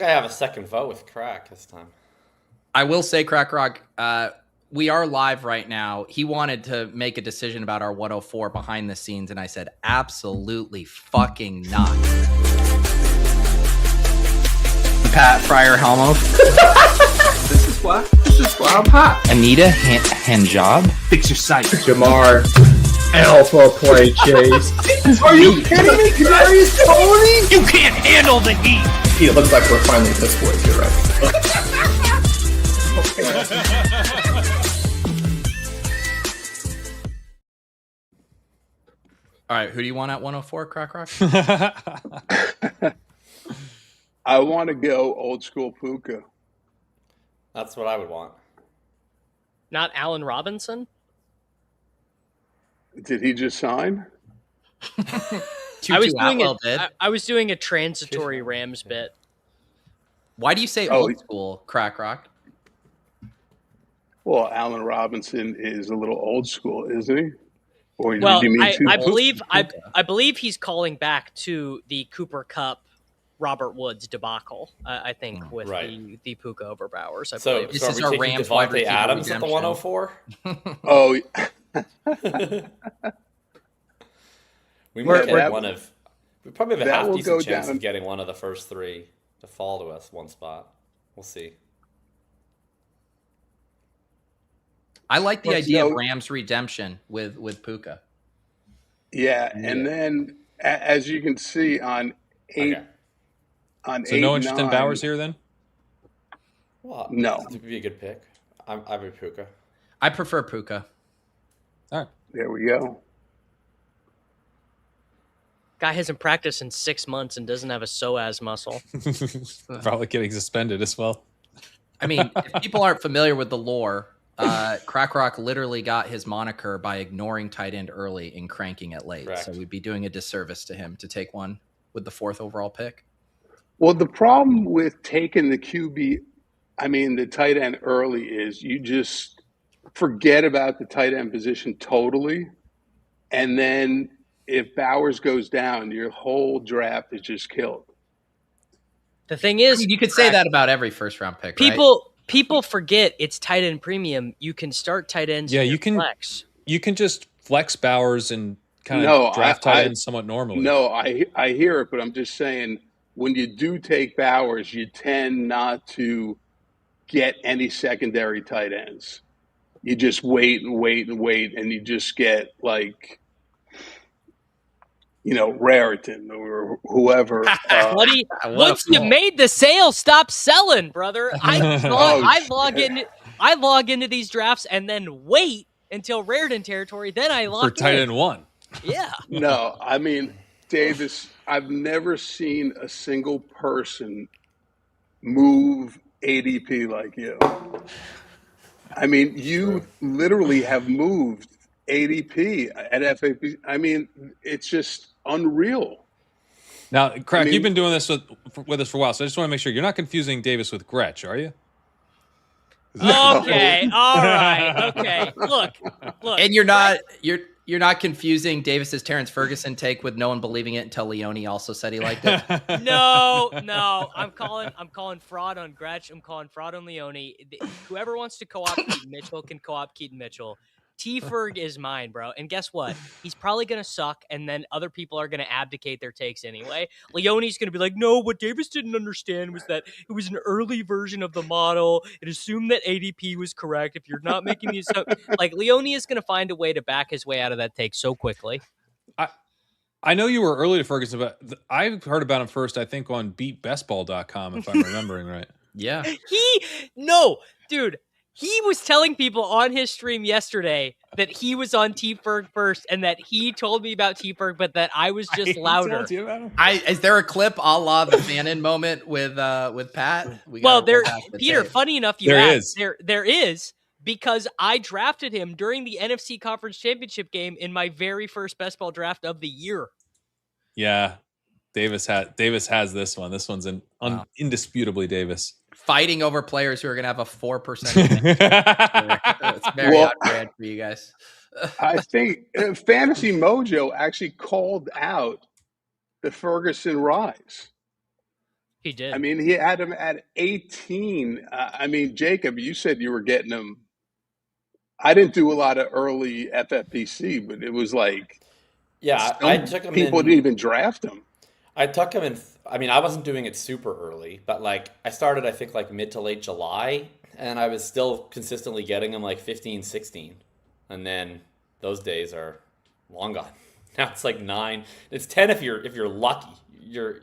I have a second vote with Crack this time. I will say, Crakrok, we are live right now. He wanted to make a decision about our 104 behind the scenes, and I said, absolutely fucking not. Pat Fryer Helmo. This is why I'm hot. Anita Handjob. Fix your sight. Jamar Alpha Play Chase. Are you kidding me? Kadarius Toney? You can't handle the heat. It looks like we're finally this boys. You're right. All right, who do you want at 104, Crakrok? I want to go old school Puka. That's what I would want. Not Allen Robinson? Did he just sign? I was doing a transitory Rams bit. Why do you say old school, Crakrok? Well, Allen Robinson is a little old school, isn't he? Or Well, do you mean I believe he's calling back to the Cooper Cup, Robert Woods debacle. I think with the Puka over Bowers. So This are is we our taking Rams wide Devontae receiver Adams at the redemption. 104? Oh, We might get that- one of. We probably have a that half will decent go chance down. of getting one of the first three to fall to us one spot. We'll see. I like the idea of no- Rams redemption with Puka. yeah. And then, as you can see on eight, Okay. on So 8, no interest in 9, Bowers here then? Well, No. it would be a good pick. I'm a Puka. I prefer Puka. All right. There we go. Guy hasn't practiced in 6 months and doesn't have a psoas muscle. Probably getting suspended as well. I mean, if people aren't familiar with the lore, Crakrok literally got his moniker by ignoring tight end early and cranking it late. Correct. So we'd be doing a disservice to him to take one with the 4th overall pick. Well, the problem with taking the the tight end early is you just forget about the tight end position totally. And then if Bowers goes down, your whole draft is just killed. The thing is, You could say that about every first round pick, right? People forget it's tight end premium. You can start tight ends. Yeah, in your you can flex. You can just flex Bowers and kind of No, draft tight ends somewhat normally. No, I hear it, but I'm just saying when you do take Bowers, you tend not to get any secondary tight ends. You just wait and wait and wait, and you just get Raritan or whoever. Buddy, once you made the sale, stop selling, brother. I log into these drafts and then wait until Raritan territory. Then I log for tight end 1. Yeah. No, I mean, Davis, I've never seen a single person move ADP like you. I mean, you literally have moved ADP at FAP. I mean, it's just unreal. Now, Crack, you've been doing this with us for a while, so I just want to make sure you're not confusing Davis with Gretsch, are you? Okay. All right. Okay. Look. And you're not confusing Davis's Terrence Ferguson take with no one believing it until Leone also said he liked it. No. I'm calling fraud on Gretsch. I'm calling fraud on Leone. Whoever wants to co-op Keaton Mitchell can co-op Keaton Mitchell. T-Ferg is mine, bro. And guess what? He's probably going to suck, and then other people are going to abdicate their takes anyway. Leone's going to be like, no, what Davis didn't understand was that it was an early version of the model. It assumed that ADP was correct. If you're not making these up, Leone is going to find a way to back his way out of that take so quickly. I know you were early to Ferguson, but I heard about him first, I think, on beatbestball.com, if I'm remembering right. Yeah. Dude. He was telling people on his stream yesterday that he was on T-Ferg first and that he told me about T-Ferg, but that I was just louder. Is there a clip a la the Fannin moment with Pat? Peter, funny enough, there is, because I drafted him during the NFC Conference Championship game in my very first best ball draft of the year. Yeah, Davis has this one. This one's indisputably Davis. Fighting over players who are going to have a 4%. It's very on brand for you guys. I think Fantasy Mojo actually called out the Ferguson rise. He did. I mean, he had him at 18. I mean, Jacob, you said you were getting him. I didn't do a lot of early FFPC, but it was like Yeah, I took him people in. didn't even draft him. I took him in. I mean, I wasn't doing it super early, but like I started, I think, like mid to late July, and I was still consistently getting him like 15, 16. And then those days are long gone. Now it's like 9. It's 10 if you're lucky. You're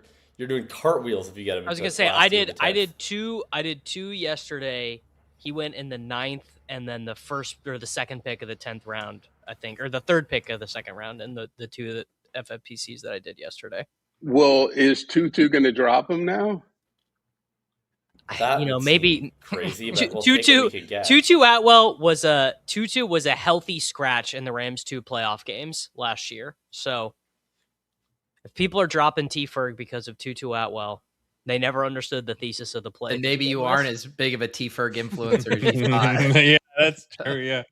doing cartwheels if you get him. I was gonna say I did two yesterday. He went in the 9th and then the first or the second pick of the 10th round, I think, or the third pick of the second round, and the two FFPCs that I did yesterday. Well, is Tutu going to drop him now? That maybe crazy. But we'll take what we could get. Tutu Atwell was a healthy scratch in the Rams 2 playoff games last year. So if people are dropping T-Ferg because of Tutu Atwell, they never understood the thesis of the play. And maybe you aren't as big of a T-Ferg influencer as you thought. Yeah, that's true. Yeah.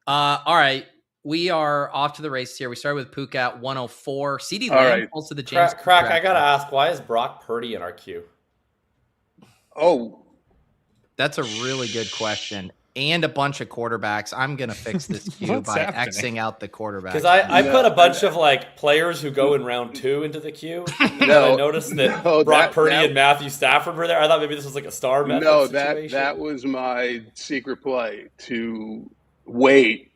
All right. We are off to the race here. We started with Puka at 104. CD All Lamb right. pulls to the James. Crack, I gotta ask, why is Brock Purdy in our queue? Oh, That's a really good question. And a bunch of quarterbacks. I'm going to fix this queue What's by happening? Xing out the quarterbacks. Because I put a bunch of like players who go in round 2 into the queue. And then I noticed that Brock Purdy and Matthew Stafford were there. I thought maybe this was like a star method no, situation. that was my secret play to wait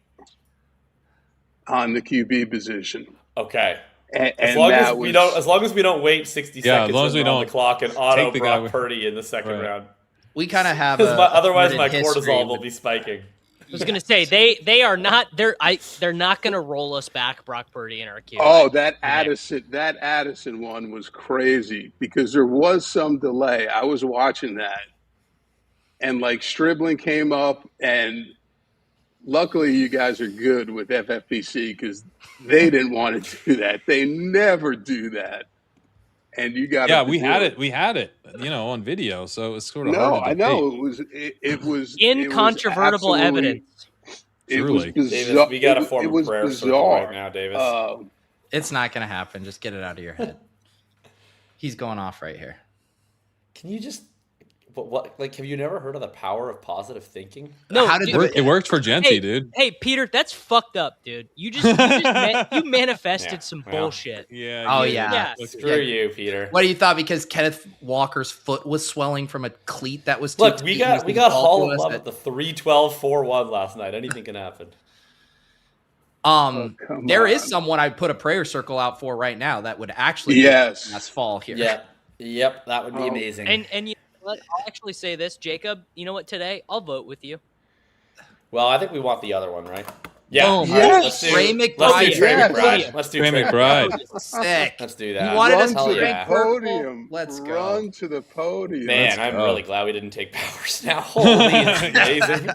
on the QB position. Okay. And As long that as was, we don't wait 60 Yeah, seconds as long as we on the don't clock and auto take the guy Brock with- Purdy in the second Right. round. we kind of have Because otherwise my history cortisol will with- be spiking. I was gonna say they are not they're not gonna roll us back Brock Purdy in our queue. oh, that Addison one was crazy because there was some delay. I was watching that, and like Stribling came up, and luckily you guys are good with FFPC because they didn't want to do that. They never do that, and you got Yeah, we had it. We had it, on video, so it was sort of No, hard to I know debate. it was Incontrovertible evidence. It was Truly. bizarre. Davis, we got a It form of was prayer circle bizarre. right now, Davis. It's not going to happen. Just get it out of your head. He's going off right here. Can you just... But what? Like, have you never heard of the power of positive thinking? No, How did dude, It worked for Genty, dude. Hey, Peter, that's fucked up, dude. You manifested Yeah, some well, bullshit. Yeah. Oh, you- yeah. Screw you, Peter. What do you thought? Because Kenneth Walker's foot was swelling from a cleat that was too Look, tight, we he got was Hall gonna of fall Love to at the 3-12-4-1 last night. Anything can happen. come There is on. someone I'd put a prayer circle out for right now that would actually Yes. last fall here. Yeah. Yep, that would be Oh. amazing. And you know what? I'll actually say this, Jacob. You know what? Today I'll vote with you. Well, I think we want the other one, right? Yeah. Boom. All right, Yes. let's do Trey Let's do McBride. Trey Yes. McBride. Let's do Trey Trey McBride. Sick. Let's do that. You wanted Run him Hell to to the yeah. drink purple? podium. Let's go. Run to the podium. Man, Let's I'm go. really glad we didn't take Bowers now. Holy, it's amazing.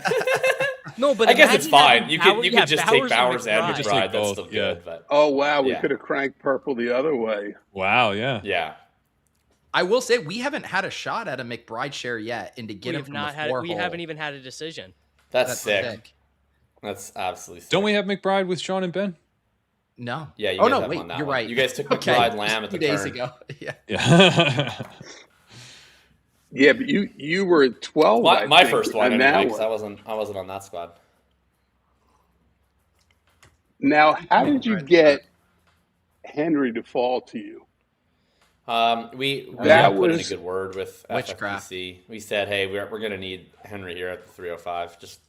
No, but I guess it's imagine fine. having You could yeah, just take and Bowers and McBride. Just take McBride. That's both, still yeah. good, but Oh wow, we Yeah. could have cranked purple the other way. Wow, yeah. yeah. I will say we haven't had a shot at a McBride share yet, and to get We him have from not the had. four We hole, haven't even had a decision. That's sick. That's absolutely sick. Don't we have McBride with Sean and Ben? No. Yeah, you Oh guys no, have wait. won that You're one. right. You guys took Okay. McBride Lamb at the 2 days turn. ago. Yeah. Yeah. Yeah, but you were at 12. I My think, first one, on anyway, that 'cause one. I wasn't on that squad. Now, how did you get Henry to fall to you? We That put in a was- good word with Witchcraft. FFPC. We said, hey, we're going to need Henry here at the 305. Just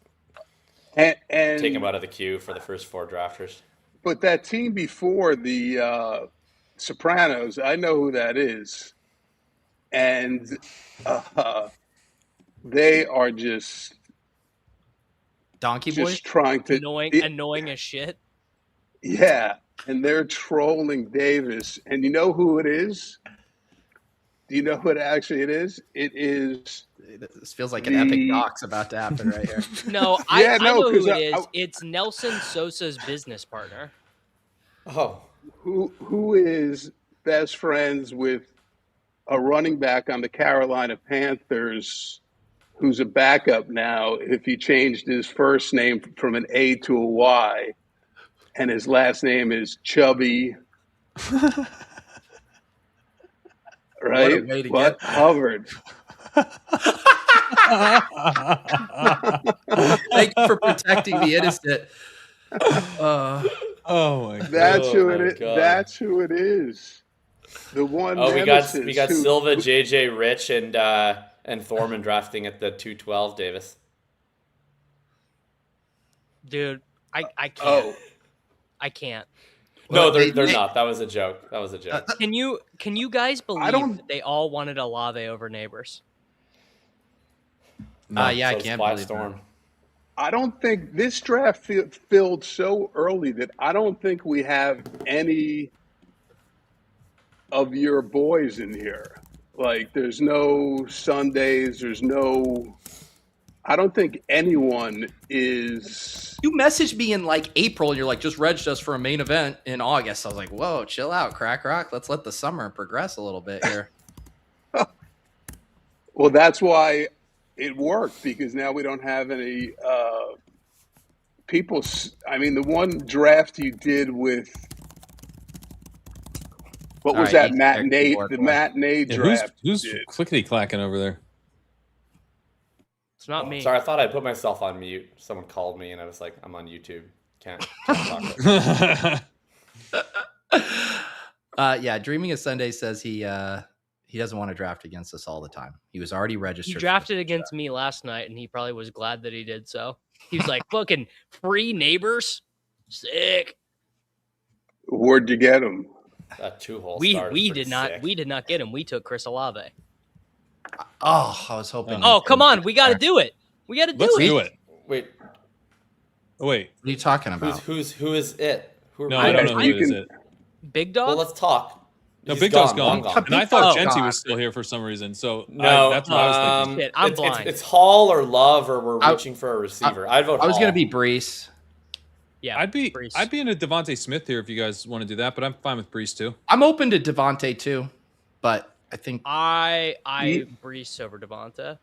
And take him out of the queue for the first 4 drafters. But that team before the Sopranos, I know who that is, and they are just Donkey Boys. trying to Annoying as shit. Yeah, and they're trolling Davis. And you know who it is? Do you know what actually it is? It is This feels like an epic doc's about to happen right here. No, Yeah, I no, know who 'cause it is. I- It's Nelson Sosa's business partner. Oh, who is best friends with a running back on the Carolina Panthers who's a backup now if he changed his first name from an A to a Y, and his last name is Chubby. right? way to Butt get covered. Thank you for protecting the innocent. Oh my god. That's who it my is. God. That's who it is. The one Oh, we got who, Silva, JJ, Rich, and Thorman drafting at the 212. Davis. Dude, I can't. Oh, I can't. No, Well, they're they- not. That was a joke. That was a joke. Can you guys believe don't- that they all wanted Olave over Neighbors? yeah, I So can't Quiet believe Storm. that. I don't think this draft filled so early that I don't think we have any of your boys in here. Like, there's no Sundays. There's no. I don't think anyone is. You messaged me in like April, and you're like, just register us for a main event in August. I was like, whoa, chill out, Crakrok. Let's let the summer progress a little bit here. Well, that's why it worked, because now we don't have any people. I mean, the one draft you did with what All was right, that matinee? work, The work. matinee Yeah, draft. who's you did. clickety clacking over there? It's not me. Sorry, I thought I put myself on mute. Someone called me, and I was like, I'm on YouTube. Can't talk. Yeah, Dreaming of Sunday says he doesn't want to draft against us all the time. He was already He registered. for drafted against me last night, and he probably was glad that he did so. He was like, "Fucking free Neighbors, sick." Where'd you get him? That 2-hole. We did not get him. We took Chris Olave. Oh, I was hoping. Oh, come on, we got to do it. We got to do Let's it. do it. Wait, Oh, wait. What are you talking about? who is it? Who are No, we? I don't know You who it is. can- It. Big Dog. Well, let's talk. No, He's Big Dog's long gone. And I Big thought Dog's Genty gone. was still here for some reason. So No, that's what I was thinking. Shit, I'm it's, blind. It's Hall or Love, or we're I- reaching for a receiver. I'd vote. I was Hall. going to be Brees. yeah, I'd be Brees. into Devontae Smith here if you guys want to do that, but I'm fine with Brees too. I'm open to Devontae too, but I think I Brees over Devonta.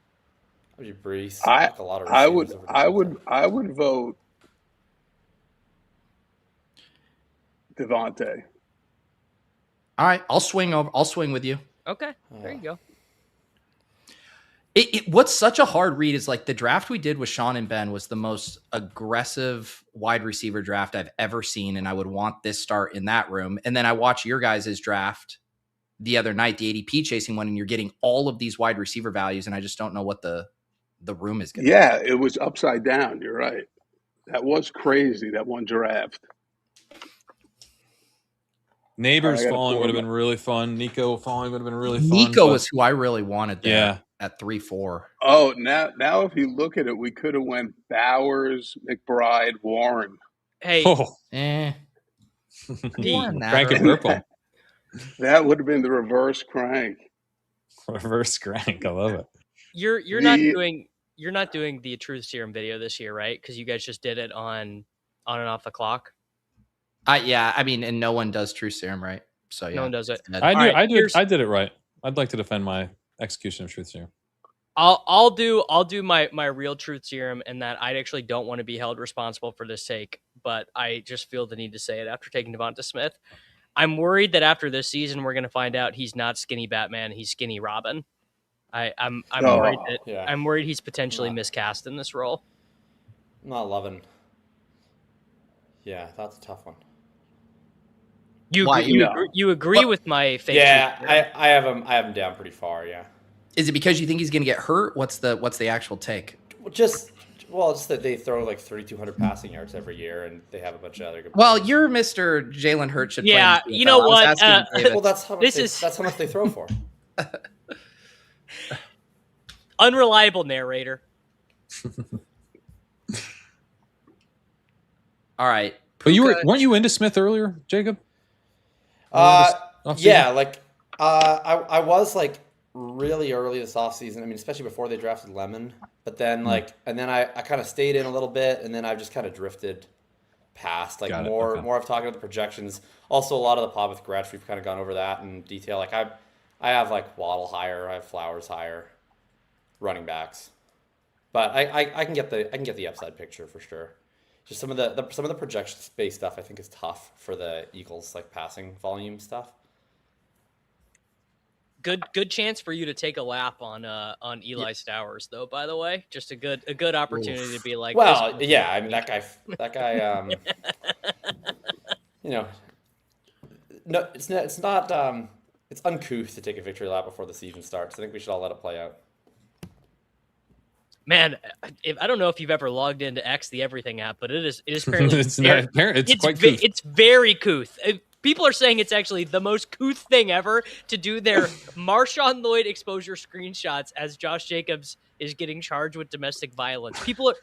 I'd be Brees. I Like a lot of I would receivers over I Devonta. would vote Devontae. all right. I'll swing with you. Okay, there you go. What's such a hard read is like the draft we did with Sean and Ben was the most aggressive wide receiver draft I've ever seen, and I would want this start in that room. And then I watch your guys' draft the other night, the ADP chasing one, and you're getting all of these wide receiver values, and I just don't know what the room is going to Yeah, it was upside down. You're right. That was crazy. That one draft. Neighbors I gotta falling pull would have him been really fun. Nico falling would have been really be. fun. Nico but- was who I really wanted there Yeah. at 3-4. Oh, now if you look at it, we could have went Bowers, McBride, Warren. Hey, Oh, Warren that Crank and early. purple. That would have been the reverse crank. Reverse crank. I love it. you're not doing the truth serum video this year, right? Because you guys just did it on and off the clock. Yeah, I mean, and no one does True Serum, right? So yeah, No one does it. Dead. I right, did it right. I'd like to defend my execution of truth serum. I'll do my real truth serum, and that I actually don't want to be held responsible for this take, but I just feel the need to say it after taking Devonta Smith. I'm worried that after this season we're going to find out he's not skinny Batman, he's skinny Robin. I'm Oh, worried that yeah. I'm worried he's potentially Nah. miscast in this role. I'm not loving. Yeah, that's a tough one. You Why? agree, No. you agree What? with my fake Yeah, truth serum? I have him down pretty far. Yeah. Is it because you think he's going to get hurt? What's the actual take? Just that they throw like 3,200 passing yards every year, and they have a bunch of other good. Well, you're Mr. Jalen Hurts. Should Yeah, play in the you know NFL. I was what? asking David. well, that's how much This they, is- that's how much they throw for. Unreliable narrator. All right. But Puka- weren't you into Smith earlier, Jacob? Yeah, like I was like really early this offseason. I mean, especially before they drafted Lemon. But then and then I kind of stayed in a little bit, and then I've just kind of drifted past. Like Got it, more okay. of talking about the projections. Also, a lot of the pod with Gretsch, we've kind of gone over that in detail. Like I have like Waddle higher, I have Flowers higher, running backs. But I can get the upside picture for sure. Just some of the projection space stuff I think is tough for the Eagles, like passing volume stuff. Good chance for you to take a lap on Eli Stowers, though. By the way, just a good opportunity to be like. Well, yeah, I mean that guy. You know, no, it's not. It's uncouth to take a victory lap before the season starts. I think we should all let it play out. Man, I don't know if you've ever logged into X, the Everything app, but it is apparently It's quite couth. It's very couth. People are saying it's actually the most couth thing ever to do their Marshawn Lloyd exposure screenshots as Josh Jacobs is getting charged with domestic violence. People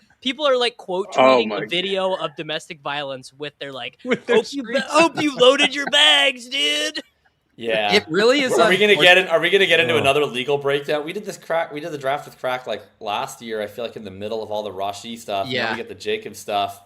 are like quote tweeting a video of domestic violence with their like, hope you loaded your bags, dude. Yeah, it really is. Are we gonna get into another legal breakdown? We did the draft with Crack like last year. I feel like in the middle of all the Rashi stuff. Yeah, we get the Jacob stuff.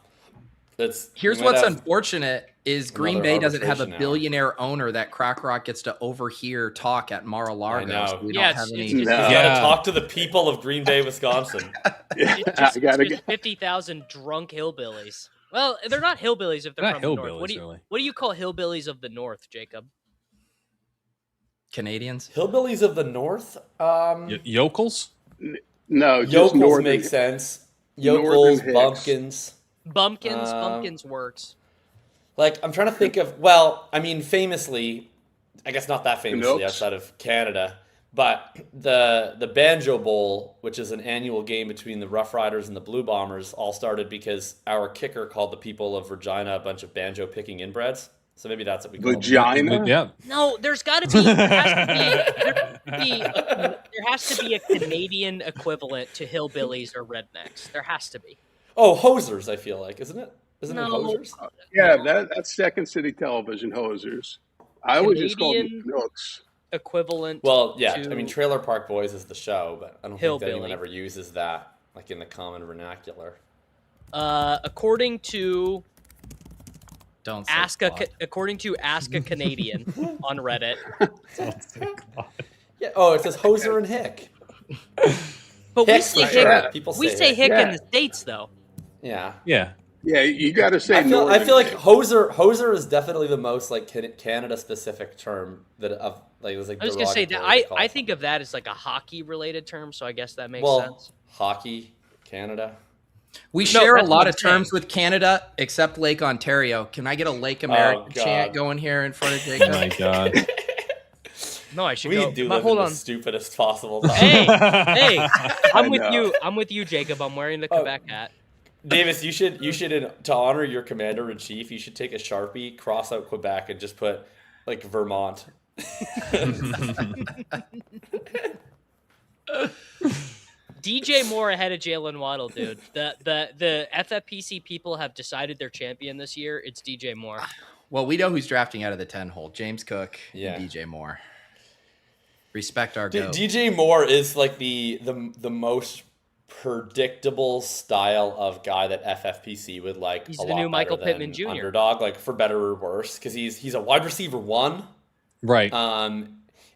Here's what's unfortunate is Green Bay doesn't have a billionaire owner that Crakrok gets to overhear talk at Mar-a-Lago. So we don't have any. You gotta talk to the people of Green Bay, Wisconsin. It's just 50,000 drunk hillbillies. Well, they're not hillbillies if they're from the north. What do you call hillbillies of the north, Jacob? Canadians? Hillbillies of the north? Yokels? No, yokels make sense. Yokels, bumpkins. Bumpkins works. Like, I'm trying to think of, well, I mean, famously, I guess not that famously outside of Canada, but the Banjo Bowl, which is an annual game between the Rough Riders and the Blue Bombers, all started because our kicker called the people of Regina a bunch of banjo-picking inbreds. So maybe that's what we call Vagina? them. Yeah. No, there has to be a Canadian equivalent to hillbillies or rednecks. There has to be. Oh, hosers, I feel like, isn't it? Isn't it hosers? Yeah, that's Second City Television, hosers. I always just call them Nooks. Equivalent. Well, yeah, I mean, Trailer Park Boys is the show, but I don't think anyone ever uses that, like in the common vernacular. According to according to Ask a Canadian on Reddit. Yeah. Oh, it says hoser and hick. But we say hick. Sure. People say we say hick in the States, though. Yeah. Yeah. Yeah, you got to say. I feel like hoser is definitely the most like Canada specific term that of like it was like. I was gonna say that I think of that as like a hockey related term, so I guess that makes sense. Hockey, Canada. We share a lot of terms with Canada, except Lake Ontario. Can I get a Lake America chant going here in front of Jacob? Oh my God. No, I should we go. do live hold in on. the stupidest possible time. Hey, I'm with you. I'm with you, Jacob. I'm wearing the Quebec hat. Davis, you should to honor your commander in chief, you should take a Sharpie, cross out Quebec, and just put like Vermont. DJ Moore ahead of Jalen Waddle, dude. The FFPC people have decided their champion this year. It's DJ Moore. Well, we know who's drafting out of the 10 hole. James Cook and DJ Moore. Respect our goat. DJ Moore is like the most predictable style of guy that FFPC would like. He's the new Michael Pittman Jr. Underdog, like for better or worse, because he's a wide receiver 1, right?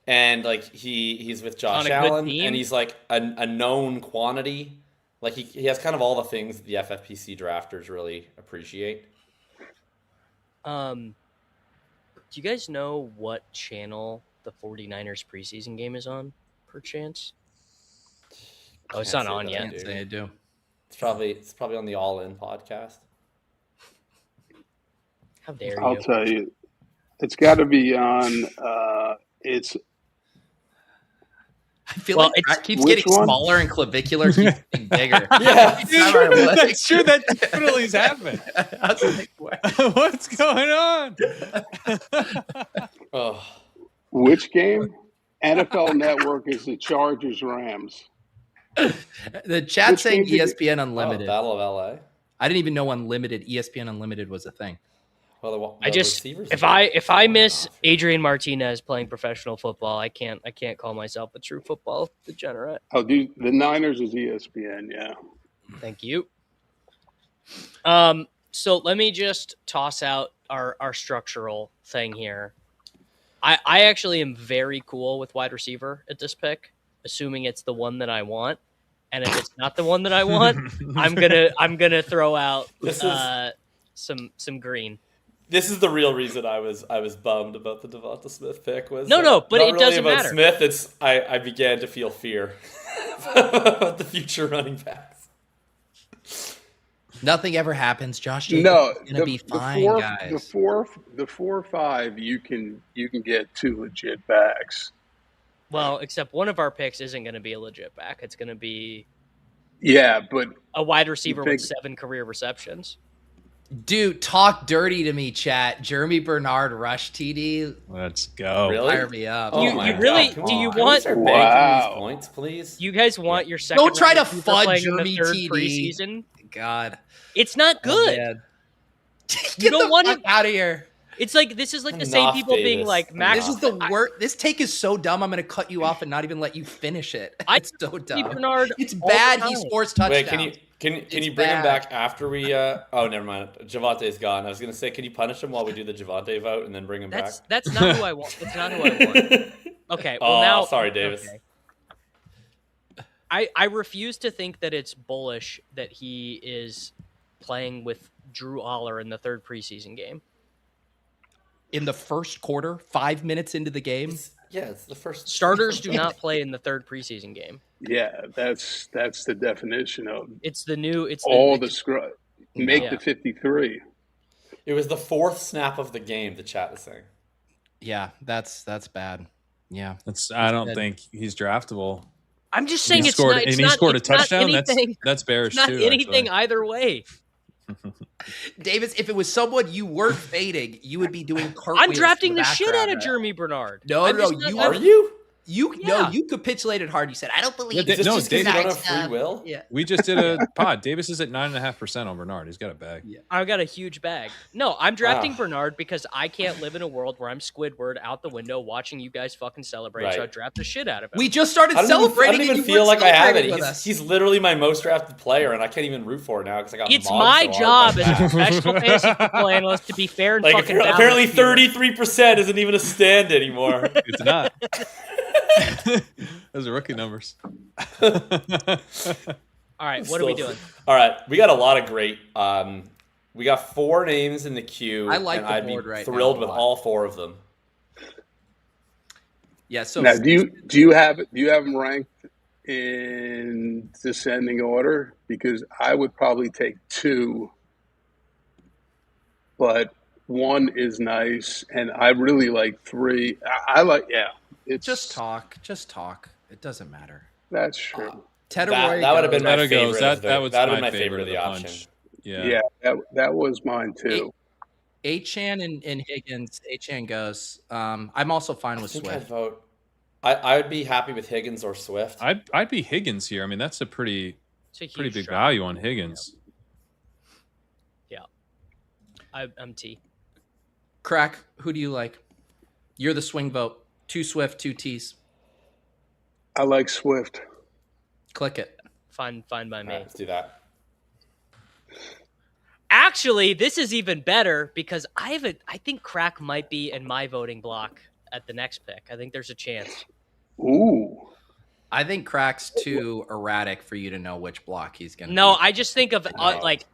And like he's with Josh Allen, and he's like a known quantity. Like he has kind of all the things that the FFPC drafters really appreciate. Do you guys know what channel the 49ers preseason game is on, perchance? Oh, it's not on yet. They do. It's probably on the All In podcast. How dare you? I'll tell you. It's got to be on. It's. I feel like it keeps getting smaller and clavicular keeps getting bigger. Yeah, that's true. That definitely is happening. What's going on? Oh. Which game? NFL Network is the Chargers Rams. The chat saying ESPN Unlimited. Battle of LA. I didn't even know Unlimited. ESPN Unlimited was a thing. Well, if I miss Adrian Martinez playing professional football, I can't call myself a true football degenerate. Oh, dude, the Niners is ESPN, yeah. Thank you. So let me just toss out our structural thing here. I actually am very cool with wide receiver at this pick, assuming it's the one that I want. And if it's not the one that I want, I'm gonna throw out some green. This is the real reason I was bummed about the Devonta Smith pick. Was No, but not it really doesn't about matter. Smith. It's I began to feel fear about the future running backs. Nothing ever happens. Josh Jacobs No, is gonna be fine, guys. the 4 or 5, you can get 2 legit backs. Well, except one of our picks isn't going to be a legit back. It's going to be Yeah, but a wide receiver think- with 7 career receptions. Dude, talk dirty to me, chat. Jeremy Bernard rush TD. Let's go. Really? Fire me up. Oh You- my you really- God, come do you on. Can we want- start banking Wow. these points, please? You guys want your second Don't try round to receiver fudge playing in Jeremy the third TD. preseason? God. It's not good. Oh, man. You don't want fuck it. out of here. It's like this is like the same Enough, people being Davis. like Max. This is the worst. This take is so dumb. I'm going to cut you off and not even let you finish it. It's so Steve dumb. Bernard. It's all the bad. He time. scores touchdowns. Wait, can It's you bring him bad. back after we? Oh, never mind. Javante's gone. I was gonna say, can you punish him while we do the Javante vote and then bring him back? That's not who I want. It's not who I want. Okay. Well, Oh, now sorry, Davis. Okay. I refuse to think that it's bullish that he is playing with Drew Aller in the third preseason game. In the first quarter, 5 minutes into the game. It's the first. Starters do not play in the third preseason game. yeah, that's the definition of It's the new. It's all the the scrub. Make Yeah. the 53. It was the 4th snap of the game. The chat was saying. Yeah, that's bad. Yeah. I don't think he's draftable. I'm just saying He it's scored, not. It's and he not, scored a it's not touchdown. anything, That's bearish it's not too. anything actually. either way. Davis, if it was someone you weren't fading, you would be doing cartwheels. I'm drafting in the shit out background. of Jeremy Bernard. No, I'm no, just not- you Are you? You Yeah. no, you capitulated hard. You said, I don't believe Yeah, this. no, Just 'cause you David- don't have free will. Yeah. We just did a pod. Davis is at 9.5% on Bernard. He's got a bag. I got a huge bag. No, I'm drafting Ah. Bernard because I can't live in a world where I'm Squidward out the window watching you guys fucking celebrate. So I Right. draft the shit out of him. We just started I celebrating. don't even and you feel weren't like I have it. celebrating with us. He's literally my most drafted player, and I can't even root for it now because I got. It's mobbed my so hard job by as a that. professional fantasy football analyst to be fair and Like fucking apparently balanced here. 33% isn't even a stand anymore. It's not. Those are rookie numbers. All right, what are we Still- doing? All right, we got a lot of great. We got 4 names in the queue. I like and the I'd board be right thrilled now a with lot. all 4 of them. Yeah, so Now, do you have them ranked in descending order? Because I would probably take 2, but 1 is nice, and I really like 3. I like It's just talk. Just talk. It doesn't matter. That's true. Ted That Arroyo would have been my That favorite. goes. of That the- was that would my have been my favorite favorite of the bunch. option. Yeah. That was mine too. Achan and Higgins. Achan goes. I'm also fine I with think Swift. I'd vote. I would be happy with Higgins or Swift. I'd be Higgins here. I mean, that's a pretty It's a huge big drop. value on Higgins. I'm T. Crack. Who do you like? You're the swing vote. 2 Swift, 2 T's. I like Swift. Click it. Fine by me. All right, let's do that. Actually, this is even better because I think Crack might be in my voting block at the next pick. I think there's a chance. Ooh. I think Crack's too erratic for you to know which block he's gonna. No, be. I just think of like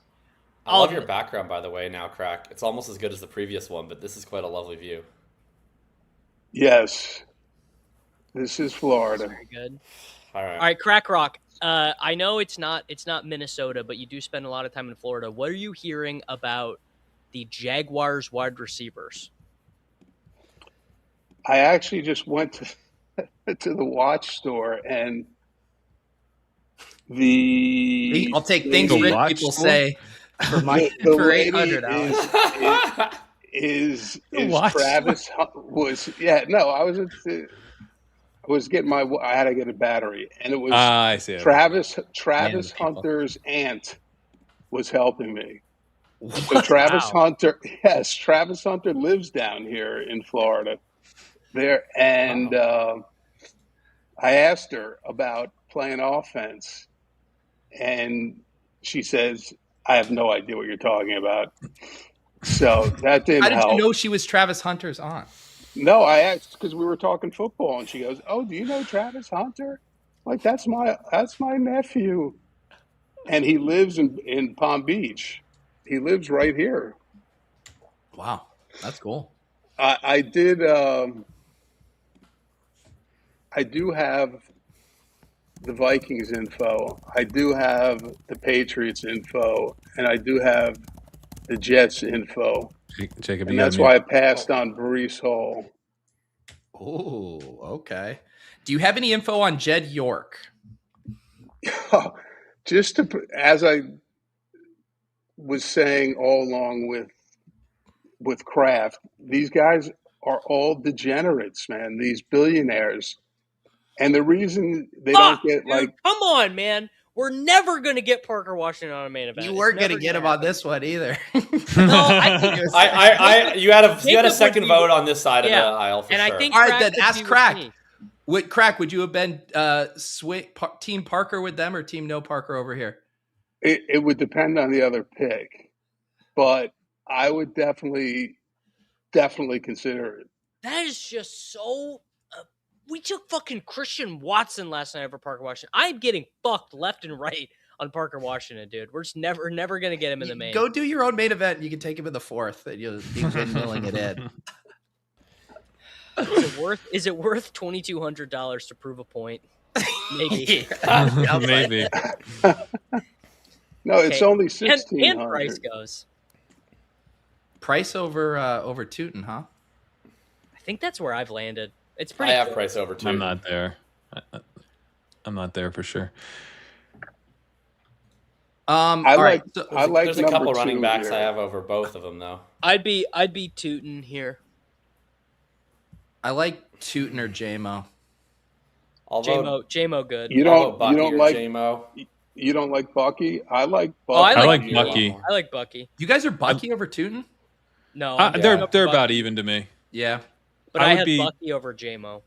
I love your background, by the way, now, Crack. It's almost as good as the previous one, but this is quite a lovely view. Yes. This is Florida. very good. All right. All right, Crakrok. I know it's not Minnesota, but you do spend a lot of time in Florida. What are you hearing about the Jaguars wide receivers? I actually just went to the watch store and I'll take things The rich watch people store? say for my the for lady $800. is Watch Travis was I was getting I had to get a battery, and it was I see it. Travis people. Hunter's aunt was helping me. So Travis Hunter lives down here in Florida there, and I asked her about playing offense, and she says, I have no idea what you're talking about. So that didn't How did help. you know she was Travis Hunter's aunt? No, I asked because we were talking football, and she goes, "Oh, do you know Travis Hunter? Like that's my nephew, and he lives in Palm Beach. He lives right here." Wow, that's cool. I did. I do have the Vikings info. I do have the Patriots info, and I do have the Jets info. Jacob, And you got that's me. why I passed on Brees Hall. Oh, okay. Do you have any info on Jed York? Just to, as I was saying all along with Kraft, these guys are all degenerates, man. These billionaires, and the reason they Fuck, don't get dude, like come on, man. We're never gonna get Parker Washington on a main event. You It's weren't never gonna get him happen. on this one either. No, I think You had a Jacob second would be- vote on this side Yeah, of the aisle for and sure. I think All right, Crack then would ask be with Crack. me. Would you have been Team Parker with them or Team No Parker over here? it would depend on the other pick, but I would definitely consider it. That is just so. We took fucking Christian Watson last night over Parker Washington. I'm getting fucked left and right on Parker Washington, dude. We're just never gonna get him in the main. Go do your own main event and you can take him in the fourth and you'll be windmilling it in. Is it worth $2,200 to prove a point? Maybe. Maybe. No, it's Okay. only And 1600. Price goes. Price over Tootin, huh? I think that's where I've landed. It's I pretty. have close. Price over too. I'm not there. I'm not there for sure. All right. So, I like There's a number couple running two backs here. I have over both of them though. I'd be Tootin here. I like Tootin or JMO. I'll vote, JMO good. You I'll don't vote Bucky you don't or like J-Mo. you don't like Bucky? I like Bucky. Oh, I I like like Bucky. I like Bucky. You guys are Bucky over Tootin? No, I'm They're going up they're Bucky, about even to me. Yeah. But I I would have be- Bucky over JMO.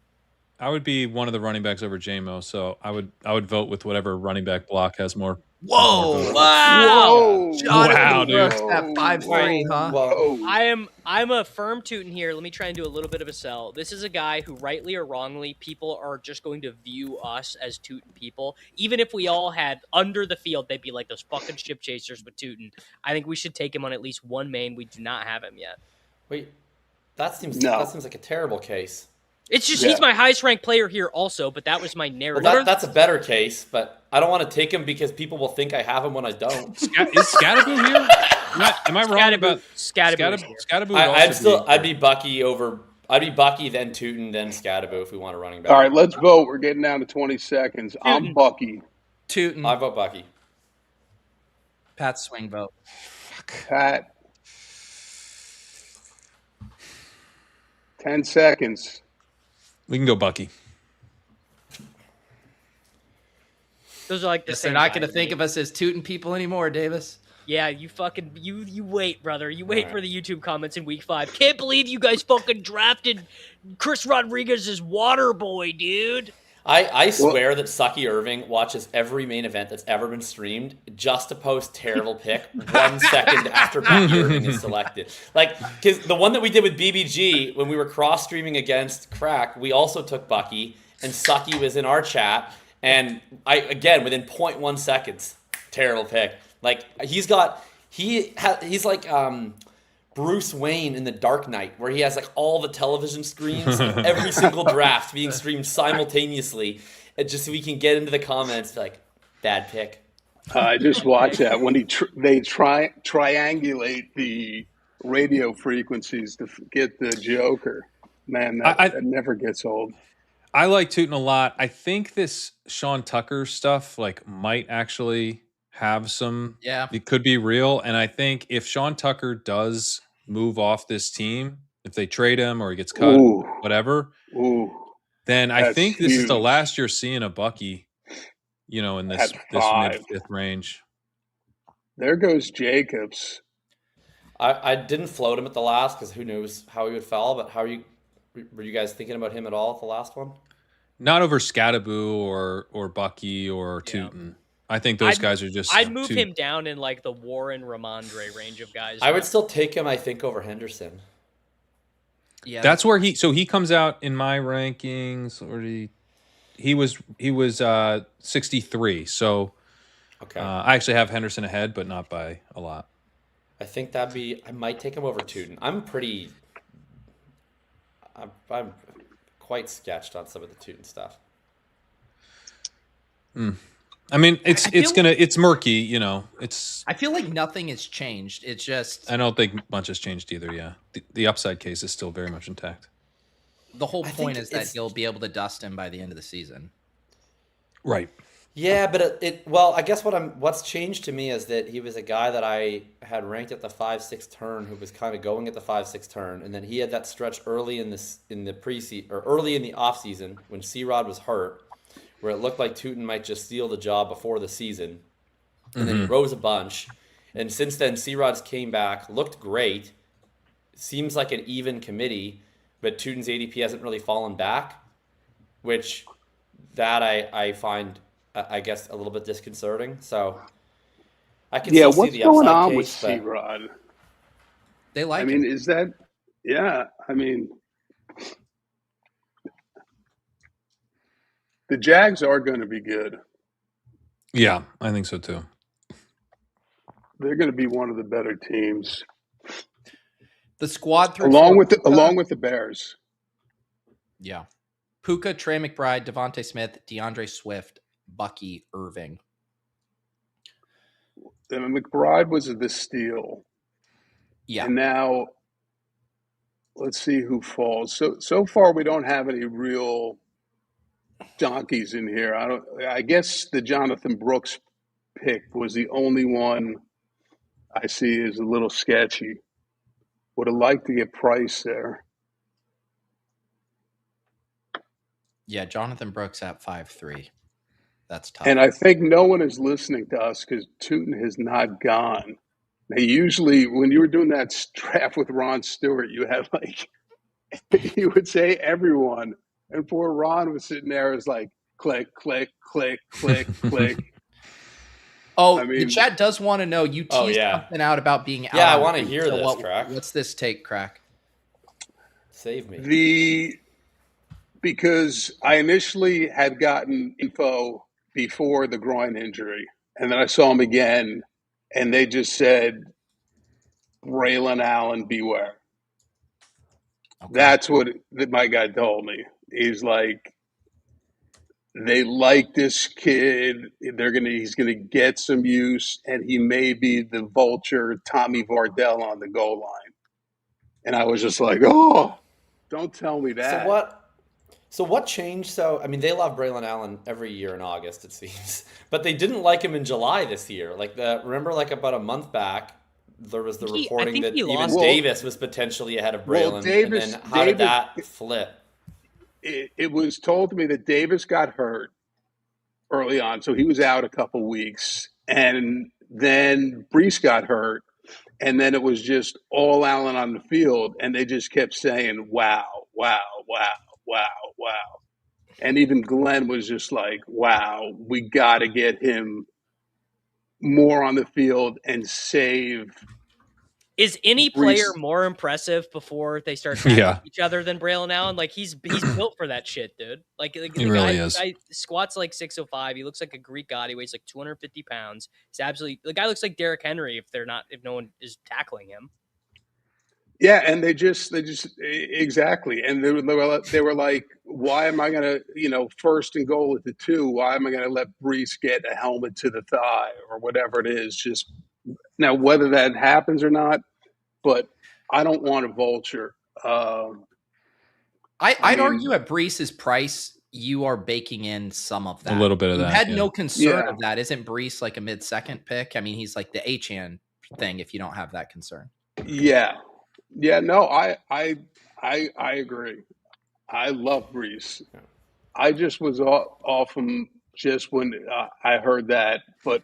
I would be one of the running backs over JMO, so I would vote with whatever running back block has more. Whoa! Wow. Whoa! Jonathan Wow, dude. Brooks at 5'3", huh? Well, I'm a firm Tootin here. Let me try and do a little bit of a sell. This is a guy who, rightly or wrongly, people are just going to view us as Tootin people. Even if we all had under the field, they'd be like those fucking ship chasers with Tootin. I think we should take him on at least one main. We do not have him yet. wait, that seems like a terrible case. It's just Yeah. he's my highest ranked player here also, but that was my narrative. Well, that's a better case, but I don't want to take him because people will think I have him when I don't. Is Scattaboo here? Am I wrong about Scattaboo? Scattaboo? I'd be Bucky over. I'd be Bucky then Tootin then Scattaboo if we want a running back. All right, let's vote. We're getting down to 20 seconds. I'm Bucky. Tootin. I vote Bucky. Pat's swing vote. Pat. 10 seconds. We can go Bucky. Those are like the Guess same they're not guy going to to think me. of us as Tootin people anymore, Davis. Yeah, you fucking you wait, brother. You wait All for right. the YouTube comments in week 5. Can't believe you guys fucking drafted Chris Rodriguez as water boy, dude. I swear that Sucky Irving watches every main event that's ever been streamed just to post terrible pick 1 second after Bucky Irving is selected. Like, because the one that we did with BBG when we were cross streaming against Crack, we also took Bucky, and Sucky was in our chat, and again within 0.1 seconds, terrible pick. Like he's like Bruce Wayne in The Dark Knight, where he has like all the television screens of every single draft being streamed simultaneously, and just so we can get into the comments like, bad pick. I just watched that when they triangulate the radio frequencies to get the Joker. Man, that never gets old. I like Tootin a lot. I think this Sean Tucker stuff might actually have some. Yeah. It could be real, and I think if Sean Tucker does move off this team, if they trade him or he gets cut, Ooh. whatever, then I That's think this is the huge. last you're seeing a Bucky, in this At mid 5. fifth range. There goes Jacobs. I didn't float him at the last because who knows how he would fall, but were you guys thinking about him at all at the last one? Not over Scattaboo or Bucky or Tootin. I think those guys are just. I'd move too- him down in like the Warren Rhamondre range of guys. I would still take him, I think, over Henderson. Yeah. That's where he comes out in my rankings. Or he was 63. So Okay. I actually have Henderson ahead, but not by a lot. I think that'd be. I might take him over Tootin. I'm quite sketched on some of the Tootin stuff. I mean, it's murky, you know. I feel like nothing has changed. It's just I don't think much has changed either. Yeah, the upside case is still very much intact. the whole I point think is that he'll be able to dust him by the end of the season. Right. Yeah, but well, I guess what's changed to me is that he was a guy that I had ranked at the 5-6 turn, who was kind of going at the 5-6 turn, and then he had that stretch early in the preseason or early in the off season when C-Rod was hurt, where it looked like Tootin might just steal the job before the season, and then he rose a bunch, and since then C-Rod's came back, looked great, seems like an even committee, but Tootin's ADP hasn't really fallen back, which that I find. I guess a little bit disconcerting. So I can still see the upside what's going on with case, but C-Rod? They like I mean, him. is that? Yeah, I mean, the Jags are going to be good. Yeah, I think so too. They're going to be one of the better teams, The squad through along with the Bears. Yeah. Puka, Trey McBride, Devontae Smith, DeAndre Swift, Bucky Irving. And McBride was the steal. Yeah. And now let's see who falls. So far we don't have any real donkeys in here. I guess the Jonathan Brooks pick was the only one I see is a little sketchy. Would have liked to get Price there. Yeah, Jonathan Brooks at 5'3". That's tough. And I think no one is listening to us because Tootin has not gone. Now, usually when you were doing that draft with Ron Stewart, you had you would say everyone. And poor Ron was sitting there as like, click, click, click, click, click. Oh, the chat does want to know. You teased yeah. something out about being out. Yeah, I on want to the hear so this, Crack. What's this take, Crack? Save me. Because I initially had gotten info before the groin injury, and then I saw him again, and they just said, Braylon Allen, beware. Okay. That's what my guy told me. He's like, they like this kid. He's gonna get some use, and he may be the vulture Tommy Vardell on the goal line. And I was just like, oh, don't tell me that. So what changed? So, I mean, they love Braylon Allen every year in August, it seems. But they didn't like him in July this year. Remember about a month back, there was the reporting that even Davis was potentially ahead of Braylon. And then how did that flip? It was told to me that Davis got hurt early on, so he was out a couple weeks. And then Brees got hurt. And then it was just all Allen on the field. And they just kept saying, wow, wow, wow. Wow, wow. And even Glenn was just like, wow, we got to get him more on the field and save. Is any player more impressive before they start tackling each other than Braylon Allen? Like, he's built for that shit, dude. Like he really is. The guy squats like 605. He looks like a Greek god. He weighs like 250 pounds. The guy looks like Derrick Henry if no one is tackling him. Yeah, and they just exactly, and they were like, why am I gonna, first and goal at the 2? Why am I gonna let Brees get a helmet to the thigh or whatever it is? Just now, whether that happens or not, but I don't want a vulture. I'd argue at Brees' price, you are baking in some of that. A little bit of that. You had no concern of that. Isn't Brees like a mid-second pick? I mean, he's like the Achane thing. If you don't have that concern, Yeah, no, I agree. I love Brees. I just was off him just when I heard that. But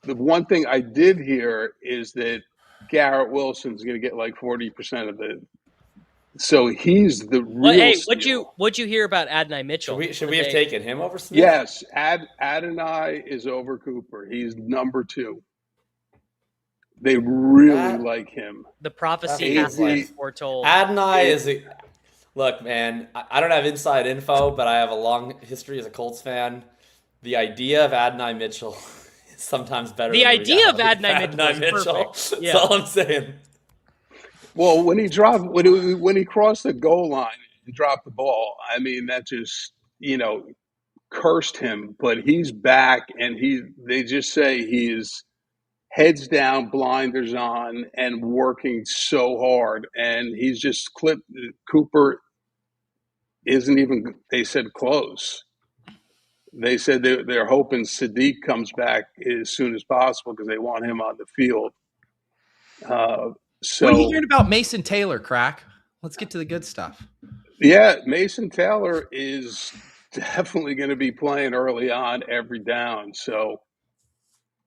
the one thing I did hear is that Garrett Wilson's going to get like 40% of the. So he's the real. Hey, steal. what'd you hear about Adonai Mitchell? Should we have taken him over Smith? Yes, Adonai is over Cooper. He's number 2. They really like him. The prophecy has been foretold. Adonai look, man, I don't have inside info, but I have a long history as a Colts fan. The idea of Adonai Mitchell sometimes better. The than idea of reality. Adonai Mitchell is perfect. That's Yeah. all I'm saying. Well, when he crossed the goal line and dropped the ball, I mean, that just, cursed him. But he's back, and they just say he's heads down, blinders on, and working so hard. And he's just clipped. Cooper isn't even, they said, close. They said they're hoping Sadiq comes back as soon as possible because they want him on the field. What are you hearing about Mason Taylor, Crack? Let's get to the good stuff. Yeah, Mason Taylor is definitely going to be playing early on every down. So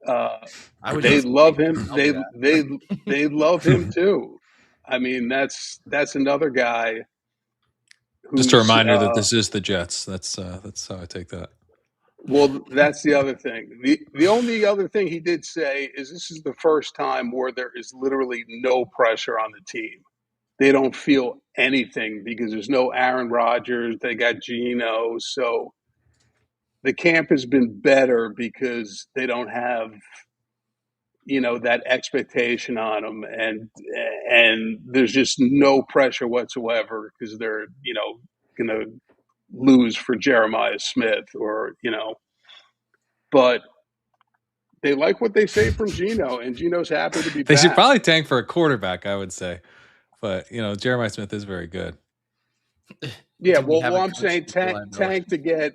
they love him. They love him too. I mean, that's another guy. Just a reminder that this is the Jets. That's how I take that. Well, that's the other thing. The only other thing he did say is this is the first time where there is literally no pressure on the team. They don't feel anything because there's no Aaron Rodgers. They got Geno. So the camp has been better because they don't have, that expectation on them. And there's just no pressure whatsoever because they're, going to lose for Jeremiah Smith or, but they like what they say from Geno, and Geno's happy to be They back. should probably tank for a quarterback, I would say. But, Jeremiah Smith is very good. Yeah, well I'm saying tank to get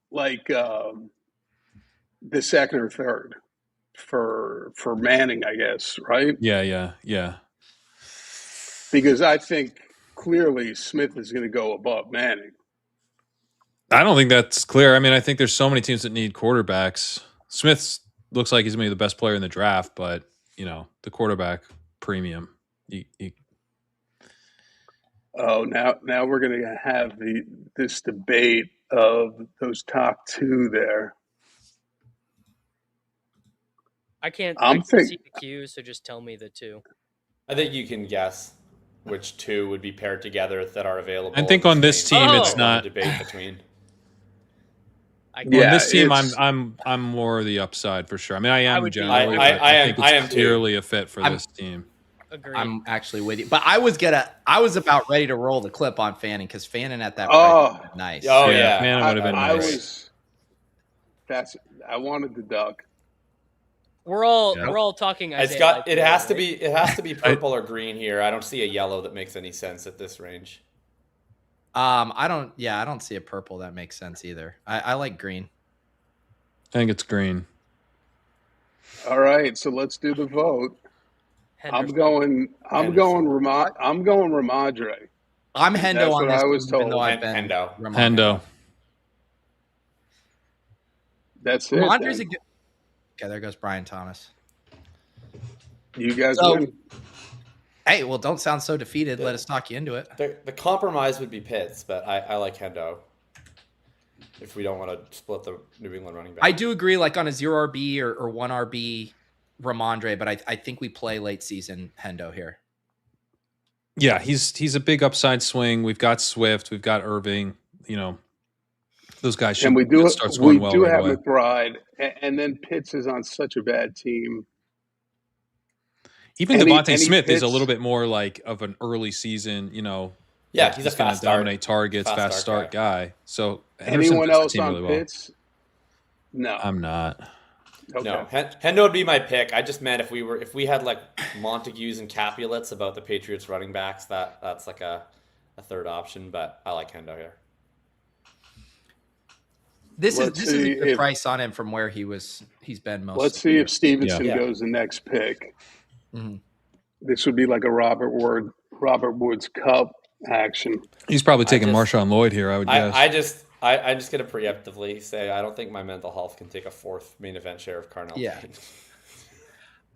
like the second or third for Manning, I guess, right? Yeah. Because I think clearly Smith is going to go above Manning. I don't think that's clear. I mean, I think there's so many teams that need quarterbacks. Smith looks like he's going to be the best player in the draft, but, the quarterback premium. Oh, now we're going to have this debate of those top two there. I can't see the cues, so just tell me the two. I think you can guess which two would be paired together that are available. I think on this team, it's not debate between. On this team, I'm more the upside for sure. I mean, I am generally. I think it's clearly a fit for this team. Agreed. I'm actually with you, but I was about ready to roll the clip on Fanning because Fanning at that price was nice. Oh yeah, Fanning would have been nice. I wanted the duck. We're all talking. It has to be purple or green here. I don't see a yellow that makes any sense at this range. I don't see a purple that makes sense either. I like green. I think it's green. All right, so let's do the vote. Henderson. I'm going Rhamondre. I'm Hendo That's on what this. I was told. Hendo. That's it. Rhamondre's a good. Okay, there goes Brian Thomas. You guys win. Hey, well, don't sound so defeated. Let us talk you into it. The compromise would be Pitts, but I like Hendo. If we don't want to split the New England running back. I do agree, like on a 0 RB or 1 RB Rhamondre, but I think we play late season Hendo here. Yeah, he's a big upside swing. We've got Swift, we've got Irving. Those guys should start scoring well. We do have McBride, and then Pitts is on such a bad team. Even Devontae Smith is a little bit more like of an early season, Yeah, he's a fast start. Dominate targets, fast start guy. So anyone else on Pitts? No, I'm not. Okay. No, Hendo would be my pick. I just meant if we had like Montagues and Capulets about the Patriots running backs, that's like a third option. But I like Hendo here. This is a good price on him from where he's been most. Let's see if Stevenson goes the next pick. Mm-hmm. This would be like a Robert Woods Cup action. He's probably taking Marshawn Lloyd here, I would guess. I'm just going to preemptively say I don't think my mental health can take a fourth main event share of Carnell. Yeah.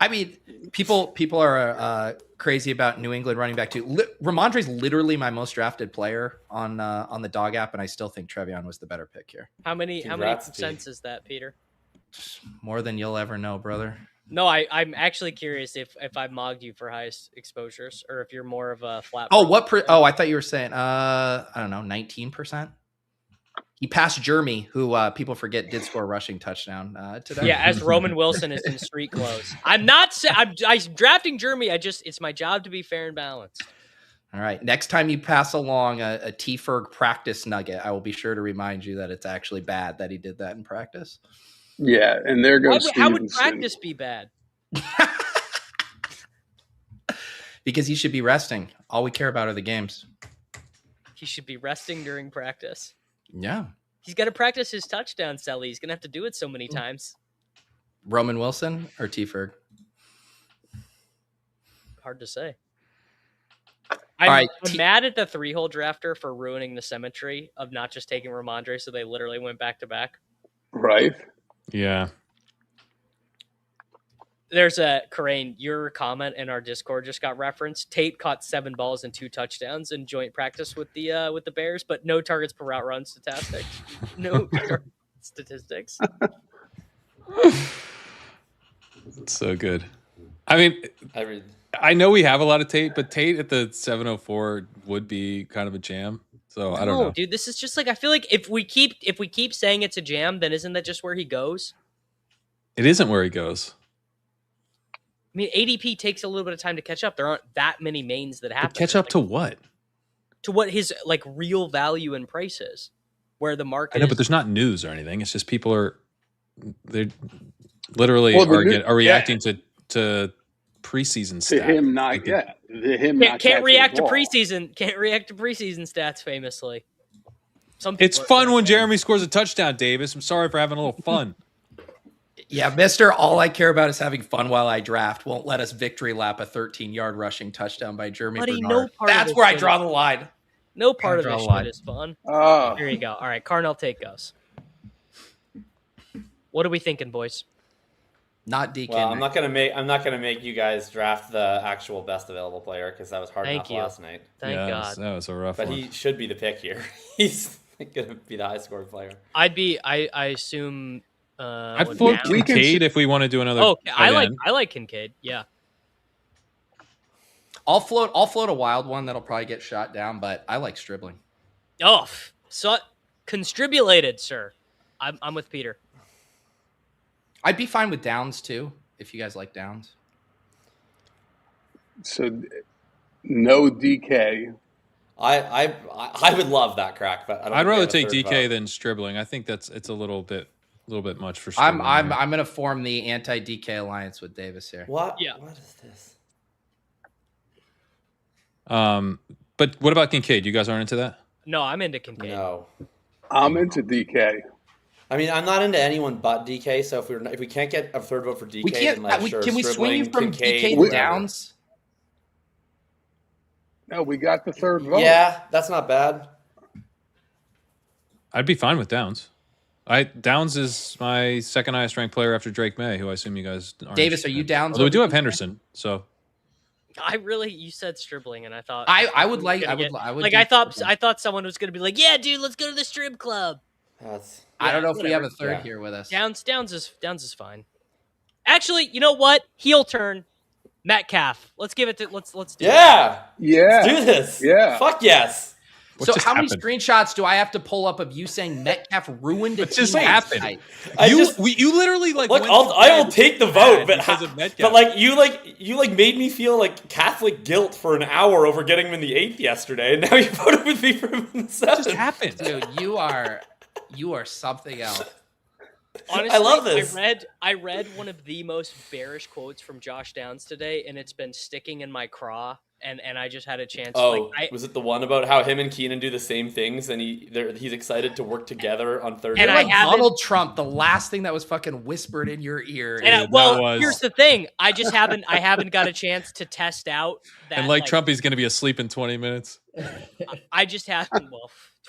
I mean, people are crazy about New England running back too. Rhamondre's literally my most drafted player on the Dog app, and I still think Trevion was the better pick here. How many percents is that, Peter? More than you'll ever know, brother. No, I'm actually curious if I mogged you for highest exposures or if you're more of a flat. Oh, I thought you were saying I don't know, 19%. He passed Jeremy, who people forget did score a rushing touchdown today. Yeah, as Roman Wilson is in street clothes. I'm drafting Jeremy. It's my job to be fair and balanced. All right. Next time you pass along a T-Ferg practice nugget, I will be sure to remind you that it's actually bad that he did that in practice. Yeah, and there goes How would Stevenson. practice be bad? Because he should be resting. All we care about are the games. He should be resting during practice. Yeah. He's got to practice his touchdown, Selly. He's going to have to do it so many times. Roman Wilson or T-Ferg? Hard to say. I'm mad at the 3-hole drafter for ruining the symmetry of not just taking Rhamondre, so they literally went back to back. Right. Yeah. There's a Karain, your comment in our Discord just got referenced. Tate caught 7 balls and 2 touchdowns in joint practice with the Bears, but no targets per route run statistics. No statistics. It's so good. I mean, I know we have a lot of Tate, but Tate at the 704 would be kind of a jam. So I don't know, dude. This is just like, I feel like if we keep saying it's a jam, then isn't that just where he goes? It isn't where he goes. I mean, ADP takes a little bit of time to catch up. There aren't that many mains that happen. Catch up to what? To what his like real value and price is, where the market. I know, but there's not news or anything. It's just they're literally are reacting to preseason stats. To him, not yet. To him, can't react to preseason. Can't react to preseason stats. Famously, it's fun when Jeremy scores a touchdown. Davis, I'm sorry for having a little fun. Yeah, Mister, all I care about is having fun while I draft. Won't let us victory lap a 13-yard rushing touchdown by Jeremy Bernard. That's where I draw the line. No part of this shit is fun. Oh. Here you go. All right, Carnell, take us. What are we thinking, boys? Not DK. Well, I'm not gonna make you guys draft the actual best available player because that was hard enough last night. Thank God. That was a rough one. But he should be the pick here. He's gonna be the high scoring player. I assume. I'd float Kincaid if we want to do another. Oh, I like Kincaid. Yeah. I'll float a wild one that'll probably get shot down, but I like Stribling. Oh, so constribulated, sir. I'm with Peter. I'd be fine with Downs too, if you guys like Downs. So, no DK. I would love that crack, but I'd rather take DK than Stribling. I think it's a little bit much for Stribling. I'm gonna form the anti-DK alliance with Davis here. What? Yeah. What is this? But what about Kincaid? You guys aren't into that? No, I'm into Kincaid. No. I'm into DK. I mean, I'm not into anyone but DK. So if we can't get a third vote for DK, then can we swing you from Kincaid, DK to Downs? No, we got the third vote. Yeah, that's not bad. I'd be fine with Downs. Downs is my second highest ranked player after Drake May, who I assume you guys aren't. Davis, are you Downs? Although we do have Henderson, so. You said Stribling, and I thought I would I thought someone was going to be like, yeah, dude, let's go to the strip club. I don't know if we have a third here with us. Downs is fine. Actually, you know what? Heel turn. Metcalf. Let's give it to let's do it. Yeah. Let's do this. Yeah. Fuck yes. So how many screenshots do I have to pull up of you saying Metcalf ruined a team? Just happened. You literally like. Look, I will take the vote, but like you made me feel like Catholic guilt for an hour over getting him in the 8th yesterday, and now you voted with me for him in the 7th. It just happened, dude. You are something else. Honestly, I love this. I read one of the most bearish quotes from Josh Downs today, and it's been sticking in my craw. And I just had a chance. Was it the one about how him and Keenan do the same things, and he's excited to work together on Thursday? And like Donald Trump, the last thing that was fucking whispered in your ear. Here's the thing: I haven't got a chance to test out that. And Trump, he's going to be asleep in 20 minutes. I just haven't.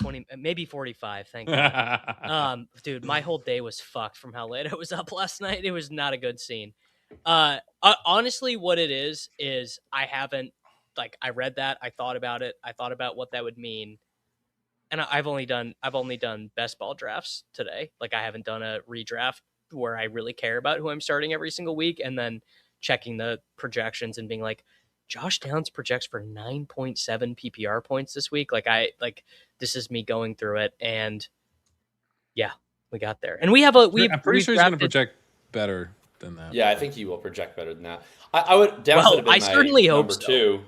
20, maybe 45. Thank God. Dude, my whole day was fucked from how late I was up last night. It was not a good scene. Honestly, what it is I haven't. I read that, I thought about it, I thought about what that would mean, and I've only done best ball drafts today. I haven't done a redraft where I really care about who I'm starting every single week, and then checking the projections and being like, Josh Downs projects for 9.7 PPR points this week. This is me going through it, and Yeah, we got there, and we have a. I'm pretty sure he's going to project better than that. Yeah, I think he will project better than that. I would. Downs would have been I certainly hope number so. 2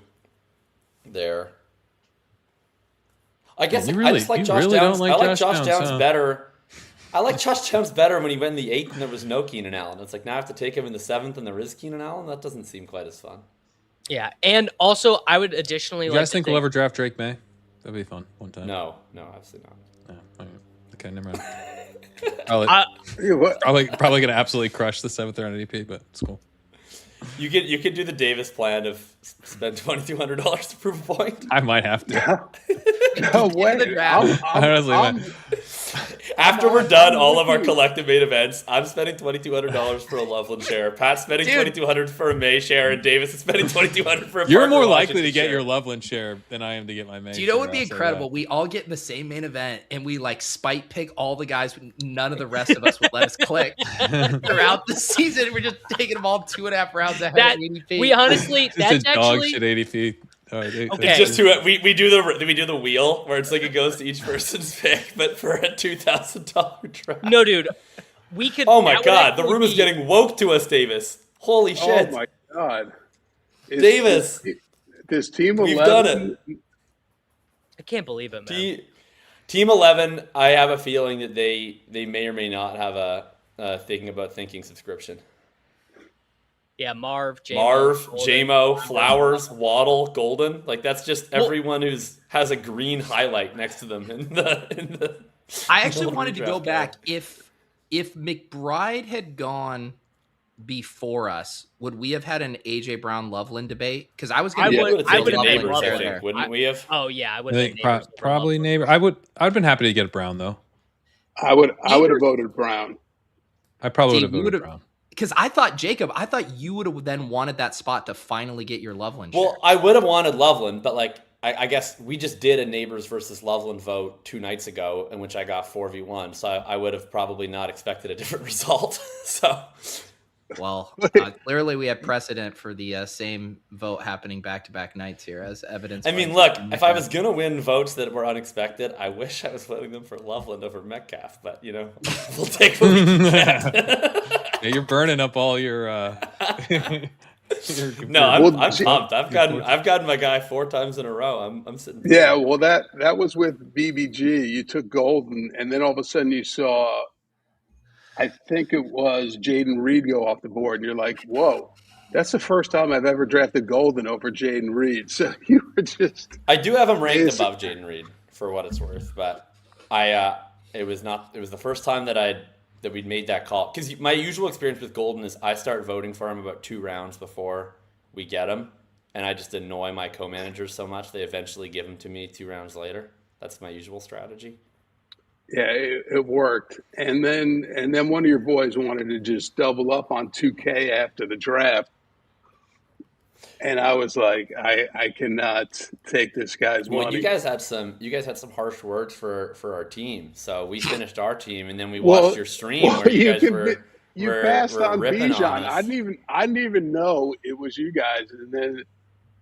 there. I guess Man, I just like Josh really Downs. don't like I like Josh Josh Downs, Downs huh? better. I like Josh Downs better when he went in the 8th and there was no Keenan Allen. It's like now I have to take him in the 7th and there is Keenan Allen. That doesn't seem quite as fun. Yeah, and also I would additionally You like guys to think we'll ever draft Drake May? That'd be fun one time. No, obviously not. Oh, okay, never mind. Probably gonna absolutely crush the 7th round ADP, but it's cool. You could do the Davis plan of spend $2,200 to prove a point. I might have to. No way. Honestly, After we're done all of our collective main events, I'm spending $2,200 for a Loveland share. Pat's spending $2,200 for a May share, and Davis is spending $2,200 for a you're Parker more Washington likely to get share. your Loveland share than I am to get my May. Do you know what would be share, I'll say incredible? that. We all get in the same main event and we like spite pick all the guys. None of the rest of us would let us click throughout the season. We're just taking them all 2.5 rounds ahead of ADP. We honestly, It's that's a dog actually shit ADP. Okay. It's just we do the wheel where it's like it goes to each person's pick, but for a $2,000 draft. no, dude. We could. Oh my that would God, the actually room is be- getting woke to us, Davis. Holy shit, Oh my God. Davis. This team 11. We've done it. I can't believe it, man. Team 11. I have a feeling that they may or may not have a thinking subscription. Yeah, Marv, JMO, Flowers, Waddle, Golden. Like that's just everyone who's has a green highlight next to them in the I actually wanted to go redraft back. If McBride had gone before us, would we have had an AJ Brown Loveland debate? Because I was going I would have have taken been neighbors, I Loveland think, there. wouldn't we have? Oh yeah, I would I have think probably neighbor. I'd have been happy to get Brown though. I would have voted Brown. I probably See, would have voted Brown. Because I thought you would have then wanted that spot to finally get your Loveland share. Well, I would have wanted Loveland, but like I guess we just did a neighbors versus Loveland vote 2 nights ago, in which I got 4v1. So I would have probably not expected a different result. So. Well, clearly we have precedent for the same vote happening back-to-back nights here, as evidence. I mean, look, if I was going to win votes that were unexpected, I wish I was voting them for Loveland over Metcalf, but, you know, we'll take what we can get. Yeah, you're burning up all your... No, I'm pumped. I've gotten my guy 4 times in a row. I'm sitting. Yeah, well, that was with BBG. You took Golden, and then all of a sudden you saw, I think it was Jaden Reed go off the board, and you're like, whoa, that's the first time I've ever drafted Golden over Jaden Reed. So you were just... I do have him ranked above Jaden Reed, for what it's worth, but it was the first time that we'd made that call. Because my usual experience with Golden is I start voting for him about 2 rounds before we get him, and I just annoy my co-managers so much they eventually give him to me 2 rounds later. That's my usual strategy. Yeah, it worked. And then one of your boys wanted to just double up on 2K after the draft. And I was like, I cannot take this guy's money. Well, you guys had some harsh words for our team. So we finished our team, and then we watched your stream where you guys were passed on ripping Bijan. on us. I didn't even know it was you guys. And then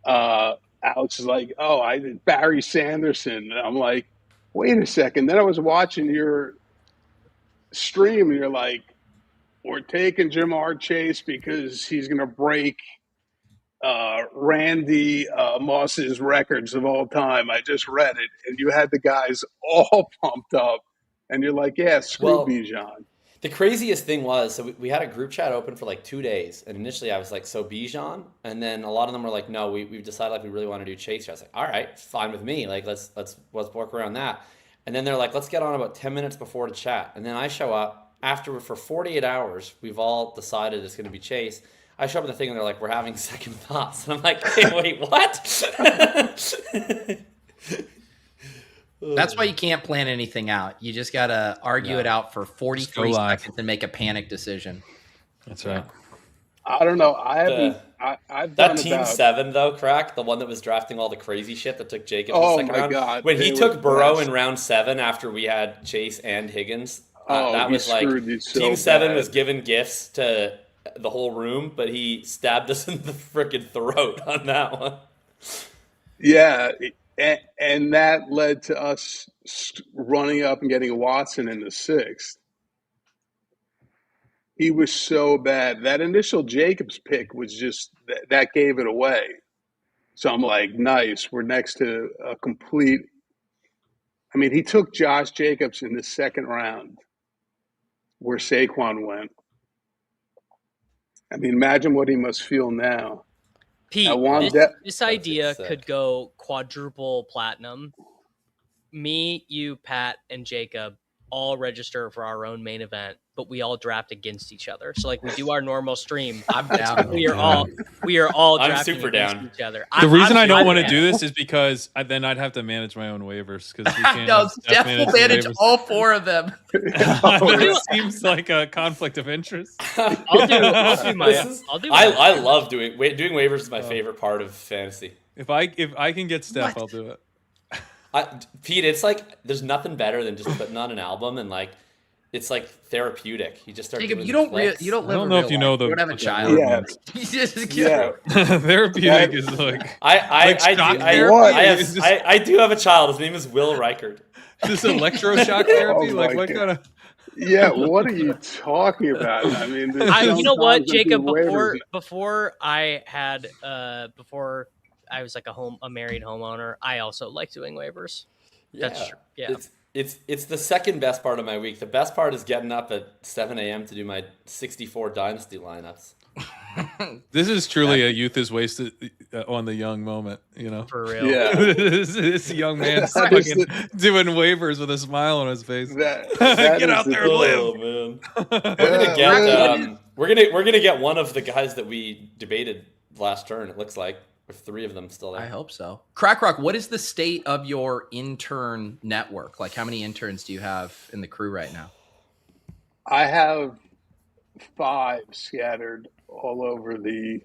Alex is like, oh, I did Barry Sanderson. And I'm like, wait a second. Then I was watching your stream, and you're like, we're taking Jamar Chase because he's going to break Randy Moss's records of all time. I just read it, and you had the guys all pumped up, and you're like, yeah, screw Bijan. The craziest thing was, so we had a group chat open for like 2 days, and initially I was like, so Bijan? And then a lot of them were like, no, we've decided like we really want to do Chase. I was like, all right, fine with me. Like let's work around that. And then they're like, let's get on about 10 minutes before to chat. And then I show up after for 48 hours, we've all decided it's going to be Chase. I show up in the thing and they're like, we're having second thoughts. And I'm like, hey, wait, what? That's why you can't plan anything out. You just got to argue it out for 43 seconds and make a panic decision. That's right. I don't know. I've that done team about 7 though, Crack, the one that was drafting all the crazy shit that took Jacob in Oh the second my round. God, When they he were took Burrow best. in round 7 after we had Chase and Higgins, Oh, that he was like screwed you so Team 7 bad. was giving gifts to the whole room, but he stabbed us in the freaking throat on that one. Yeah, and that led to us running up and getting Watson in the 6th. He was so bad. That initial Jacobs pick was just that gave it away. So I'm like, nice. We're next to a complete. I mean, he took Josh Jacobs in the 2nd round, where Saquon went. I mean, imagine what he must feel now. Pete, this idea could go quadruple platinum. Me, you, Pat, and Jacob all register for our own main event, but we all draft against each other. So like we do our normal stream. I'm down. We are all I'm drafting super against down. each other. The reason I don't want to down. do this is because then I'd have to manage my own waivers because we can't. No, Steph will manage waivers. all 4 of them. That seems like a conflict of interest. I'll do my. I love doing waivers is my favorite part of fantasy. If I can get Steph, I'll do it. Pete, it's like there's nothing better than just putting on an album and like it's like therapeutic. You just start. Jacob, doing you don't clicks. you don't live. I don't in know real if you life. know the. You don't have a child. Yeah. You just Yeah. Therapeutic is like. I do have a child. His name is Will Reichard. Is this electroshock therapy? Oh like my what God. kind of? Yeah, what are you talking about? I mean, You know what, sometimes I do Jacob? waivers. Before I had before I was like a married homeowner, I also like doing waivers. That's true. Yeah. It's the second best part of my week. The best part is getting up at 7 a.m. to do my 64 dynasty lineups. This is truly a youth is wasted on the young moment, you know. For real. Yeah. this young man's fucking doing waivers with a smile on his face. That Get is out the there and live. Oh man, we're gonna get one of the guys that we debated last turn. It looks like with 3 of them still there. I hope so. Crakrok, what is the state of your intern network? Like, how many interns do you have in the crew right now? I have 5 scattered all over the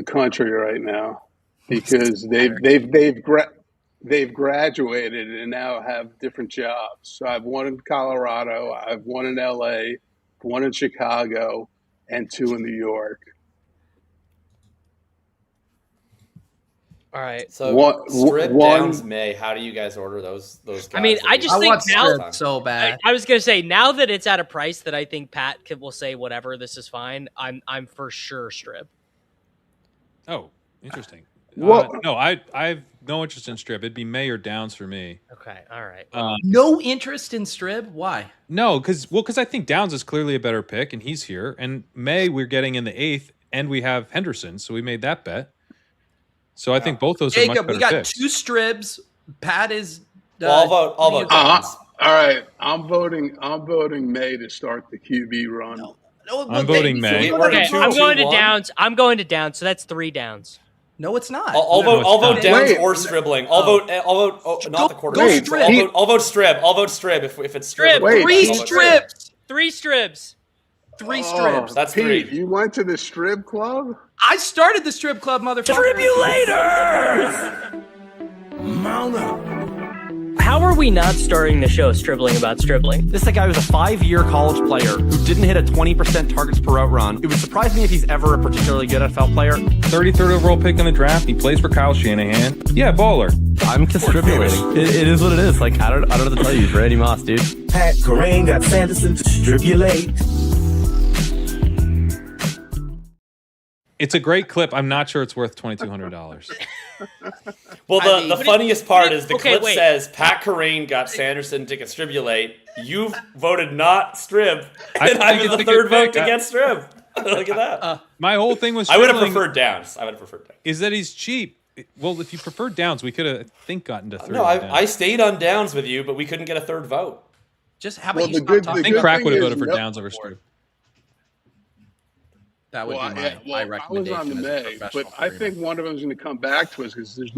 country right now because they've graduated and now have different jobs. So I have 1 in Colorado, I have 1 in LA, 1 in Chicago, and 2 in New York. All right. So strip downs May. How do you guys order those guys? I mean, I just think want now strip so bad. I was gonna say now that it's at a price that I think Pat will say whatever, this is fine. I'm for sure strip. Oh, interesting. Well- No, I have no interest in strip. It'd be May or Downs for me. Okay, all right. No interest in Strib? Why? No, because I think Downs is clearly a better pick, and he's here. And May we're getting in the 8th, and we have Henderson, so we made that bet. So I think both those are much Jacob, better we got picks. 2 Stribs. Pat is. Well, I'll vote Downs. All right, I'm voting May to start the QB run. No, I'm voting May. Okay, I'm going to 2-1. Downs. I'm going to Downs. So that's 3 downs. No, it's not. I'll No, vote it's Downs Wait. or Stribbling. I'll vote not the quarterback. Go Strib. I'll vote Strib. I'll vote Strib if it's Strib. Strib. Wait. 3 I'll vote strips. 3 strips. 3 Oh, strips. That's Pete, 3. you went to the strip club? I started the strip club, motherfucker. How are we not starting the show stribbling about stribbling? This is a guy who's a 5-year college player who didn't hit a 20% targets per route run. It would surprise me if he's ever a particularly good NFL player. 33rd overall pick in the draft. He plays for Kyle Shanahan. Yeah, baller. I'm distribulating. It is what it is. Like, I don't know what to tell you. It's Randy Moss, dude. Pat Corain got Sanderson to distribulate. It's a great clip. I'm not sure it's worth $2,200. Well, the funniest part is the clip wait. says Pat Corain got Sanderson to distribulate. You voted not Strib, I and I think was it's the a third good vote pick. to get Strib. Look at that. My whole thing was I would have Stribbling preferred Downs. is that he's cheap. Well, if you preferred Downs, we could have, I think, gotten to 3rd. No, I stayed on Downs with you, but we couldn't get a third vote. Just how about Well, you the stop good- talking? I think good Crack thing would have is voted for no- Downs over Strib. That would be my I recommendation. was on the as a May, professional but I streamer. think one of them is going to come back to us because there's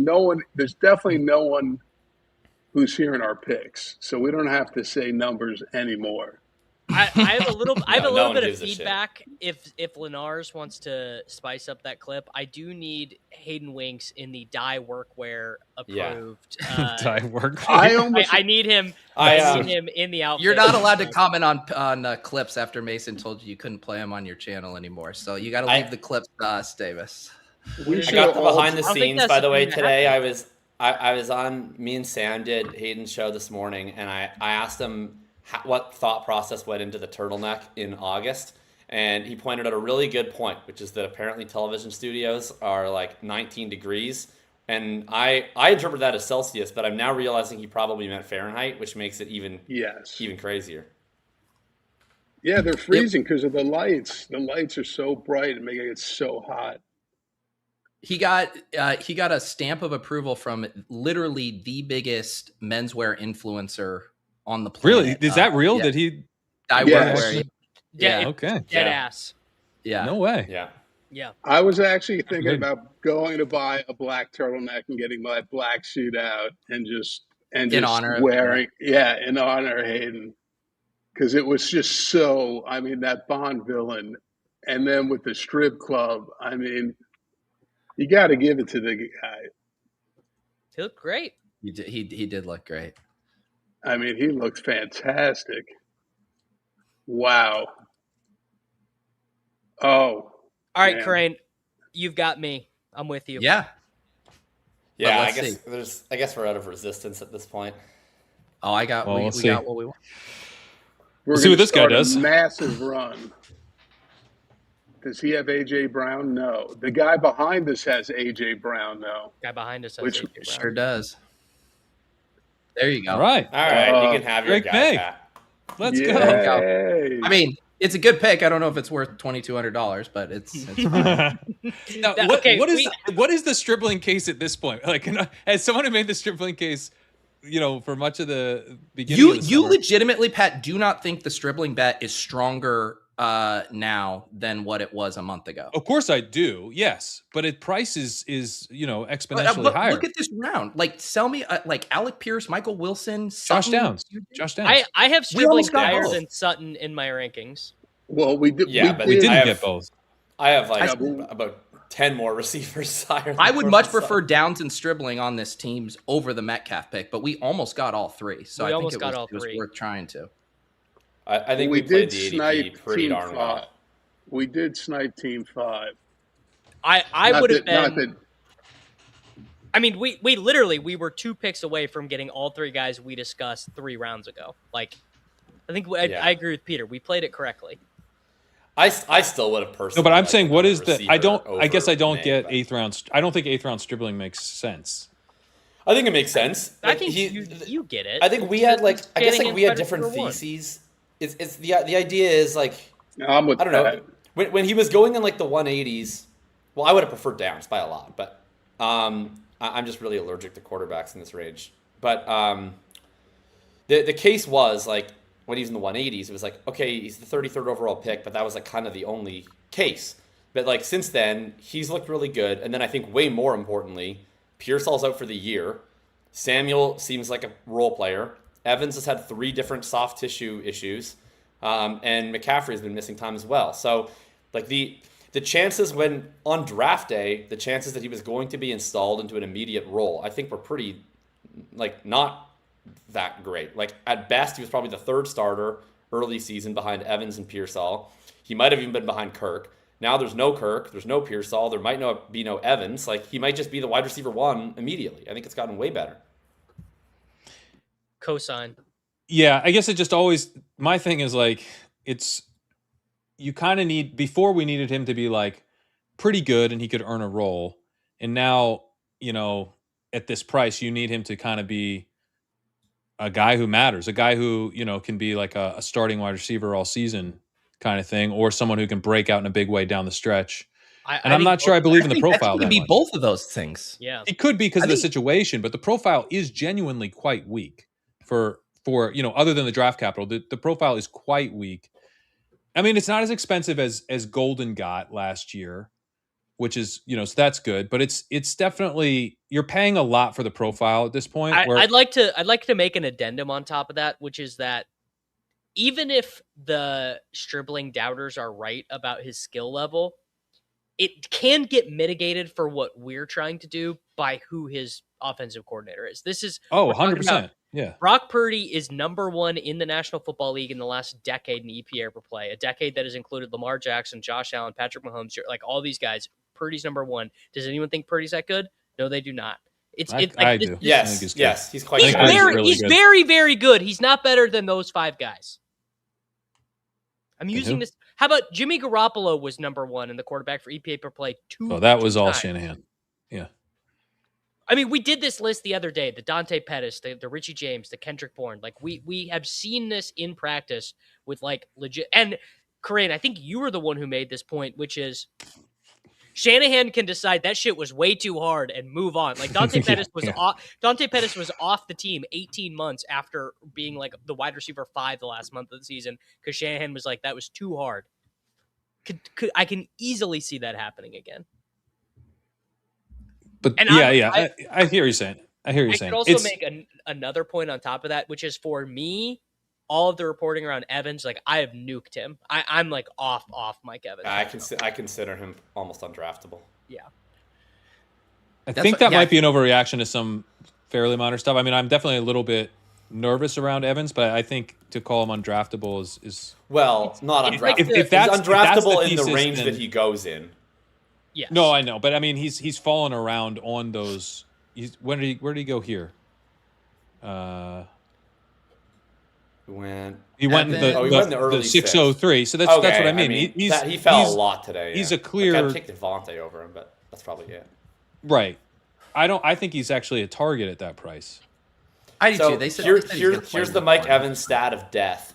definitely no one who's hearing our picks, so we don't have to say numbers anymore. I have a little No one bit of gives a shit. feedback. If Lenars wants to spice up that clip, I do need Hayden Winks in the dye workwear approved. Die work. I need him. I need I him in the outfit. You're not allowed to comment on clips after Mason told you couldn't play them on your channel anymore. So you got to leave the clips to us, Davis. We I should got the all- behind the I don't think scenes, that's by the way, gonna today. happen. I was on, me and Sam did Hayden's show this morning, and I asked him what thought process went into the turtleneck in August. And he pointed out a really good point, which is that apparently television studios are like 19 degrees. And I interpret that as Celsius, but I'm now realizing he probably meant Fahrenheit, which makes it even crazier. Yeah, they're freezing because of the lights. The lights are so bright and making it so hot. He got a stamp of approval from literally the biggest menswear influencer on the planet. Really? Is that real? Yeah. Did he? I was wearing. Yeah. Okay. Dead ass. Yeah. No way. Yeah. I was actually thinking about going to buy a black turtleneck and getting my black suit out and just honor of wearing, in honor of Hayden. Because it was just so, I mean, that Bond villain. And then with the strip club, I mean, you got to give it to the guy. He looked great. He did look great. I mean, he looks fantastic. Wow. Oh. All right, man. Crane, you've got me. I'm with you. Yeah. Yeah, Let's see. I guess we're out of resistance at this point. Oh, we got what we want. We're see what this guy start does. A massive run. Does he have AJ Brown? No. The guy behind us has AJ Brown, though. Guy behind us has Which AJ Brown. Sure does. There you go. All right. You can have your Greg guy, May. Pat. Let's go. Yay. I mean, it's a good pick. I don't know if it's worth $2,200, but it's fine. Now, what is the Stripling case at this point? Like, as someone who made the Stripling case, for much of the beginning of the You summer, legitimately, Pat, do not think the Stripling bet is stronger now than what it was a month ago? Of course I do, yes, but its price is exponentially higher. Look at this round. Like, sell me like Alec Pierce, Michael Wilson, Josh Downs. I have Stripling almost got higher both. than Sutton in my rankings. Well, we did. Yeah, we but we didn't get both. I have about 10 more receivers higher. I would much prefer Downs and Stribling on this team's over the Metcalf pick, but we almost got all three. So I think it was worth trying to. I think we did played the snipe ADP pretty Team darn 5. well. We did snipe Team 5. I would have Not been. that- I mean, we were 2 picks away from getting all 3 guys we discussed 3 rounds ago. Like, I think I agree with Peter. We played it correctly. I still would have personally. No, but I'm saying, what is the? I guess I don't May, get but 8th round. I don't think 8th round Stribling makes sense. I think it makes sense. I think you get it. I think we had we had Shanahan's different better for theses. It's the idea is like, I'm with I don't know, when he was going in like the 180s. Well, I would have preferred Downs by a lot, but I'm just really allergic to quarterbacks in this range. But the case was like when he's in the 180s, it was like, okay, he's the 33rd overall pick, but that was like kind of the only case. But like since then, he's looked really good, and then I think way more importantly, Pearsall's out for the year. Samuel seems like a role player. Evans has had 3 different soft tissue issues, and McCaffrey's been missing time as well. So, like the chances when on draft day, the chances that he was going to be installed into an immediate role, I think were pretty, like, not that great. Like at best, he was probably the 3rd starter early season behind Evans and Pearsall. He might have even been behind Kirk. Now there's no Kirk, there's no Pearsall, there might be no Evans. Like he might just be the wide receiver 1 immediately. I think it's gotten way better. Cosign. Yeah, I guess it just always, my thing is like, you kind of need, before we needed him to be like pretty good and he could earn a role. And now, at this price, you need him to kind of be a guy who matters, a guy who, can be like a starting wide receiver all season kind of thing, or someone who can break out in a big way down the stretch. I'm not sure I believe in the profile. He could be both of those things. Yeah, it could be because of the situation, but the profile is genuinely quite weak for other than the draft capital. The profile is quite weak. I mean, it's not as expensive as Golden got last year, which is, so that's good, but it's definitely, you're paying a lot for the profile at this point. I'd like to make an addendum on top of that, which is that even if the Stribling doubters are right about his skill level, it can get mitigated for what we're trying to do by who his offensive coordinator is. This is 100%. Yeah. Brock Purdy is #1 in the National Football League in the last decade in EPA per play, a decade that has included Lamar Jackson, Josh Allen, Patrick Mahomes, like all these guys. Purdy's #1. Does anyone think Purdy's that good? No, they do not. I do. Yes, I think he's good. yes, he's quite He's good. he's very, very good. He's not better than those 5 guys. I'm using this. How about Jimmy Garoppolo was number 1 in the quarterback for EPA per play 2 Oh, that was all times. Shanahan. Yeah. I mean, we did this list the other day, the Dante Pettis, the Richie James, the Kendrick Bourne. Like, we have seen this in practice with, like, legit. And, Corinne, I think you were the one who made this point, which is Shanahan can decide that shit was way too hard and move on. Like, Dante Pettis was off the team 18 months after being, like, the wide receiver 5 the last month of the season because Shanahan was like, that was too hard. I can easily see that happening again. But I hear what you're saying. I could also make another point on top of that, which is for me, all of the reporting around Evans, like I have nuked him. I'm like off Mike Evans. I consider him almost undraftable. Yeah. I think that might be an overreaction to some fairly minor stuff. I mean, I'm definitely a little bit nervous around Evans, but I think to call him undraftable is well, not undraftable. If that's undraftable in the range that he goes in. Yes. No, I know, but I mean, he's fallen around on those. Where did he go here? He went in the early 603. So that's what I mean. He fell a lot today. He's a clear. I'd take Devontae over him, but that's probably it. Right. I think he's actually a target at that price. I do too. They said here's the Mike Evans stat of death.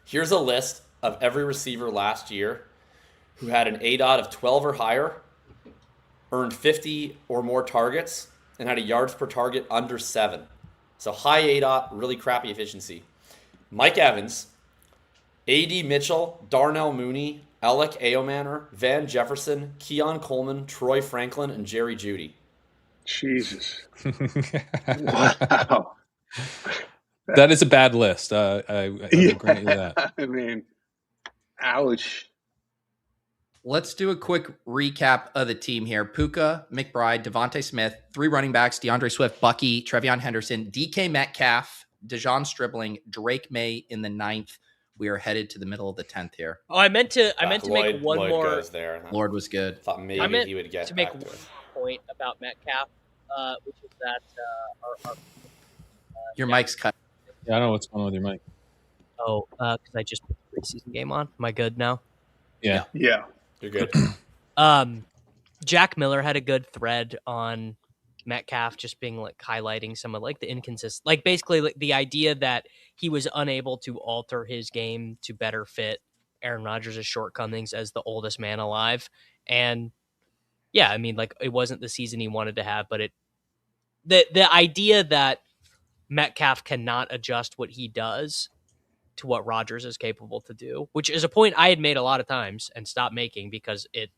Here's a list of every receiver last year who had an ADOT of 12 or higher, earned 50 or more targets, and had a yards per target under 7. So high ADOT, really crappy efficiency. Mike Evans, A.D. Mitchell, Darnell Mooney, Alec Aomanor, Van Jefferson, Keon Coleman, Troy Franklin, and Jerry Jeudy. Jesus. Wow. That is a bad list. I agree with that. I mean, ouch. Let's do a quick recap of the team here. Puka, McBride, Devontae Smith, 3 running backs, DeAndre Swift, Bucky, Trevion Henderson, DK Metcalf, Dejon Stribling, Drake May in the 9th. We are headed to the middle of the 10th here. Oh, I meant to make one Lloyd more. Goes there. Lord was good. Thought maybe he would get to make one point about Metcalf, which is that our your mic's cut. Yeah, I don't know what's going on with your mic. Oh, because I just put the preseason game on. Am I good now? Yeah. You're good. Jack Miller had a good thread on Metcalf, just being like highlighting some of like the inconsistent, like basically like the idea that he was unable to alter his game to better fit Aaron Rodgers' shortcomings as the oldest man alive. And yeah, I mean, like it wasn't the season he wanted to have, but the idea that Metcalf cannot adjust what he does to what Rodgers is capable to do, which is a point I had made a lot of times and stopped making because it's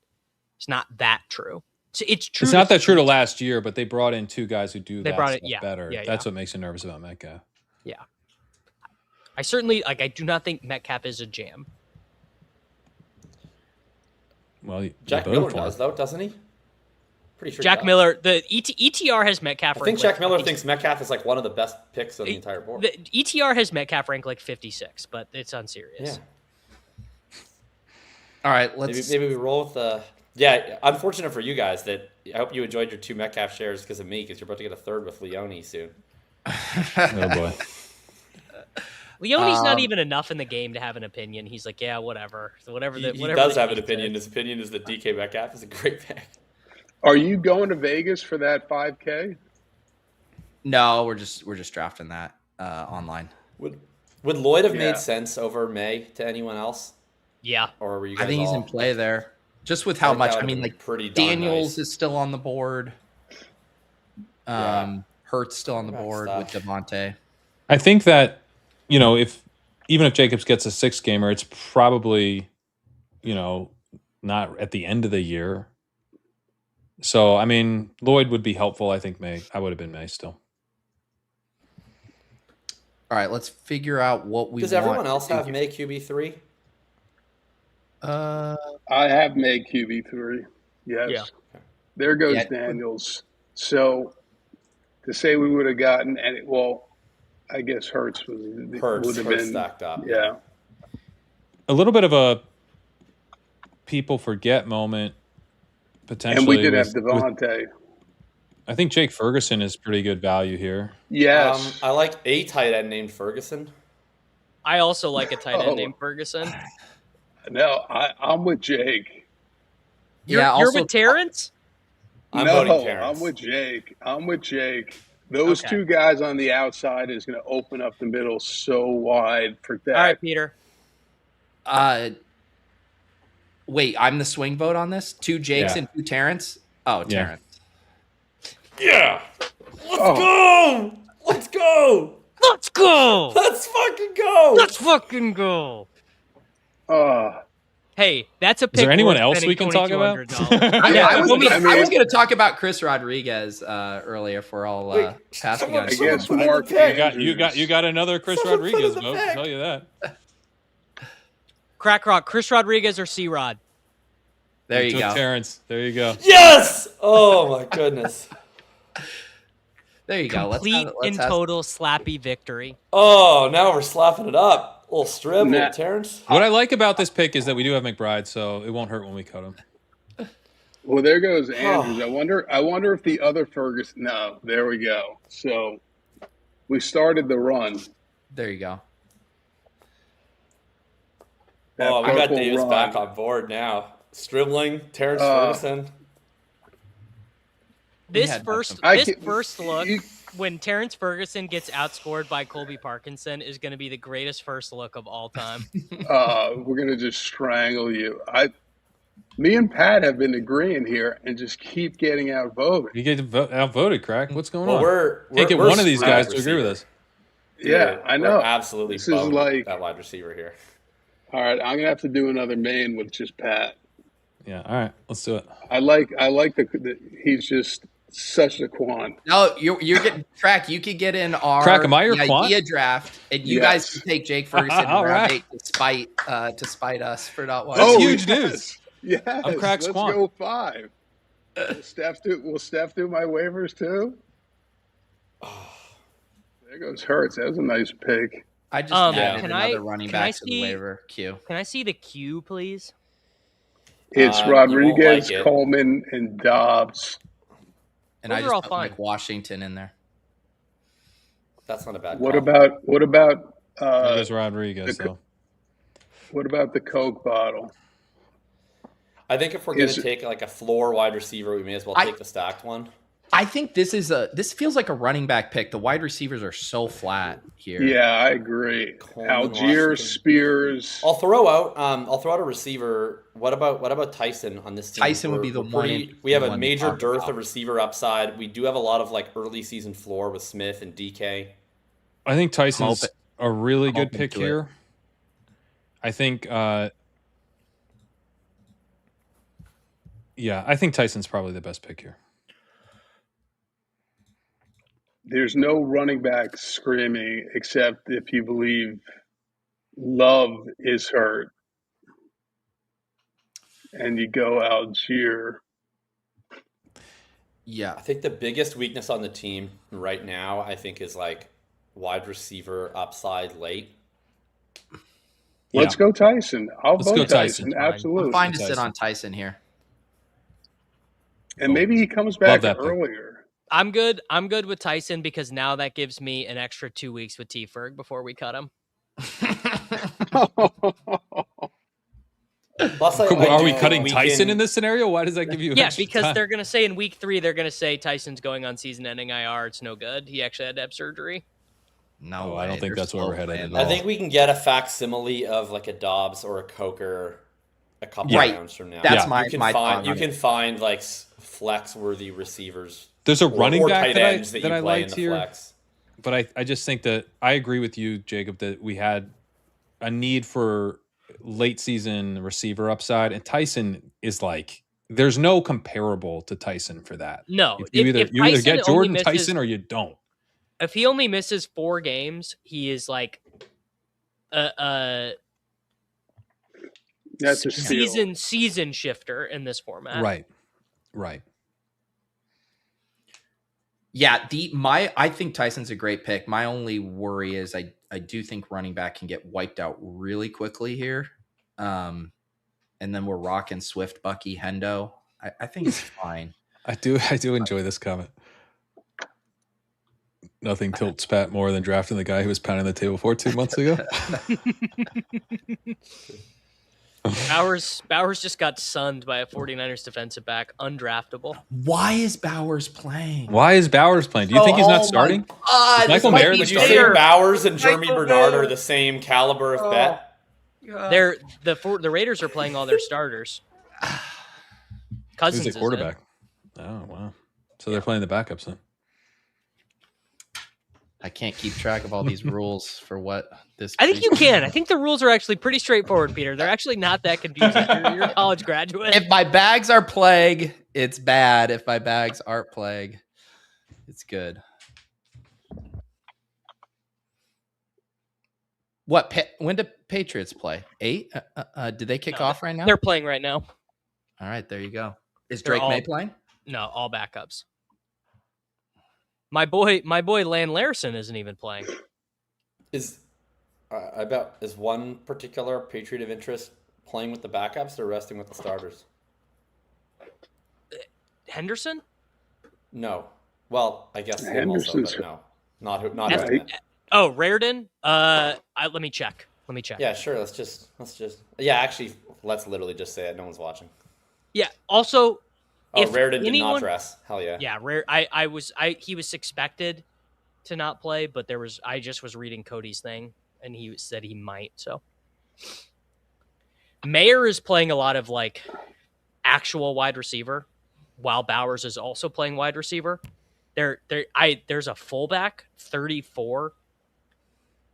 not that true. It's true. It's not that true to last year, but they brought in 2 guys who do that stuff better. Yeah, That's what makes you nervous about Metcalf. Yeah. I certainly I do not think Metcalf is a jam. Well, Jack Miller does though, doesn't he? Pretty sure. Jack Miller, the ETR has Metcalf. I think Jack Miller thinks Metcalf is like one of the best picks on the entire board. The ETR has Metcalf ranked like 56, but it's unserious. Yeah. All right, let's maybe we roll with the. Yeah, unfortunate for you guys that I hope you enjoyed your 2 Metcalf shares because of me, because you're about to get a 3rd with Leone soon. Oh boy. Leone's not even enough in the game to have an opinion. He's like, yeah, whatever. So whatever. He does have an opinion. His opinion is that DK Metcalf is a great pick. Are you going to Vegas for that 5K? No, we're just drafting that online. Would Lloyd have made sense over May to anyone else? Yeah. Or were you guys I think he's in play there. Just with how much, I mean, like Daniels is still on the board. Hurts still on the board with Devontae. I think that, even if Jacobs gets a 6-gamer, it's probably, not at the end of the year. So, I mean, Lloyd would be helpful. I think I would have been May still. All right, let's figure out what we Does everyone else have May QB3? I have May QB3. Yes. Yeah. There goes Daniels. So to say we would have gotten I guess Hurts would have been stacked up. Yeah. A little bit of a people forget moment potentially. And we did have Devontae. I think Jake Ferguson is pretty good value here. Yes. I like a tight end named Ferguson. I also like a tight end Oh. named Ferguson. No, I'm with Jake. You're with Terrence? I'm no, voting Terrence. I'm with Jake. Those two guys on the outside is going to open up the middle so wide for that. All right, Peter. Wait, I'm the swing vote on this? 2 Jakes and 2 Terrence? Oh, Terrence. Yeah. Let's go. Let's go. Let's go. Let's fucking go. Let's fucking go. Hey, that's a pick. Is there anyone else we can talk about? I was going to talk about Chris Rodriguez earlier for all passing on. I guess Mark, you got another Chris Rodriguez vote. I'll tell you that. Crakrok, Chris Rodriguez or C-Rod? There you go. Terrence. There you go. Yes. Oh my goodness. There you go. Complete total slappy victory. Oh, now we're slapping it up. Little strip, little Terrence. What I like about this pick is that we do have McBride, so it won't hurt when we cut him. Well, there goes Andrews. I wonder if the other Ferguson. No, there we go. So we started the run. There you go. We got Davis back on board now. Stribling, Terrence Ferguson. This first look, when Terrence Ferguson gets outscored by Colby Parkinson, is going to be the greatest first look of all time. We're going to just strangle you. Me and Pat have been agreeing here and just keep getting outvoted. You get outvoted, Crack. What's going on? Can't get one of these guys to agree with us. Yeah, I know. We're absolutely this is like that wide receiver here. All right, I'm gonna have to do another main with just Pat. Yeah, all right, let's do it. I like the he's just such a quant. No, you're getting Crack. You could get in our Crack. Am I your quant? idea draft, and you guys can take Jake Ferguson in round 8 to spite us for not watching. That's huge news. Yes, I'm Crack's let's quant. go 5. Will Steph do my waivers too? There goes Hurts. That was a nice pick. I just added another running back to the waiver queue. Can I see the queue, please? It's Rodriguez, Coleman, and Dobbs. And I just put Mike Washington in there. That's not a bad. What about there's Rodriguez though. What about the Coke bottle? I think if we're going to take like a floor wide receiver, we may as well take the stacked one. I think this feels like a running back pick. The wide receivers are so flat here. Yeah, I agree. Algier, Spears. I'll throw out a receiver. What about Tyson on this team? Tyson would be the one. We have a major dearth of receiver upside. We do have a lot of like early season floor with Smith and DK. I think Tyson's a really good pick here. I think I think Tyson's probably the best pick here. There's no running back screaming except if you believe Love is hurt. And you go Algier. Yeah. I think the biggest weakness on the team right now, I think, is like wide receiver upside late. Let's go Tyson. Let's vote go Tyson. Absolutely. I'm fine to sit on Tyson here. And maybe he comes back earlier. I'm good with Tyson because now that gives me an extra 2 weeks with T Ferg before we cut him. Are we cutting Tyson in this scenario? Why does that give you? Because they're gonna say in week 3 they're gonna say Tyson's going on season-ending IR. It's no good. He actually had to have surgery. No, I don't think that's where we're headed. I think we can get a facsimile of like a Dobbs or a Coker a couple rounds from now. That's you can find like flex-worthy receivers. There's a running back that I liked here, flex. but I just think that I agree with you, Jacob, that we had a need for late season receiver upside, and Tyson is like there's no comparable to Tyson for that. No, you either get Jordan Tyson or you don't. If he only misses 4 games, he is like that's a season shifter in this format. Right. Yeah, I think Tyson's a great pick. My only worry is I do think running back can get wiped out really quickly here. And then we're rocking Swift, Bucky, Hendo. I think it's fine. I do enjoy this comment. Nothing tilts Pat more than drafting the guy who was pounding the table for 2 months ago. Bowers just got sunned by a 49ers defensive back, undraftable. Why is Bowers playing? Why is Bowers playing? Do you think he's not starting? God, Is Michael Mayer the Would you starter? say Bowers and Jeremy Michael Bernard Mayer. are the same caliber of bet? The Raiders are playing all their starters. Cousins Who's the quarterback? Oh, wow. So they're playing the backups then. I can't keep track of all these rules for what this. I think you can. I think the rules are actually pretty straightforward, Peter. They're actually not that confusing. You're a college graduate. If my bags are plague, it's bad. If my bags aren't plague, it's good. What? When do Patriots play? 8? Did they kick off right now? They're playing right now. All right, there you go. Is They're Drake all- May playing? No, all backups. My boy Lan Larson isn't even playing. Is one particular Patriot of interest playing with the backups or resting with the starters? Henderson? No. Well, I guess him also, but no. Not him. Oh, Raridan? Let me check. Yeah, sure. Let's just. Yeah, actually, let's literally just say it. No one's watching. Yeah. Also, oh, Raridan did not dress. Hell yeah. Yeah, he was expected to not play, but I just was reading Cody's thing, and he said he might. So Mayer is playing a lot of like actual wide receiver, while Bowers is also playing wide receiver. There's a fullback, 34,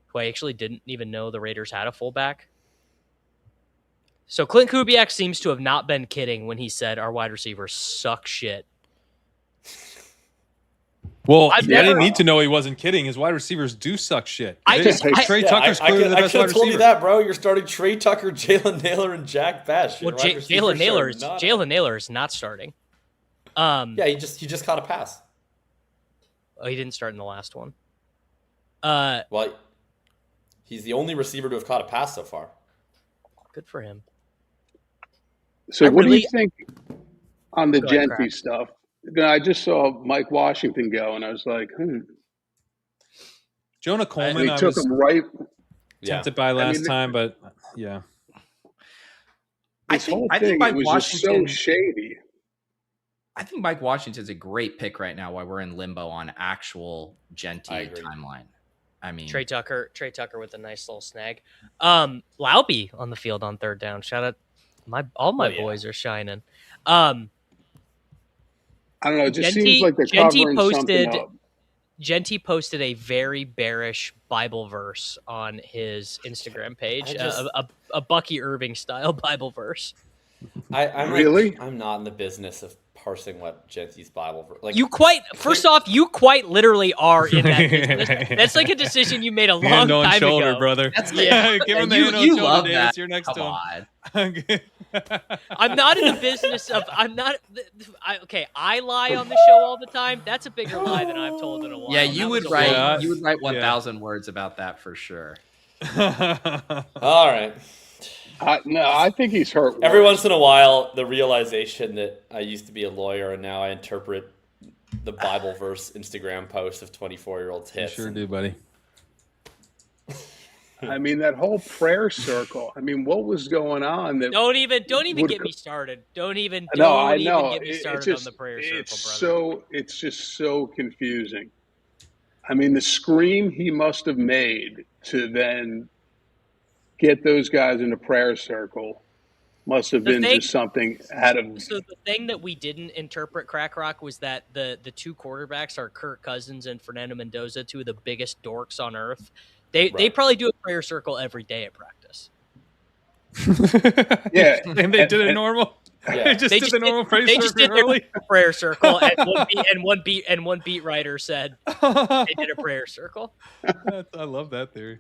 who I actually didn't even know the Raiders had a fullback. So Clint Kubiak seems to have not been kidding when he said our wide receivers suck shit. Well, I didn't need to know he wasn't kidding. His wide receivers do suck shit. Trey Tucker's clearly the best wide receiver. I told you that, bro. You're starting Trey Tucker, Jalen Naylor, and Jack Bash. Well, Jalen Naylor is not starting. Yeah, he just caught a pass. Oh, he didn't start in the last one. Well, he's the only receiver to have caught a pass so far. Good for him. So what do you think on the Gentry stuff? I just saw Mike Washington go, and I was like, Jonah Coleman, they took him right. Tempted by last time, but yeah. I think Mike Washington was just so shady. I think Mike Washington's a great pick right now while we're in limbo on actual Gentry timeline. I mean, Trey Tucker with a nice little snag. Laube on the field on third down. Shout out, all my boys are shining. I don't know. It just seems like they're covering something up. Genty posted a very bearish Bible verse on his Instagram page, a Bucky Irving style Bible verse. I'm really? I'm not in the business of parsing what Genty's Bible verse. Like you quite literally are in that business. That's like a decision you made a long time shoulder, ago, brother. Give him the hand on shoulder, love Davis. that. You're next to him. I'm not in the business of. I lie on the show all the time. That's a bigger lie than I've told in a while. Yeah, you would write 1,000 words about that for sure. All right. No, I think he's hurt. Every once in a while, the realization that I used to be a lawyer and now I interpret the Bible verse Instagram post of 24-year-olds hits. You sure do, buddy. I mean, that whole prayer circle. I mean, what was going on? Don't even get me started. Don't even get me started on the prayer circle, brother. It's just so confusing. I mean, the scream he must have made to then get those guys in a prayer circle must have been just something out of. So the thing that we didn't interpret, Crakrok, was that the two quarterbacks are Kirk Cousins and Fernando Mendoza, two of the biggest dorks on earth. They probably do a prayer circle every day at practice. Yeah, and they did it normal. Yeah. They just did the normal prayer circle and one beat writer said they did a prayer circle. I love that theory.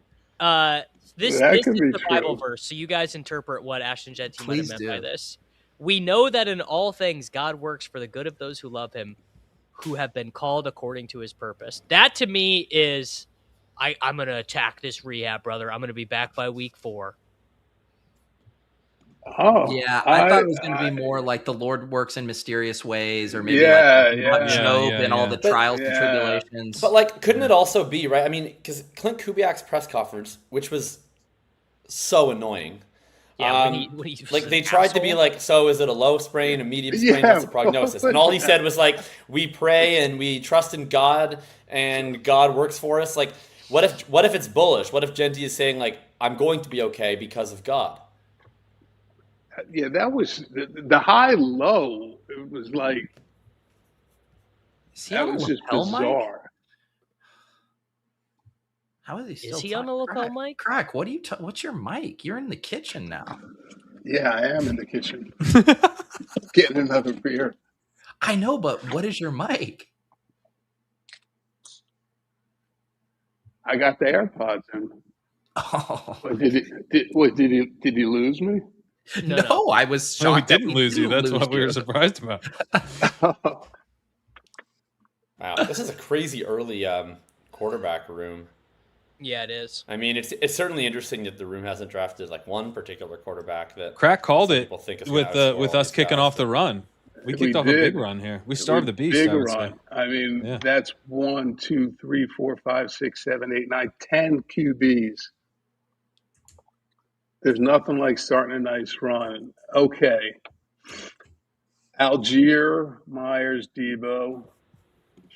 This is the Bible verse, so you guys interpret what Ashton Genty might have meant by this. We know that in all things God works for the good of those who love him, who have been called according to his purpose. That to me is, I'm going to attack this rehab, brother. I'm going to be back by week 4. Oh, Yeah, I thought it was going to be more like the Lord works in mysterious ways, or maybe Yeah, like yeah. Job Yeah, and all yeah. the But- trials and Yeah. tribulations. But like, couldn't it also be right? I mean, because Clint Kubiak's press conference, which was so annoying. Yeah, when he was like an they tried to be asshole. like, so is it a low sprain, a medium sprain? Yeah, What's the prognosis? what And all he was said that? was like, we pray and we trust in God, and God works for us. Like, what if it's bullish? What if Genty is saying like, I'm going to be okay because of God? Yeah, that was the high low. It was like Is he that on a was just lapel mic? bizarre. How is he still Is he on talking? a lapel Crack, mic? Crack, what do you? What's your mic? You're in the kitchen now. Yeah, I am in the kitchen getting another beer. I know, but what is your mic? I got the AirPods in. Oh But did he lose me? no, I was No, we shocked. that didn't lose you. That's what we were surprised about. Wow, this is a crazy early quarterback room. Yeah, it is. I mean, it's certainly interesting that the room hasn't drafted like one particular quarterback that Crack called some it people think is gonna with outscore us all kicking these off the guys. run. We kicked off a big run here. We starved the beast, Big I would run. say. I mean, Yeah. that's 1, 2, 3, 4, 5, 6, 7, 8, 9, 10 QBs. There's nothing like starting a nice run. Okay. Algier, Myers, Debo,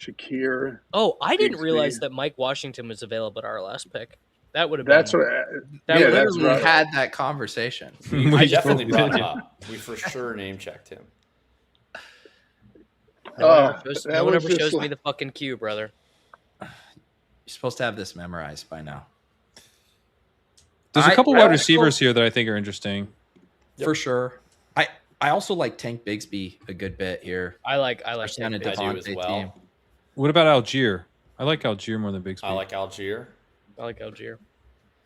Shakir. Oh, I didn't Bigsby. realize that Mike Washington was available at our last pick. That would have That's been. what. That Yeah, would that's Literally right. had that conversation. I definitely did. brought him up. We for sure name checked him. No one ever Oh, shows, that no one was ever just shows me like- the fucking cue, brother. You're supposed to have this memorized by now. There's a I- couple I wide also- receivers here that I think are interesting. For sure. I also like Tank Bigsby a good bit here. I like Especially on a I do as Devontae well. team. What about Algier? I like Algier more than Bixby. I like Algier. I like Algier.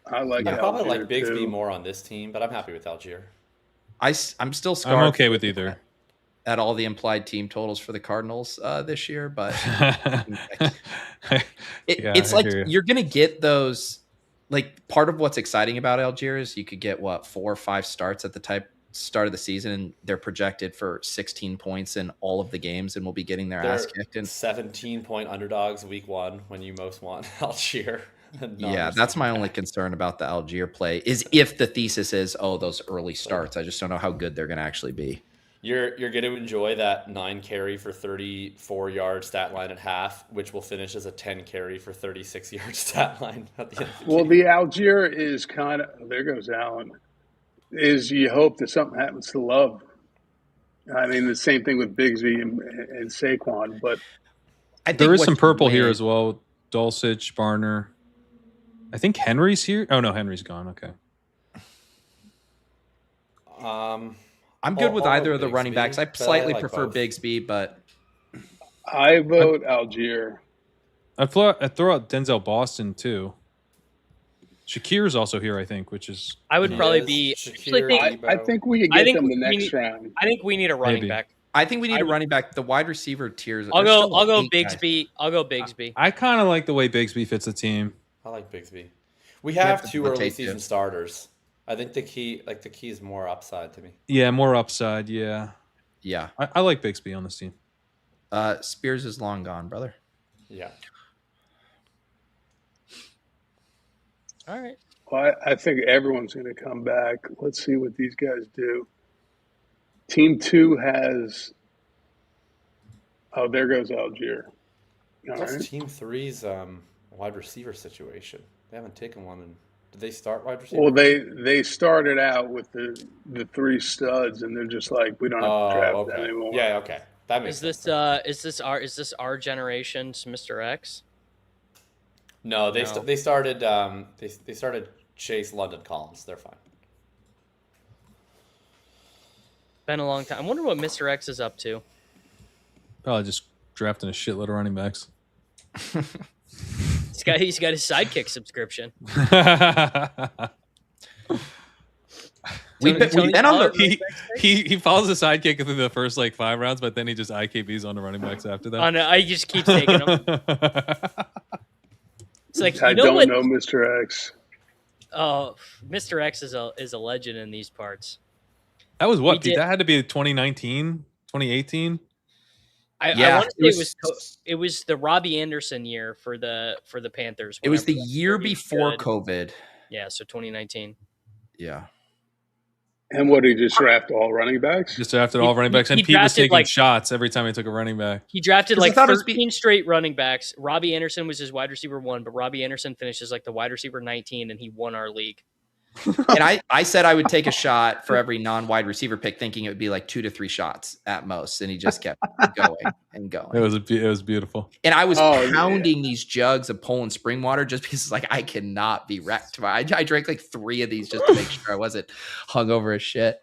I like. I probably Algier like Bigsby too. more on this team, but I'm happy with Algier. I'm still scarred. I'm okay with either. At all the implied team totals for the Cardinals this year, but Yeah, it's I like hear you. you're gonna get those. Like part of what's exciting about Algier is you could get 4 or 5 starts at the start of the season, and they're projected for 16 points in all of the games, and we'll be getting their ass They're kicked. And 17-point underdogs week 1 when you most want Algier. yeah, that's my only concern about the Algier play is if the thesis is, oh, those early starts. I just don't know how good they're going to actually be. You're going to enjoy that 9 carry for 34 yard stat line at half, which will finish as a 10 carry for 36 yard stat line at the end of the Well, game. the Algier is kind of there goes Allen. Is you hope that something happens to Love. I mean, the same thing with Bigsby and Saquon, but I think There is what some you purple here win- as well. Dulcich, Barner. I think Henry's here. Oh no, Henry's gone. Okay. I'm good with I'll either go of the running Bigsby, backs. I but I slightly like prefer both. Bigsby, but I vote Algier. I'd throw out Denzel Boston too. Shakir's also here, I think, which is I would He probably is. be. Shakir, Actually, I think we could I get think them the we next need- round. I think we need a running Maybe. back. I think we need I a would- running back. The wide receiver tiers. I'll there's go. still like I'll go 8 guys. Bigsby. I'll go Bigsby. I kind of like the way Bigsby fits the team. I like Bigsby. We have to 2 early rotate season too. starters. I think the key is more upside to me. Yeah, more upside. Yeah, Yeah. I like Bigsby on this team. Spears is long gone, brother. Yeah. All right. Well, I think everyone's going to come back. Let's see what these guys do. Team 2 has. Oh, there goes Algier. All What's right. Team 3's wide receiver situation? They haven't taken one. Did they start wide receiver? Well, they started out with the 3 studs, and they're just like, we don't have to draft okay. anymore. Yeah, okay. That makes Is sense. this our generation's Mr. X? No, they No. they started they started Chase London Collins. They're fine. Been a long time. I wonder what Mr. X is up to. Probably just drafting a shitload of running backs. He's got his sidekick subscription. We've Tony been on Pollard, the. he follows the sidekick through the first 5 rounds, but then he just IKBs on the running backs after that. Oh no, I just keep taking him. It's like I you know don't what? know Mr. X. Oh, Mr. X is a legend in these parts. That was We what, Pete? did- That had to be 2019, 2018. I Yeah, want to say it was the Robbie Anderson year for the Panthers. It was the whenever year he was before good. COVID. Yeah, so 2019. Yeah. And what, did he just draft all running backs? Just after all running backs. And he Pete was drafted, taking shots every time he took a running back. He drafted 'Cause I like thought it was 13 straight running backs. Robbie Anderson was his wide receiver 1, but Robbie Anderson finishes like the wide receiver 19, and he won our league. And I said I would take a shot for every non-wide receiver pick, thinking it would be like 2 to 3 shots at most, and he just kept going and going. It was beautiful. And I was pounding these jugs of Poland spring water just because, like, I cannot be wrecked. I drank like 3 of these just to make sure I wasn't hungover as shit.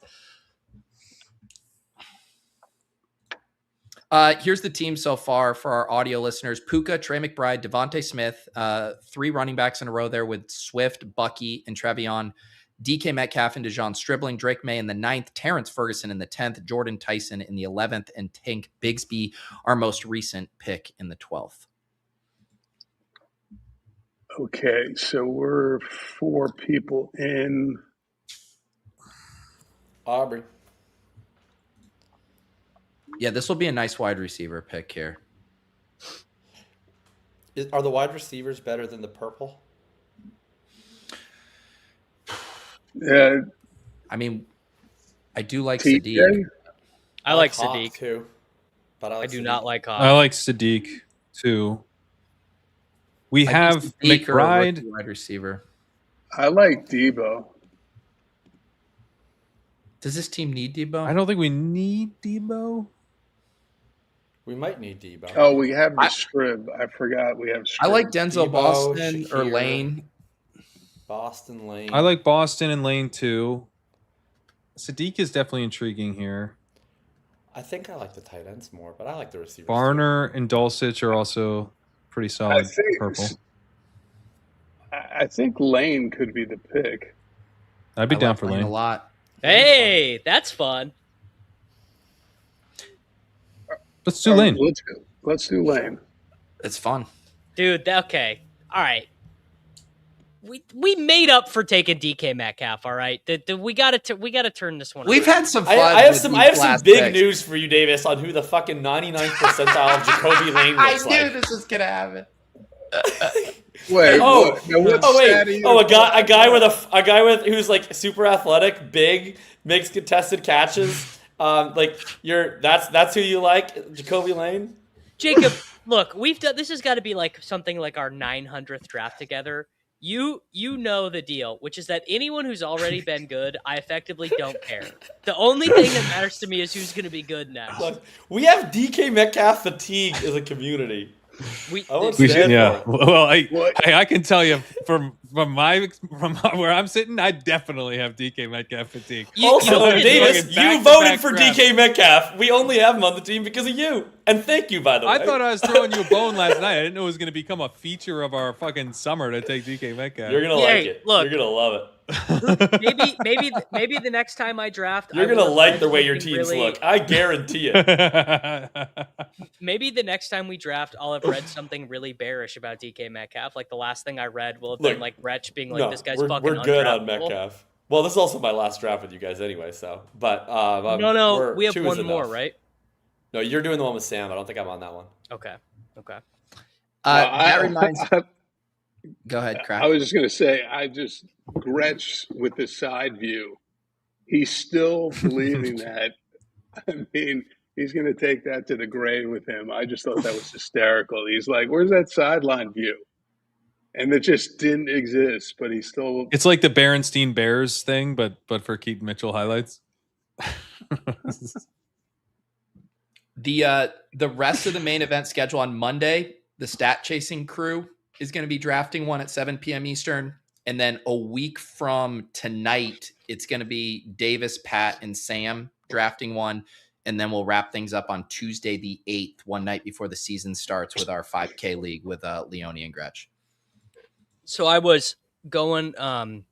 Here's the team so far for our audio listeners: Puka, Trey McBride, Devontae Smith, 3 running backs in a row there with Swift, Bucky, and Trevion, DK Metcalf and DeJon Stribling, Drake May in the 9th, Terrence Ferguson in the 10th, Jordan Tyson in the 11th, and Tank Bigsby, our most recent pick, in the 12th. Okay, so we're 4 people in. Aubrey. Yeah, this will be a nice wide receiver pick here. Are the wide receivers better than the purple? I mean, I do like TJ? Sadiq. I like Hawk Sadiq too, but I do Sadiq. not like Hawk. I like Sadiq too. We have Sadiq or a McBride. rookie wide receiver. I like Debo. Does this team need Debo? I don't think we need Debo. We might need Debo. Oh, we have the Strib. I forgot we have Strib. I like Denzel Debo, Boston or Shakir. Lane. Boston Lane. I like Boston and Lane too. Sadiq is definitely intriguing here. I think I like the tight ends more, but I like the receivers. Barner and Dulcich are also pretty solid purple. I think Lane could be the pick. I'd be I down like for Lane Lane. a lot. Hey, that's fun. Let's do Lane. Let's do Lane. It's fun. Dude, okay. All right. We made up for taking DK Metcalf, all right? We got to turn this one We've around. had some fun. I have with some these big picks. news for you, Davis, on who the fucking 99th percentile of Jacoby Lane I looks knew like. this was gonna happen. Wait. A guy with who's like super athletic, big, makes contested catches. That's who you like, Jacoby Lane. Jacob, look, we've done this. Has got to be like something like our 900th draft together. You know the deal, which is that anyone who's already been good, I effectively don't care. The only thing that matters to me is who's going to be good next. Look, we have DK Metcalf fatigue as a community. Well, I can tell you from where I'm sitting, I definitely have DK Metcalf fatigue. Davis, you voted for DK Metcalf. We only have him on the team because of you. And thank you, by the way. I thought I was throwing you a bone last night. I didn't know it was going to become a feature of our fucking summer to take DK Metcalf. You're gonna like it. Look, you're gonna love it. maybe the next time I draft, you're gonna like the way your teams look. I guarantee it. Maybe the next time we draft, I'll have read something really bearish about DK Metcalf. Like the last thing I read will have been like Wretch being like, "This guy's fucking." We're good on undraftable." Metcalf. Well, this is also my last draft with you guys anyway. So, but no, we have one more, right? No, you're doing the one with Sam. I don't think I'm on that one. Okay. That reminds. Go ahead, Crack. I was just going to say, Gretsch with the side view, he's still believing that. I mean, he's going to take that to the grave with him. I just thought that was hysterical. He's like, where's that sideline view? And it just didn't exist, but he still... It's like the Berenstein Bears thing, but for Keaton Mitchell highlights. The rest of the main event schedule on Monday, the stat chasing crew is going to be drafting one at 7 p.m. Eastern. And then a week from tonight, it's going to be Davis, Pat, and Sam drafting one. And then we'll wrap things up on Tuesday, the 8th, one night before the season starts with our 5K league with Leone and Gretsch. So I was going,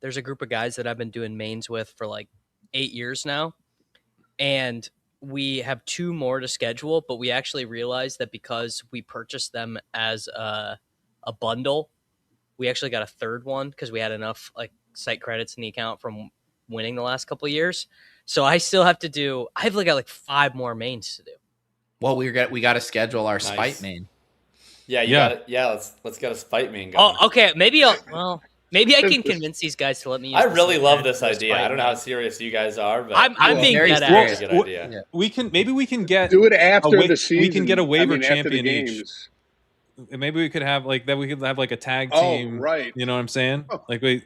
there's a group of guys that I've been doing mains with for like 8 years now. And we have 2 more to schedule, but we actually realized that because we purchased them as a bundle, we actually got a third one because we had enough like site credits in the account from winning the last couple of years. So I still have to do. I have got 5 more mains to do. Well, we got to schedule our Nice. spite main. Yeah, you got it. Yeah, let's get a spite main going. Oh, okay. Maybe I can convince these guys to let me. Use I the really same love ad this for a idea. spite I don't know main. how serious you guys are, but I'm being very dead serious. ass. Good idea. We can get Do it after wa- the season. we can get a waiver after the champion each. games. Maybe we could have like that. We could have like a tag Oh, team. right. You know what I'm saying? Like we.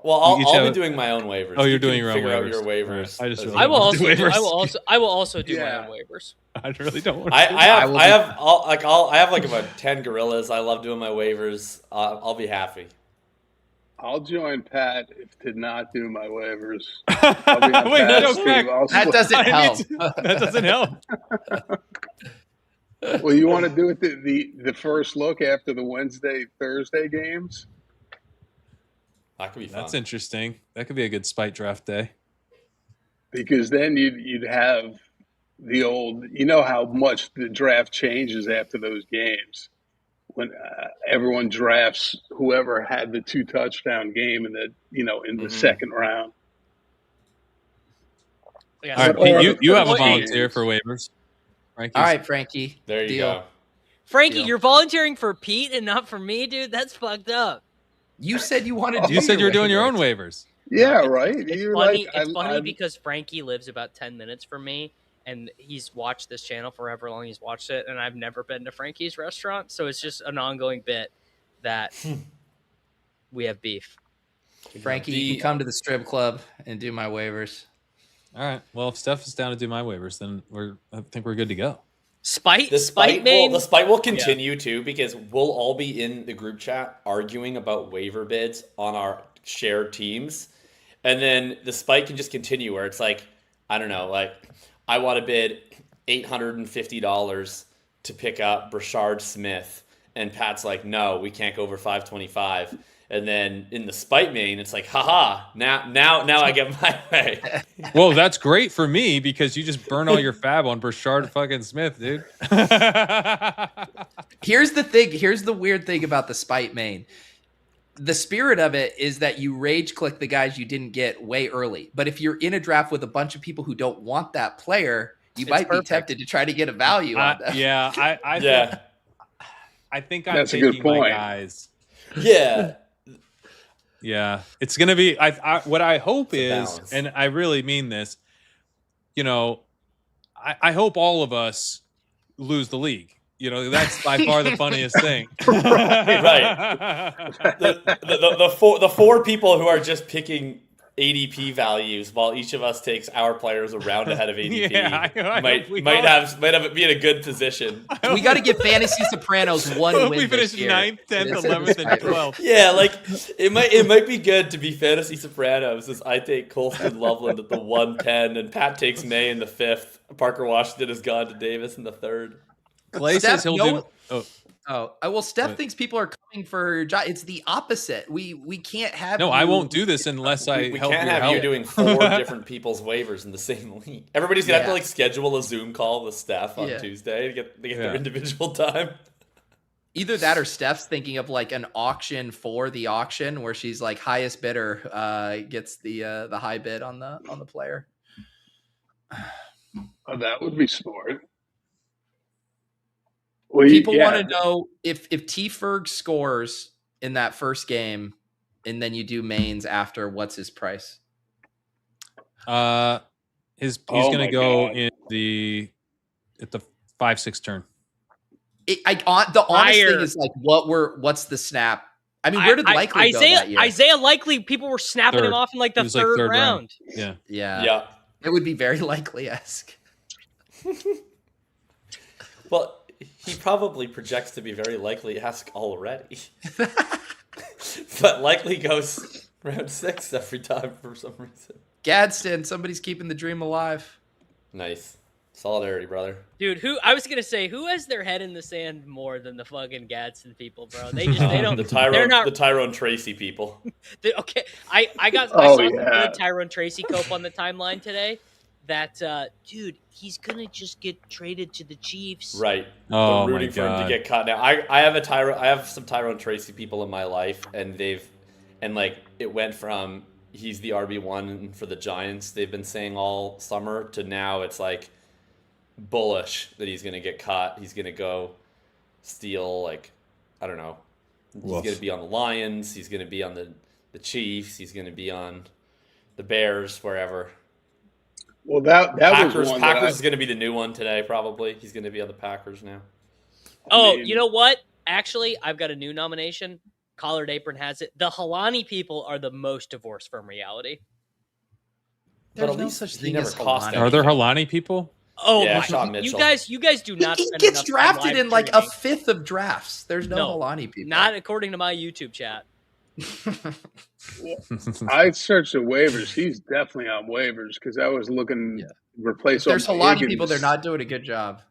Well, We each I'll have- be doing my own waivers. Oh, you're You doing can your own figure out waivers. your waivers. Right. I just as really you I will want want. to do waivers. I will also do my Yeah. own waivers. I really don't want. I I have like about 10 gorillas. I love doing my waivers. I'll be happy. I'll join Pat to not do my waivers. I'll be on Wait, no, Pat's Craig. team. I'll That split- doesn't I need help. That doesn't help. Well, you want to do it the first look after the Thursday games? That could be fun. That's interesting. That could be a good spite draft day. Because then you'd have the old. You know how much the draft changes after those games when everyone drafts whoever had the 2 touchdown game in the second round. Yeah, All right, Or Pete, the you have a first volunteer games. for waivers. Frankie's- All right, Frankie. There you Deal. go. Frankie, Deal. you're volunteering for Pete and not for me, dude. That's fucked up. You said you wanted to. You said do you were doing your own waivers. waivers. Yeah, right. It's You're funny. like, It's funny I'm- because Frankie lives about 10 minutes from me, and he's watched this channel for however long he's watched it, and I've never been to Frankie's restaurant, so it's just an ongoing bit that we have beef. Frankie, you can come to the strip club and do my waivers. All right. Well, if Steph is down to do my waivers, then I think we're good to go. Spite The spite main. will continue too because we'll all be in the group chat arguing about waiver bids on our shared teams, and then the spite can just continue where it's like, I don't know, like I want to bid $850 to pick up Brashard Smith, and Pat's like, no, we can't go over 525. And then in the spite main, it's like, haha, now I get my way. Well, that's great for me because you just burn all your fab on Brashard fucking Smith, dude. Here's the thing. Here's the weird thing about the spite main. The spirit of it is that you rage click the guys you didn't get way early. But if you're in a draft with a bunch of people who don't want that player, you It's might perfect. be tempted to try to get a value on them. Yeah, I Yeah. I think I'm That's a good taking my point. guys. Yeah. Yeah, it's gonna be. What I hope It's a is, balance. and I really mean this. You know, I hope all of us lose the league. You know, that's by far the funniest thing. Right. The four people who are just picking ADP values while each of us takes our players a round ahead of ADP Yeah, I might hope we be in a good position. We got to give Fantasy Sopranos one I hope win we this finish year. 9th, 10th, It's in 11th, this and fight. 12th. Yeah, like it might be good to be Fantasy Sopranos as I take Colston Loveland at the 110 and Pat takes May in the 5th. Parker Washington has gone to Davis in the 3rd. Clay Steph, says he'll no- do. Oh, Well, Steph What? thinks people are coming for. It's the opposite. We can't have. no, I you- won't do this unless I We help can't your have help. you doing 4 different people's waivers in the same league. Everybody's gonna have to Yeah. like schedule a Zoom call with Steph on Yeah. Tuesday to get Yeah. their individual time. Either that or Steph's thinking of like an auction for the auction where she's like highest bidder gets the high bid on the player. Oh, that would be smart. Well, People yeah. want to know if T Ferg scores in that first game, and then you do mains after. What's his price? He's Oh gonna my go God. in at the 5-6 turn. The honest Fire. thing is like what's the snap? I mean, where did Likely go that year? Isaiah Likely, people were snapping Third. him off in like He the was, like, third third round. round. Yeah. Yeah, Yeah. it would be very Likely-esque. Well, he probably projects to be very likely ask already. But likely goes round 6 every time for some reason. Gadsden, somebody's keeping the dream alive. Nice. Solidarity, brother. Dude, I was gonna say, who has their head in the sand more than the fucking Gadsden people, bro? They don't. The they're not. Tyrone Tracy people. Okay, I saw Oh, some yeah. good Tyrone Tracy cope on the timeline today. That dude, he's gonna just get traded to the Chiefs. Right. Oh, I'm rooting my for him to God. get caught now. I have some Tyrone Tracy people in my life, and it went from, he's the RB1 for the Giants. They've been saying all summer to now it's like bullish that he's going to get caught. He's going to go steal, like, I don't know. He's going to be on the Lions. He's going to be on the Chiefs. He's going to be on the Bears, wherever. Well, that Packers, was one Packers is going to be the new one today, probably. He's going to be on the Packers now. You know what? Actually, I've got a new nomination. Collared Apron has it. The Halani people are the most divorced from reality. There's But at no least such he thing never as cost Halani. Are there Halani people? Oh, Yeah, my, Sean you Mitchell. guys do not. He spend gets enough time drafted live in like streaming. a fifth of drafts. There's no Halani people. Not according to my YouTube chat. I searched the waivers. He's definitely on waivers because I was looking to replace. There's all Halani Higgins. people. They're not doing a good job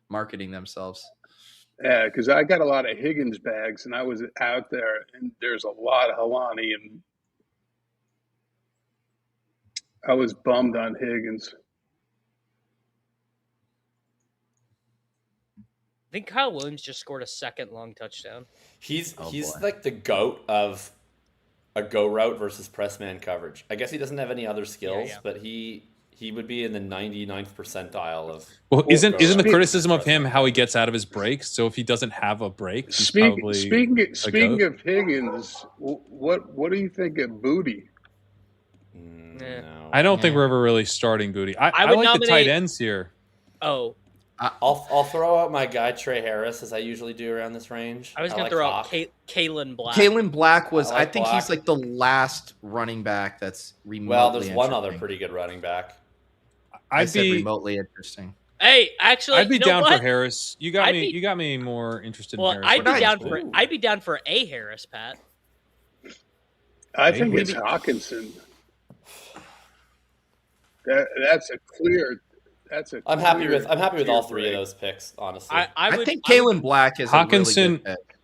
marketing themselves. Yeah, because I got a lot of Higgins bags, and I was out there, and there's a lot of Halani, and I was bummed on Higgins. I think Kyle Williams just scored a second long touchdown. He's like the GOAT of a go route versus press man coverage. I guess he doesn't have any other skills, but he would be in the 99th percentile of. Well, isn't the criticism of him how he gets out of his breaks? So if he doesn't have a break, he's probably Speaking of Higgins, what do you think of Booty? No. I don't think we're ever really starting Booty. I would like nominate- the tight ends here. Oh, I'll throw out my guy Trey Harris as I usually do around this range. I was going to throw out Kalen Black. Kalen Black was. I I like think Black. he's like the last running back that's remotely. Well, there's one interesting. other pretty good running back. I I'd said be remotely interesting. Hey, actually, I'd be you know down what? for Harris. You got I'd me. be- You got me more interested Well, in Harris. I'd be Nice. down for. I'd be down for a Harris, Pat. I think it's Hawkinson. That's a clear. I'm happy with all three of those picks, honestly. I think Kalen Black is Hawkinson. a really good pick.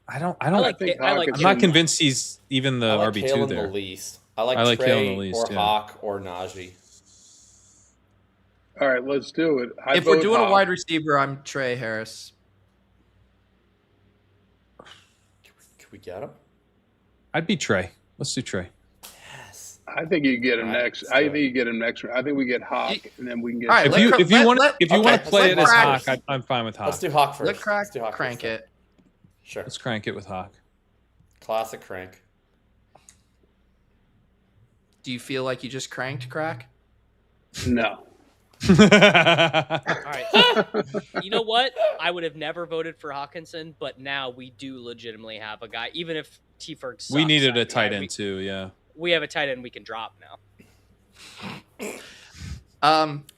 I don't. I like I'm not convinced he's even the I like RB2 Kalen there. the least. I like Kalen Trey the least, or yeah. Hawk or Najee. All right, let's do it. If we're doing a wide receiver, I'm Trey Harris. Can we get him? I'd be Trey. Let's do Trey. I think you get him All right, next. let's I do think you get him next. I think we get Hawk, and then we can get. All right, If you want to play it as Crack- Hawk, I'm fine with Hawk. Let's do Hawk first. Let Crack Let's do Hawk crank first, it. Sure. Let's crank it with Hawk. Classic crank. Do you feel like you just cranked Crack? No. All right. You know what? I would have never voted for Hawkinson, but now we do legitimately have a guy. Even if T. Ferg sucks, We needed a I tight mean, end too. Yeah. We have a tight end we can drop now.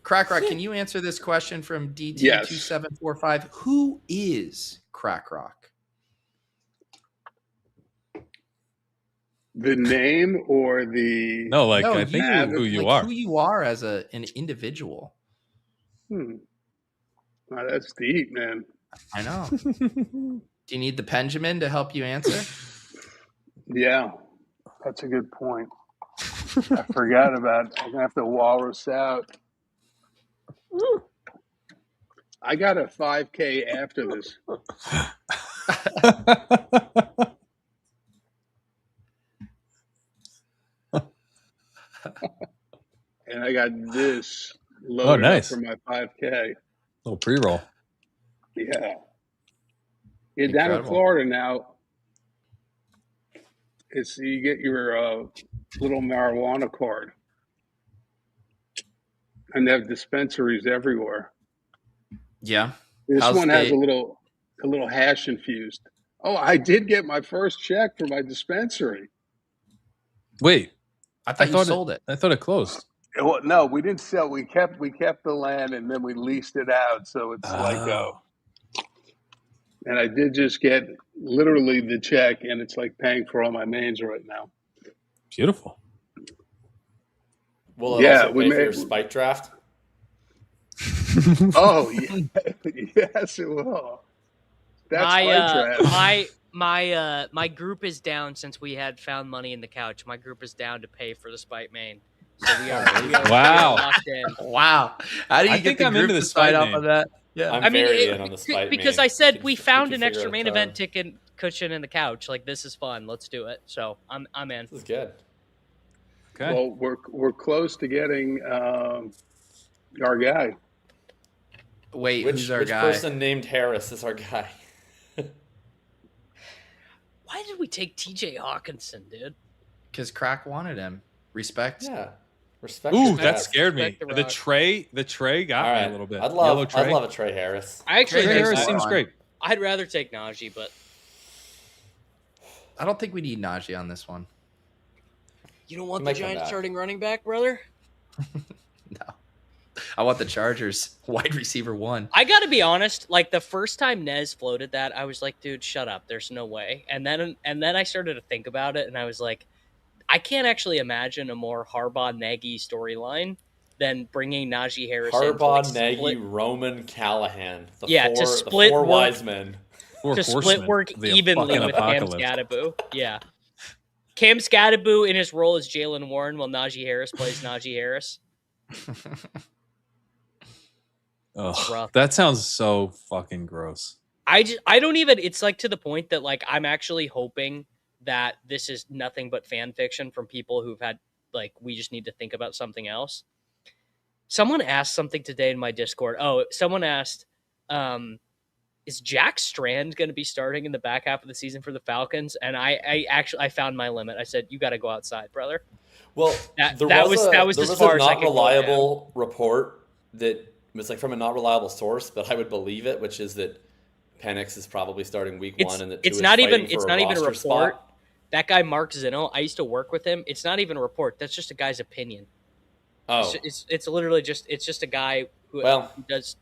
Crakrok, can you answer this question from DT2745? Who is Crakrok? The name or the No, like No, I think who you like are. Who you are as an individual. Wow, that's deep, man. I know. Do you need the Benjamin to help you answer? Yeah, that's a good point. I forgot about it. I'm gonna have to walrus out. I got a 5K after this. And I got this loaded nice. up for my 5K. Little pre-roll. Yeah. You're down in Incredible. Florida now. It's you get your little marijuana card, and they have dispensaries everywhere. Yeah. This How's one has the- a little hash infused. Oh, I did get my first check for my dispensary. Wait, I thought you sold it. I thought it closed. Well, no, we didn't sell. We kept the land, and then we leased it out. So it's and I did just get literally the check, and it's like paying for all my mains right now. Beautiful. Will it also pay for your spike draft? Oh, yeah. Yes, it will. That's my group is down since we had found money in the couch. My group is down to pay for the spite main. So we are Wow. locked in. Wow. How do you I get think the I'm group into the to sign spite up name. on that? Yeah. I'm I mean, very in on the spite because main. I said We we can found an figure extra out main a event time. ticket cushion in the couch. Like, this is fun. Let's do it. So I'm in. This is good. Okay. Well, we're close to getting our guy. Wait, Which who's our guy? person named Harris is our guy? Why did we take TJ Hawkinson, dude? Because Crack wanted him. Respect. Yeah. Respect. Ooh, your that stats. scared me. Respect the The Rock. Trey got All me right. a little bit. I'd Yellow love Trey. a Trey Harris. I actually Trey Trey think Harris Harris seems fine. great. I'd rather take Najee, but I don't think we need Najee on this one. you don't want He the might come Giants back. starting running back, brother? No. I want the Chargers wide receiver 1. I got to be honest. Like, the first time Nez floated that, I was like, dude, shut up. There's no way. And then I started to think about it, and I was like, I can't actually imagine a more Harbaugh-Nagy storyline than bringing Najee Harris in to, Harbaugh, like, Nagy, split- Roman, Callahan. The Yeah, to four, split the four work- wise men. Four to split horsemen work of the evenly fucking with Cam apocalypse. Scadaboo. Yeah. Cam Scadaboo in his role as Jalen Warren while Najee Harris plays Najee Harris. Ugh, rough. that sounds so fucking gross. I don't even, it's like to the point that, like, I'm actually hoping that this is nothing but fan fiction from people who've had, like, we just need to think about something else. Someone asked something today in my Discord. Oh, someone asked, is Jack Strand going to be starting in the back half of the season for the Falcons? And I actually found my limit. I said, you got to go outside, brother. Well, That there was there as was far a as I not could go reliable report that was like from a not reliable source, but I would believe it, which is that Penix is probably starting week 1, and that it's Tua is not even fighting it's for not even a roster report. spot. That guy Mark Zeno, I used to work with him. It's not even a report. That's just a guy's opinion. Oh, It's literally just a guy who does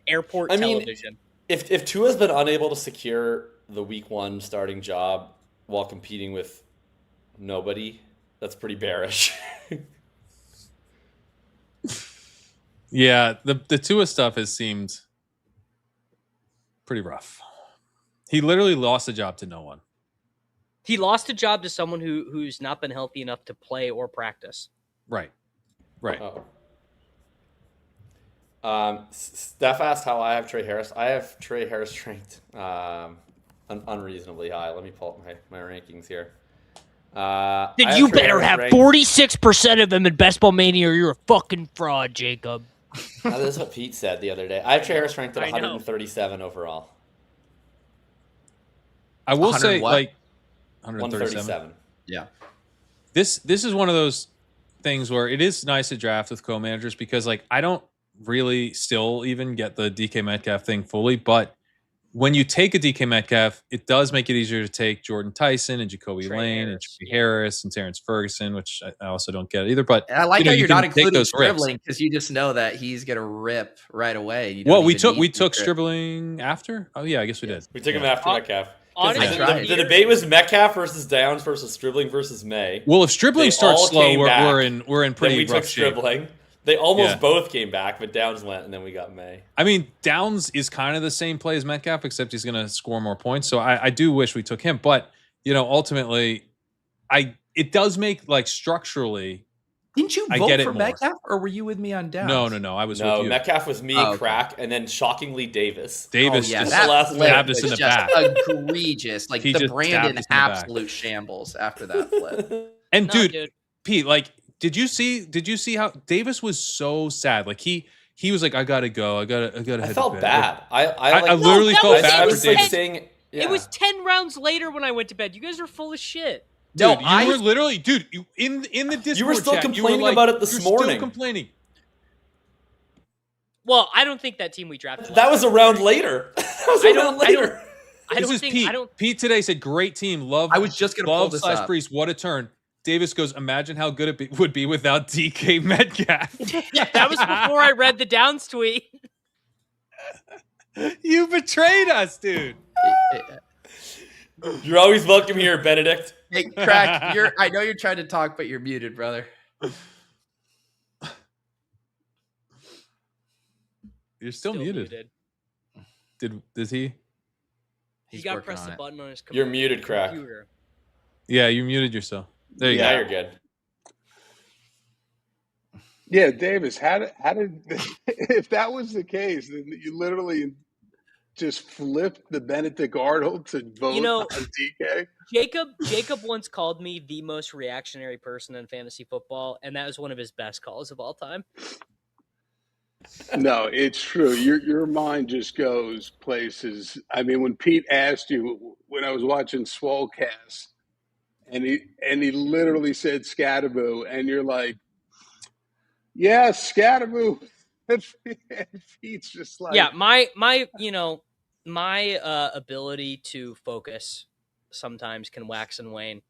airport I mean, television. if Tua's been unable to secure the week 1 starting job while competing with nobody, that's pretty bearish. Yeah, the Tua stuff has seemed pretty rough. He literally lost the job to no one. He lost a job to someone who's not been healthy enough to play or practice. Right. Right. Steph asked how I have Trey Harris. I have Trey Harris ranked unreasonably high. Let me pull up my rankings here. Then you better have 46% of them in Best Ball Mania, or you're a fucking fraud, Jacob. This is what Pete said the other day. I have Trey Harris ranked at I know. 137 overall. I will 100 say, what? like, 137. 137. Yeah. This is one of those things where it is nice to draft with co-managers because, like, I don't really still even get the DK Metcalf thing fully, but when you take a DK Metcalf, it does make it easier to take Jordan Tyson and Jacoby Trey Lane and Harris. Jacoby Harris and Terrence Ferguson, which I also don't get either. But And I like you know, how you you're can not take including those risks. dribbling because you just know that he's gonna rip right away. You Well, don't we even took need we to took trip. Stribling after. Oh yeah, I guess we did. We took him Yeah. after Metcalf. 'Cause honestly, the debate was Metcalf versus Downs versus Stribling versus May. Well, if Stribling They starts all slow, came back. we're in Then pretty we rough took shape. Stribling. They almost Yeah. both came back, but Downs went, and then we got May. I mean, Downs is kind of the same play as Metcalf, except he's going to score more points. So I do wish we took him, but you know, ultimately, it does make like structurally. Didn't you I vote get it for more. Metcalf, or were you with me on Downs? No. I was No, with you. Metcalf was me, Oh, okay. Crack, and then shockingly Davis. Davis Oh, yeah, just that that flip stabbed us in was the just back. egregious. Like He the just stabbed Brandon us in the back. absolute shambles after that flip. And No, dude, Pete, like, did you see how Davis was so sad? Like he was like, I gotta go. I gotta I head to felt bed. bad. I I literally that felt was- bad it for was Davis. like saying, It was 10 rounds later when I went to bed. You guys are full of shit. Dude, No, you were literally, dude, you, in the Discord still chat, complaining you were like, about it this you're morning. Still complaining. Well, I don't think that team we drafted. That was a round later. That was a round later. I This don't is think. Pete. I don't. Pete today said, "Great team, love." I was just gonna pull love this slash up. Priest. What a turn. Davis goes, imagine how good it would be without DK Metcalf. That was before I read the Downs tweet. You betrayed us, dude. You're always welcome here, Benedict. Hey, Crack, I know you're trying to talk, but you're muted, brother. You're still muted. Did he? He He's got to working press on the it. button on his You're muted, Crack. computer. Yeah, you muted yourself. There you Yeah, go. you're good. Yeah, Davis, how did if that was the case, then you literally just flipped the Benedict Arnold to vote You know, on DK? Jacob once called me the most reactionary person in fantasy football, and that was one of his best calls of all time. No, it's true. Your mind just goes places. I mean, when Pete asked you when I was watching Swolecast, and he literally said Scatterboo, and you're like, yeah, Scatterboo. And Pete's just like, Yeah, my ability to focus sometimes can wax and wane,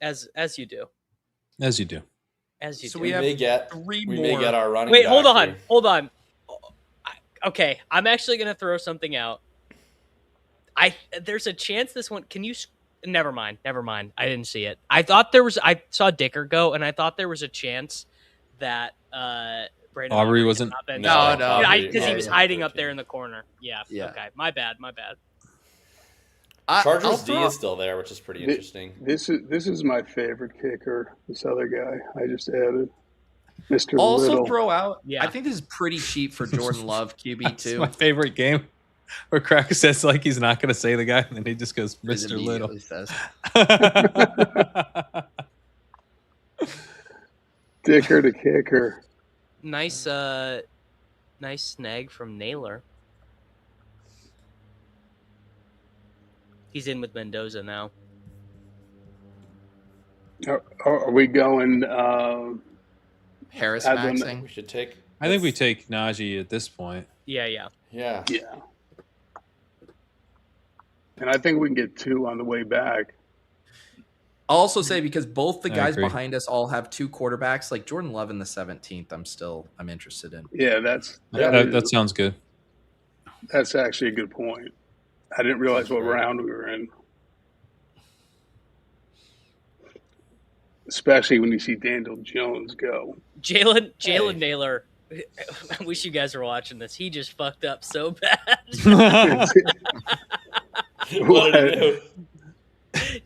as you do. As you do. As you So do. we have may get three we more. may get our running Wait, back hold on, here. hold on. Okay, I'm actually gonna throw something out. There's a chance this one. Can you? Never mind. I didn't see it. I saw Dicker go, and I thought there was a chance that Brandon Aubrey had wasn't. not been- No. because he was hiding up there in the corner. Yeah. Yeah. Okay. My bad. Chargers I'll D throw- is still there, which is pretty interesting. this is my favorite kicker. This other guy I just added, Mr. Also Little. throw out. Yeah. I think this is pretty cheap for Jordan Love QB It's too. my favorite game where Cracker says like he's not going to say the guy, and then he just goes, It Mr. Little. immediately says. Dicker to kicker. Nice snag from Naylor. He's in with Mendoza now. Are we going? Harris I don't know. maxing. We should take. I think we take Najee at this point. Yeah. Yeah. Yeah. And I think we can get 2 on the way back. I'll also say because both the I guys agree. behind us all have 2 quarterbacks, like Jordan Love in the 17th, I'm interested in. Yeah, That sounds good. that's actually a good point. I didn't realize what round we were in. Especially when you see Daniel Jones go. Jalen Naylor. I wish you guys were watching this. He just fucked up so bad. What did he do?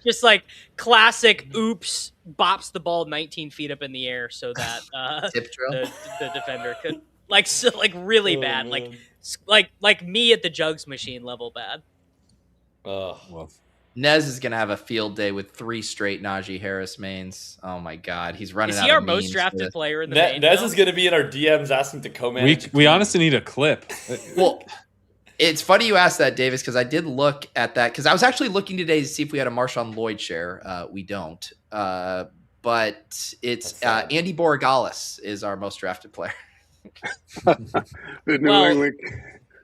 Just like classic oops, bops the ball 19 feet up in the air so that Tip drill. the defender could like really bad, man. like me at the jugs machine level bad. Ugh. Well, Nez is going to have a field day with 3 straight Najee Harris mains. Oh my God. He's running Is out he our of most memes drafted for this. player in the main? Nez now? is going to be in our DMs asking to co-manage. we honestly need a clip. Well, it's funny you asked that, Davis, because I did look at that because I was actually looking today to see if we had a Marshawn Lloyd share. We don't. But it's Andy Borregales is our most drafted player. The New Well, England.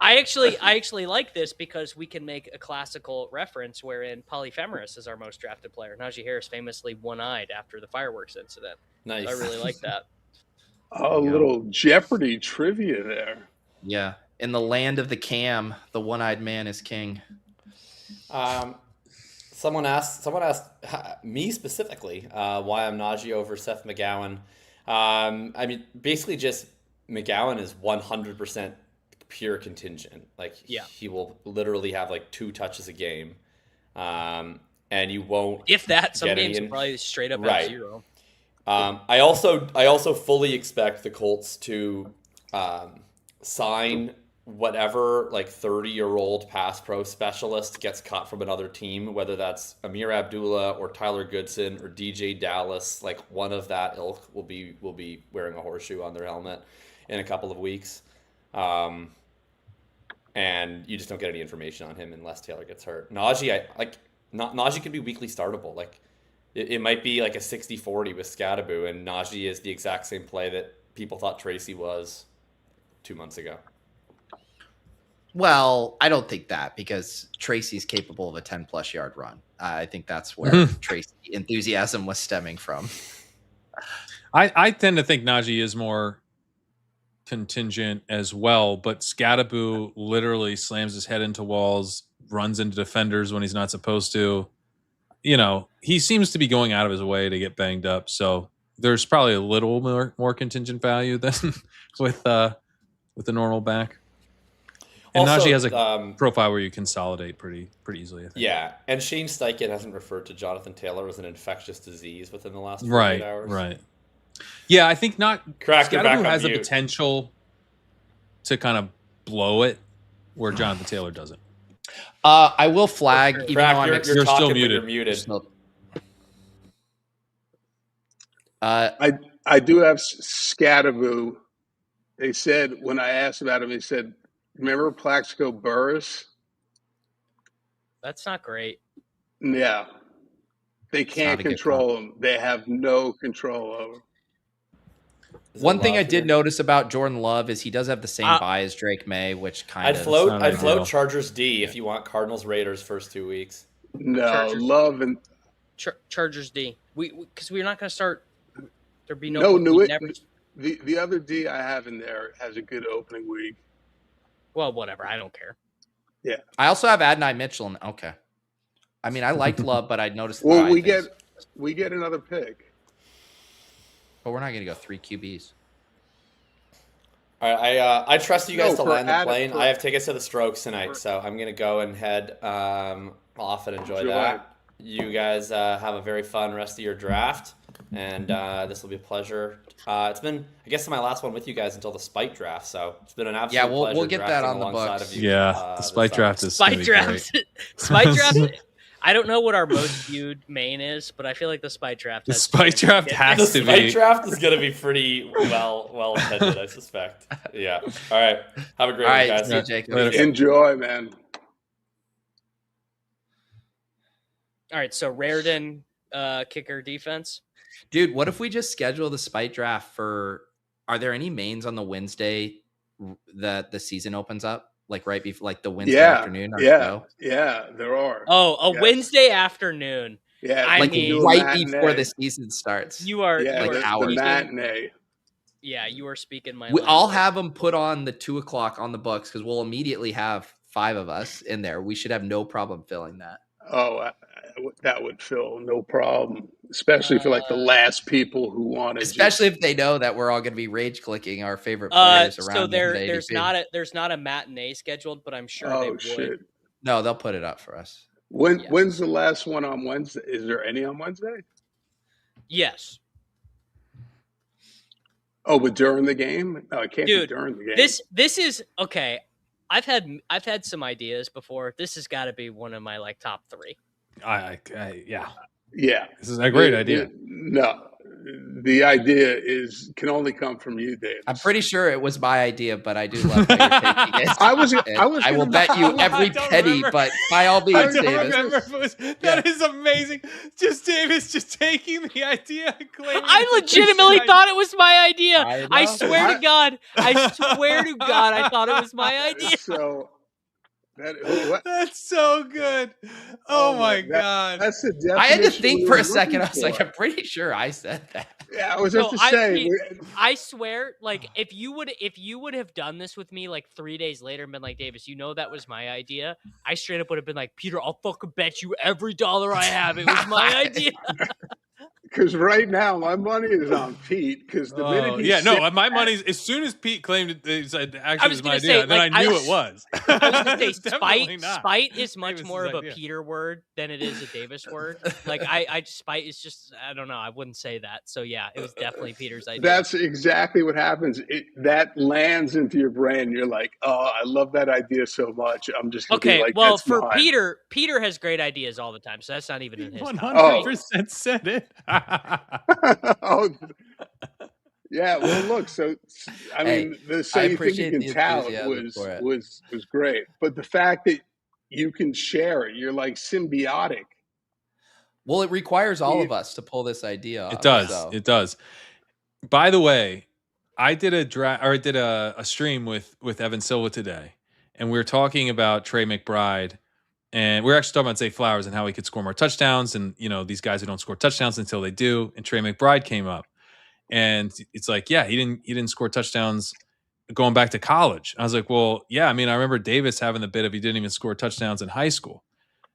I actually like this because we can make a classical reference wherein Polyphemerus is our most drafted player. Najee Harris famously one-eyed after the fireworks incident. Nice. So I really like that. A little Jeopardy trivia there. Yeah. In the land of the Cam, the one-eyed man is king. Someone asked me specifically why I'm Najee over Seth McGowan. I mean, basically just McGowan is 100% pure contingent. Like he will literally have like 2 touches a game, and you won't. If that, some get games any will probably straight up Right. have 0. I also fully expect the Colts to sign whatever like 30-year-old pass pro specialist gets cut from another team, whether that's Amir Abdullah or Tyler Goodson or DJ Dallas. Like one of that ilk will be wearing a horseshoe on their helmet in a couple of weeks, and you just don't get any information on him unless Taylor gets hurt. Najee, Najee could be weekly startable. Like it might be like a 60-40 with Scatterboo, and Najee is the exact same play that people thought Tracy was 2 months ago. Well, I don't think that because Tracy's capable of a 10-plus yard run. I think that's where Tracy enthusiasm was stemming from. I tend to think Najee is more contingent as well, but Scatterboo literally slams his head into walls, runs into defenders when he's not supposed to. You know, he seems to be going out of his way to get banged up. So there's probably a little more contingent value than with the normal back. And Also, Najee has a profile where you consolidate pretty easily, I think. Yeah, and Shane Steichen hasn't referred to Jonathan Taylor as an infectious disease within the last 48 Right, hours. right. Yeah, I think not. Crack, you're back Scatterboo on has the mute. potential to kind of blow it where Jonathan Taylor doesn't. I will flag, even Crack, though I'm you're You're talking, still but muted. You're muted. still. I do have Scatterboo. They said, when I asked about him, they said, remember Plaxico Burress? That's not great. Yeah. They not can't a good control him. They have no control over him. One thing I did notice about Jordan Love is he does have the same bye as Drake May, which I'd float Chargers D if you want Cardinals Raiders first 2 weeks. No, Chargers. Love and Chargers D. Because we're not going to start. There'd be the other D I have in there has a good opening week. Well, whatever. I don't care. Yeah. I also have Adonai Mitchell. Okay. I mean, I liked Love, but I noticed. Well, we get another pick. But we're not going to go 3 QBs. All right, I trust you guys to land the plane. I have tickets to the Strokes tonight, so I'm going to go and head off and enjoy that. You guys have a very fun rest of your draft, and this will be a pleasure. It's been, I guess, my last one with you guys until the Spite draft, so it's been an absolute pleasure. We'll get that on the books. Of you, the Spite draft is Spite draft. Spite draft. I don't know what our most viewed main is, but I feel like the Spite draft. The Spite draft has to be. The Spite draft is going to be pretty well attended, I suspect. Yeah. All right. Have a great week, guys. See you, Jake. Enjoy, man. All right. So Raritan, kicker defense. Dude, what if we just schedule the Spite draft for? Are there any mains on the Wednesday that the season opens up? Like right before, like the Wednesday afternoon. Yeah, there are. Oh, Wednesday afternoon. Yeah, like right before the season starts. You are like hours. The matinee. Yeah, you are speaking my. I'll have them put on the 2 o'clock on the books because we'll immediately have 5 of us in there. We should have no problem filling that. Oh, that would fill no problem, especially for like the last people who wanted. Especially if they know that we're all going to be rage clicking our favorite players around. So there's not a matinee scheduled, but I'm sure they would. Shit. No, they'll put it up for us. When's the last one on Wednesday? Is there any on Wednesday? Yes. Oh, but during the game? No, it can't be during the game. This is okay. I've had some ideas before. This has got to be one of my like top 3. Yeah. This is a great idea. No, the idea can only come from you, Dave. I'm pretty sure it was my idea, but I do love how you're taking it. I will bet you every penny, but by all means, Davis. That is amazing. Just Davis just taking the idea and claiming. I legitimately thought it was my idea. I swear to God. I thought it was my idea. So that's so good. Oh my God. That's the definition. I had to think for a second. I was like, I'm pretty sure I said that. Yeah, I was just to say. I swear, like, if you would have done this with me like 3 days later and been like, Davis, that was my idea, I straight up would have been like, Peter, I'll fucking bet you every dollar I have it was my idea. Because right now my money is on Pete. Because the minute my money's as soon as Pete claimed it said actually was my idea, then I knew it was. I was gonna say spite is much more of a Peter word than it is a Davis word. Like spite is just I don't know. I wouldn't say that. So yeah, it was definitely Peter's idea. That's exactly what happens. That lands into your brain. You're like, oh, I love that idea so much. I'm just gonna be like, well, for mine. Peter has great ideas all the time, so that's not even in his. 100% said it. Oh, yeah. Well, look. So, I mean, you think you can tout was great, but the fact that you can share it, you're like symbiotic. Well, it requires all of us to pull this idea off. It does. So. It does. By the way, I did a stream with Evan Silva today, and we were talking about Trey McBride. And we're actually talking about Zay Flowers and how he could score more touchdowns, and these guys who don't score touchdowns until they do. And Trey McBride came up, and it's like, yeah, he didn't score touchdowns going back to college. I was like, well, yeah, I mean, I remember Davis having the bit of he didn't even score touchdowns in high school.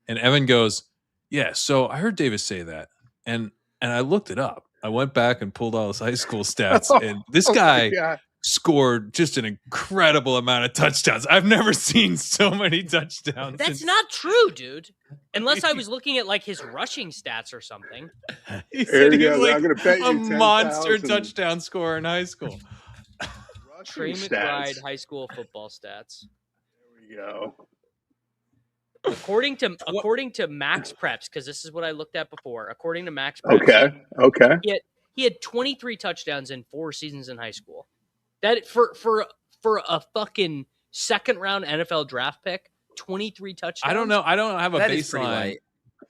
And Evan goes, yeah, so I heard Davis say that, and I looked it up. I went back and pulled all his high school stats, and this guy scored just an incredible amount of touchdowns. I've never seen so many touchdowns. That's not true, dude. Unless I was looking at like his rushing stats or something. He said he was like a monster touchdown scorer in high school. Trey McBride high school football stats. There we go. According to Max Preps, because this is what I looked at before. According to Max Preps, Okay. he had 23 touchdowns in 4 seasons in high school. That for a fucking second round NFL draft pick, 23 touchdowns. I don't know. I don't have a That is pretty baseline. light.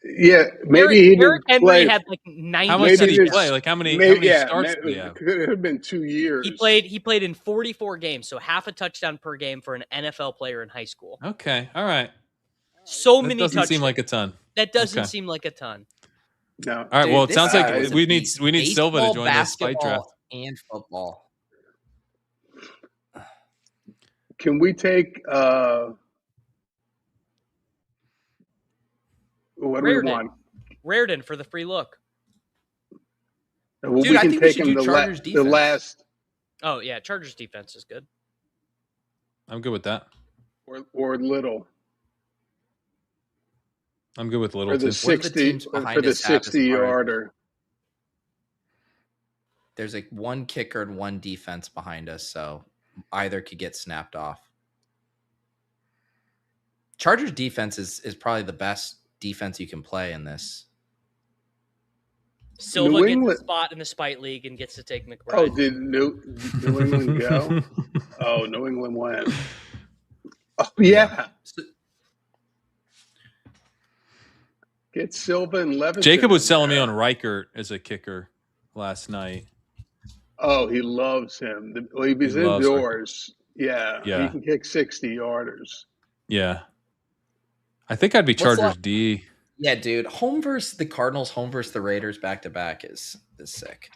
Yeah, maybe he Derrick didn't Henry play. had like 90. How much did he touchdowns. play? Like how many starts did he have? It could have been 2 years. He played in 44 games, so half a touchdown per game for an NFL player in high school. Okay, all right. So That many doesn't touchdowns. seem like a ton. That doesn't Okay. seem like a ton. No. All right. Dude, Well, it this sounds guy like is a we need beast. Silva to Baseball, join this fight draft. basketball, and football. Can we take what do we want? Raritan for the free look. Well, Dude, we I can think we take should him do Chargers the defense. last Oh yeah, Chargers defense is good. I'm good with that. or Little I'm good with Little for the too. 60 teams for behind the us have as 60 far as- yarder. There's like one kicker and one defense behind us, so either could get snapped off. Chargers defense is probably the best defense you can play in this. Silva New gets England- a spot in the Spite League and gets to take McBride. Oh, did New England go? Oh, New England went. Oh yeah. Get Silva and Levinson. Jacob was in selling me there. on Reichert as a kicker last night. Oh, he loves him. Well, if he's He loves indoors, yeah, Yeah. he can kick 60 yarders. Yeah. I think I'd be What's Chargers left? D. Yeah, dude. Home versus the Cardinals, home versus the Raiders back to back is sick.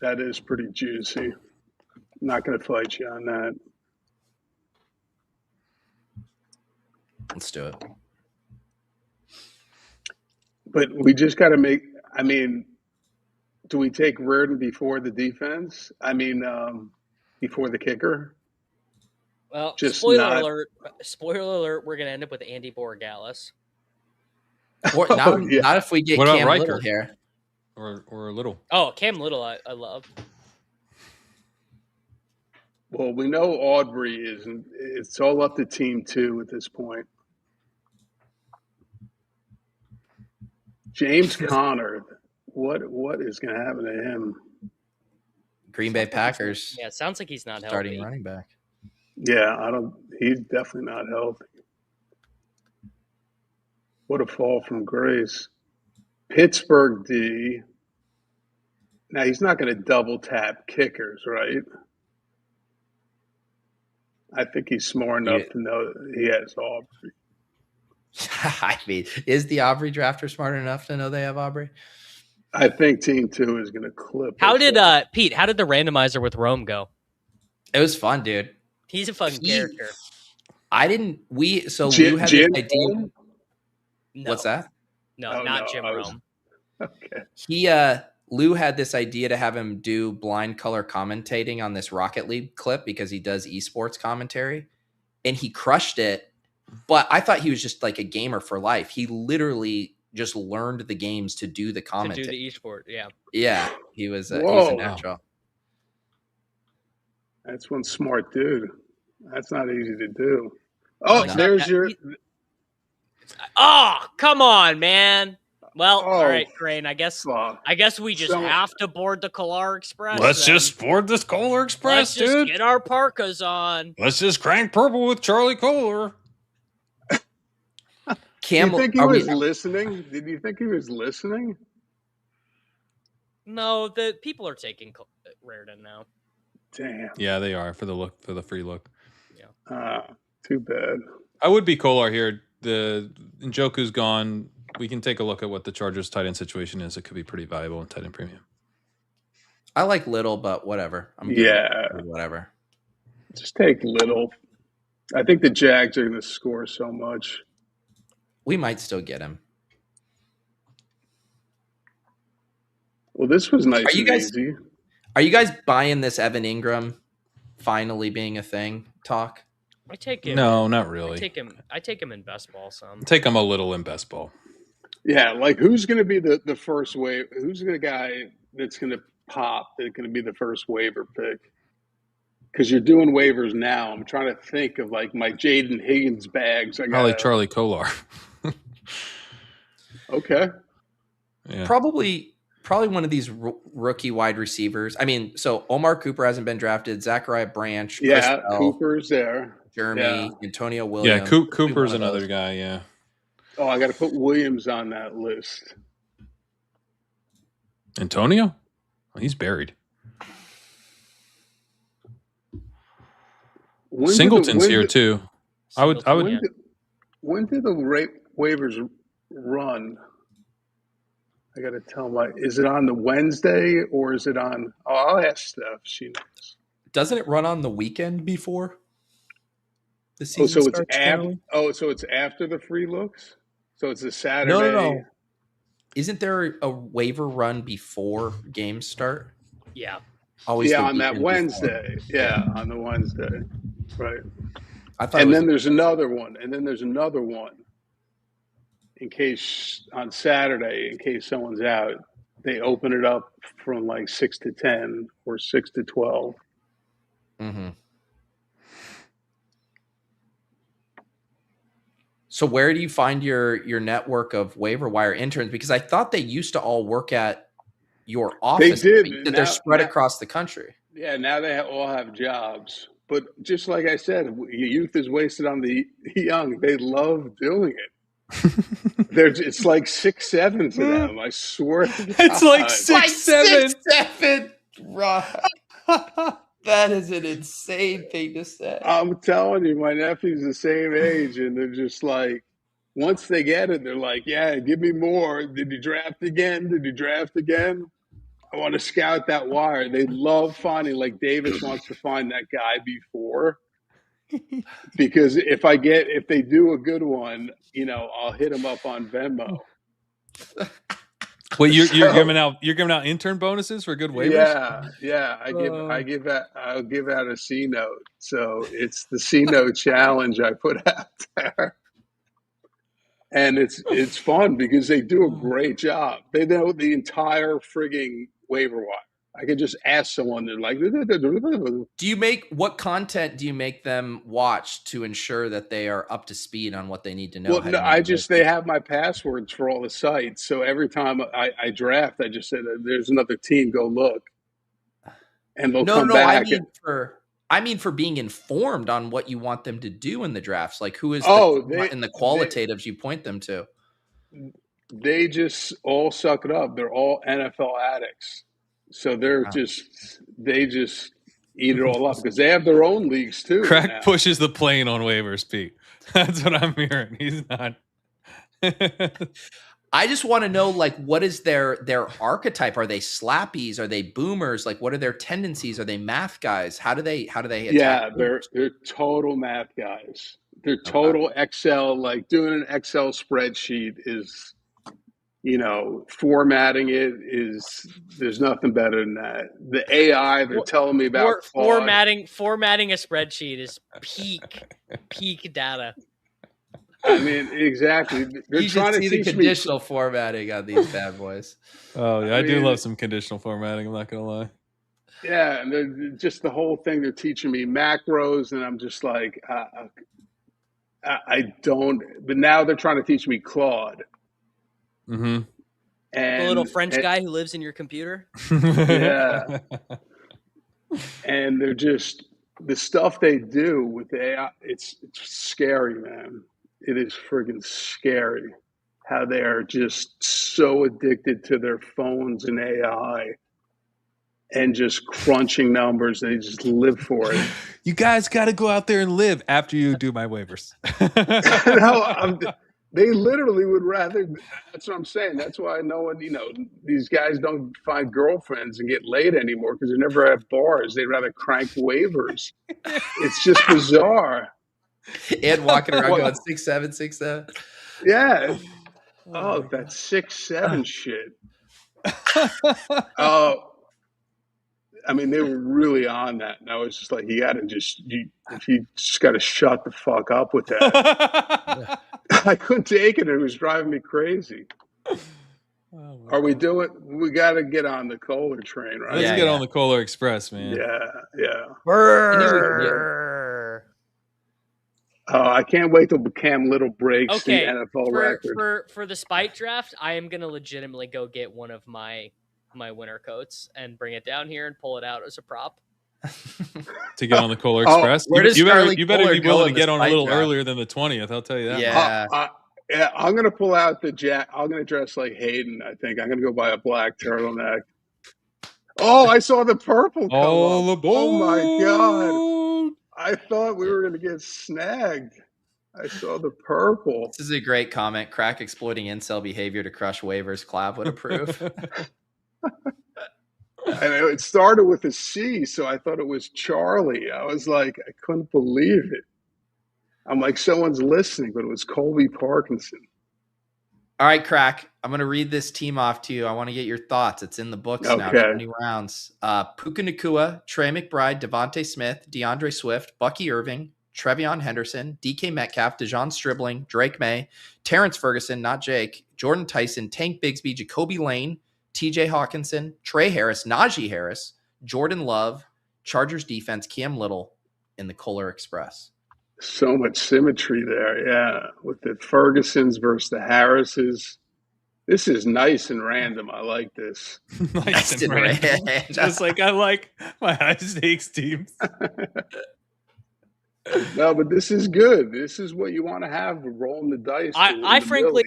That is pretty juicy. Not going to fight you on that. Let's do it. But we just got to make. I mean, do we take Reardon before the defense? I mean, before the kicker? Well, Just spoiler not- alert! Spoiler alert! We're gonna end up with Andy Borregales. Or, yeah. not if we get What about Cam Riker? Little here. Or Little. Oh, Cam Little, I love. Well, we know Audrey isn't. It's all up to team 2 at this point. James Conner, what is going to happen to him? Green Bay Packers Yeah, it sounds like he's not starting healthy. running back. Yeah, I don't. He's definitely not healthy. What a fall from grace. Pittsburgh D. Now he's not going to double tap kickers, right? I think he's smart enough Yeah. to know that he has Aubrey. I mean, is the Aubrey drafter smart enough to know they have Aubrey? I think team 2 is going to clip. How us. did Pete? How did the randomizer with Rome go? It was fun, dude. He's a fucking He- character. I didn't. We so Jim- Lou had Jim this idea. Rome? No, What's that? No, Oh, not no, Jim I was- Rome. Okay. He Lou had this idea to have him do blind color commentating on this Rocket League clip because he does esports commentary, and he crushed it. But I thought he was just like a gamer for life. He literally just learned the games to do the To do commentary. the esport, yeah. Yeah, he was. He's Whoa. a natural. That's one smart dude. That's not easy to do. Oh, No. there's your. Oh, come on, man. Well, Oh, all right, Crane. I guess fuck. we just So- have to board the Kolar Express. Let's then. just board this Kohler Express, Let's just dude. get our parkas on. Let's just crank purple with Charlie Kohler. Cam, Do you think he are we- was listening? Did you think he was listening? No, the people are taking Raritan now. Damn. Yeah, they are for the free look. Too bad. I would be Kohler here. The Njoku's gone. We can take a look at what the Chargers tight end situation is. It could be pretty valuable in tight end premium. I like Little, but whatever. I'm good Yeah. with whatever. Just take Little. I think the Jags are going to score so much. We might still get him. Well, this was nice Are you and guys- easy. Are you guys buying this Evan Ingram finally being a thing talk? I take him. No, not I really. take him in best ball some. Take him a little in best ball. Yeah, like who's going to be the first wave? Who's the guy that's going to pop? That's going to be the first waiver pick? because you're doing waivers now. I'm trying to think of like my Jaden Higgins bags. Probably Charlie Kolar. Okay. Yeah. Probably one of these rookie wide receivers. I mean, so Omar Cooper hasn't been drafted. Zachariah Branch. Yeah, Chris Bell, Cooper's there. Jeremy, Yeah. Antonio Williams. Yeah, Cooper's another guy, yeah. Oh, I got to put Williams on that list. Antonio? Oh, he's buried. Singleton's here too. I would. When did the waivers run? I got to tell is it on the Wednesday or is it on? Oh, I'll ask Steph. She knows. Doesn't it run on the weekend before the season so starts? So it's after the free looks. So it's a Saturday. No. Isn't there a waiver run before games start? Yeah. Always. Yeah, on that Wednesday. Before. Yeah, on the Wednesday. Right. I thought. And then there's another one. In case on Saturday, in case someone's out, they open it up from like 6 to 10 or 6 to 12. Mm-hmm. So where do you find your network of waiver wire interns? Because I thought they used to all work at your office. They did. That they're spread across the country. Yeah, now they all have jobs. But just like I said, youth is wasted on the young. They love doing it. It's like 6, 7 to them. I swear. It's like 6, 7. 6, 7. Right. That is an insane thing to say. I'm telling you, my nephew's the same age, and they're just like, once they get it, they're like, yeah, give me more. Did you draft again? I want to scout that wire. They love finding, like Davis wants to find that guy before. Because if they do a good one, I'll hit them up on Venmo. Wait, you're giving out intern bonuses for good waivers? Yeah. I'll give out a C note. So it's the C note challenge I put out there. And it's fun because they do a great job. They know the entire frigging waiver wire. I could just ask someone. They're like, what content do you make them watch to ensure that they are up to speed on what they need to know? Well, no, they have my passwords for all the sites. So every time I draft, I just say, there's another team, go look. And they'll come back. I mean for being informed on what you want them to do in the drafts. Like who is in the qualitatives you point them to? They just all suck it up. They're all NFL addicts. So they just eat it all up because they have their own leagues too. Crack pushes the plane on waivers, Pete. That's what I'm hearing. He's not. I just want to know, like, what is their archetype? Are they slappies? Are they boomers? Like, what are their tendencies? Are they math guys? How do they attack? Yeah, they're total math guys. They're total Excel. Like doing an Excel spreadsheet is. Formatting it there's nothing better than that. The AI they're telling me about formatting a spreadsheet is peak data. I mean, exactly. They're you should see the conditional formatting on these bad boys. Oh yeah, I do love some conditional formatting. I'm not gonna lie. Yeah, and they're just the whole thing. They're teaching me macros, and I'm just like, I don't. But now they're trying to teach me Claude. Mm-hmm. And the little French guy who lives in your computer. Yeah. And they're just the stuff they do with the AI. It's scary, man. It is friggin' scary how they are just so addicted to their phones and AI and just crunching numbers. They just live for it. You guys got to go out there and live after you do my waivers. They literally would rather. That's what I'm saying. That's why no one, these guys don't find girlfriends and get laid anymore because they're never at bars. They'd rather crank waivers. It's just bizarre. And walking around going 6'7", 6'7". Yeah. Oh, that 6'7" shit. Oh, I mean, they were really on that. And I was just like, you just got to shut the fuck up with that. I couldn't take it. It was driving me crazy. Oh, Are we doing? We got to get on the Kohler train, right? Let's get on the Kohler Express, man. Yeah. Brrr. I can't wait till Cam Little breaks the Okay, NFL record. for the Spike draft, I am gonna legitimately go get one of my winter coats and bring it down here and pull it out as a prop. To get on the Kohler Express. Where does you better Kohler be go willing in to get the on a Spike little draft? earlier than the 20th. I'll tell you that. Yeah. Yeah, I'm gonna pull out the jack. I'm gonna dress like Hayden. I think I'm gonna go buy a black turtleneck. Oh, I saw the purple come All up. aboard. Oh my god! I thought we were gonna get snagged. I saw the purple. This is a great comment. Crack exploiting incel behavior to crush waivers. Clav would approve. And it started with a C, so I thought it was Charlie. I was like, I couldn't believe it. I'm like, someone's listening, but it was Colby Parkinson. All right, Crack. I'm going to read this team off to you. I want to get your thoughts. It's in the books now, Okay. 20 rounds. Puka Nacua, Trey McBride, Devontae Smith, DeAndre Swift, Bucky Irving, Trevion Henderson, DK Metcalf, DeJon Stribling, Drake May, Terrence Ferguson, not Jake, Jordan Tyson, Tank Bigsby, Jacoby Lane, TJ Hawkinson, Trey Harris, Najee Harris, Jordan Love, Chargers defense, Cam Little, in the Kohler Express. So much symmetry there, yeah. With the Fergusons versus the Harrises. This is nice and random. I like this. Nice and random. Just like I like my high stakes teams. No, but this is good. This is what you want to have, rolling the dice. I frankly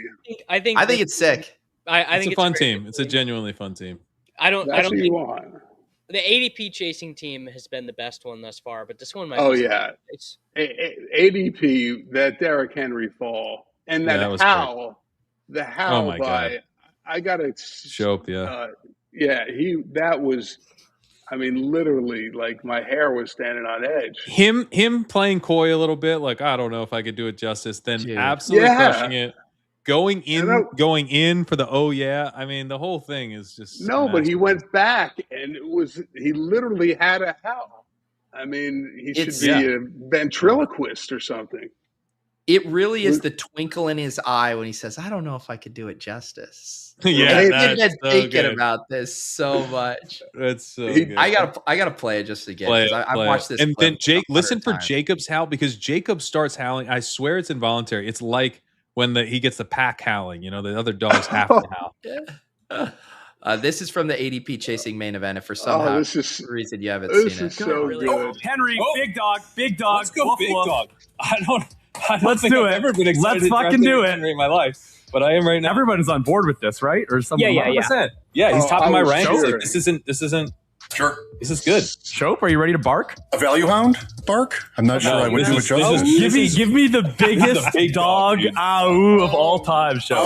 think it's sick. I think it's a fun team. It's a genuinely fun team. I don't what think you want. the ADP chasing team has been the best one thus far, but this one might. Oh be yeah, ADP, that Derrick Henry fall and that the how Oh my by God. I gotta Shope, yeah. That was, I mean, literally, like my hair was standing on edge. Him playing coy a little bit, like I don't know if I could do it justice. Then absolutely crushing it, going in for the I mean, the whole thing is just but he went back and he literally had a how. I mean, he should be a ventriloquist or something. It really is the twinkle in his eye when he says, "I don't know if I could do it justice." Yeah, I've been so thinking good. about this so much. That's so good. I gotta play it just again because I watched this. And then listen for times. Jacob's howl, because Jacob starts howling. I swear it's involuntary. It's like when he gets the pack howling. You know, the other dogs have to howl. This is from the ADP chasing main event. If for some reason you haven't seen it, This is so good. Henry, big dog. Let's go, big dog. I don't Let's think do I've it. ever been excited Let's fucking do it. in my life, but I am right now. Everybody's on board with this, right? Or someone? Yeah. 100%. Yeah, he's top of my rank. sure. Like, this isn't. Sure. This is good. Shope, are you ready to bark? A value hound? Bark? I'm not sure I would do it justice. Give me the biggest big dog dude. ow of all time, Shope.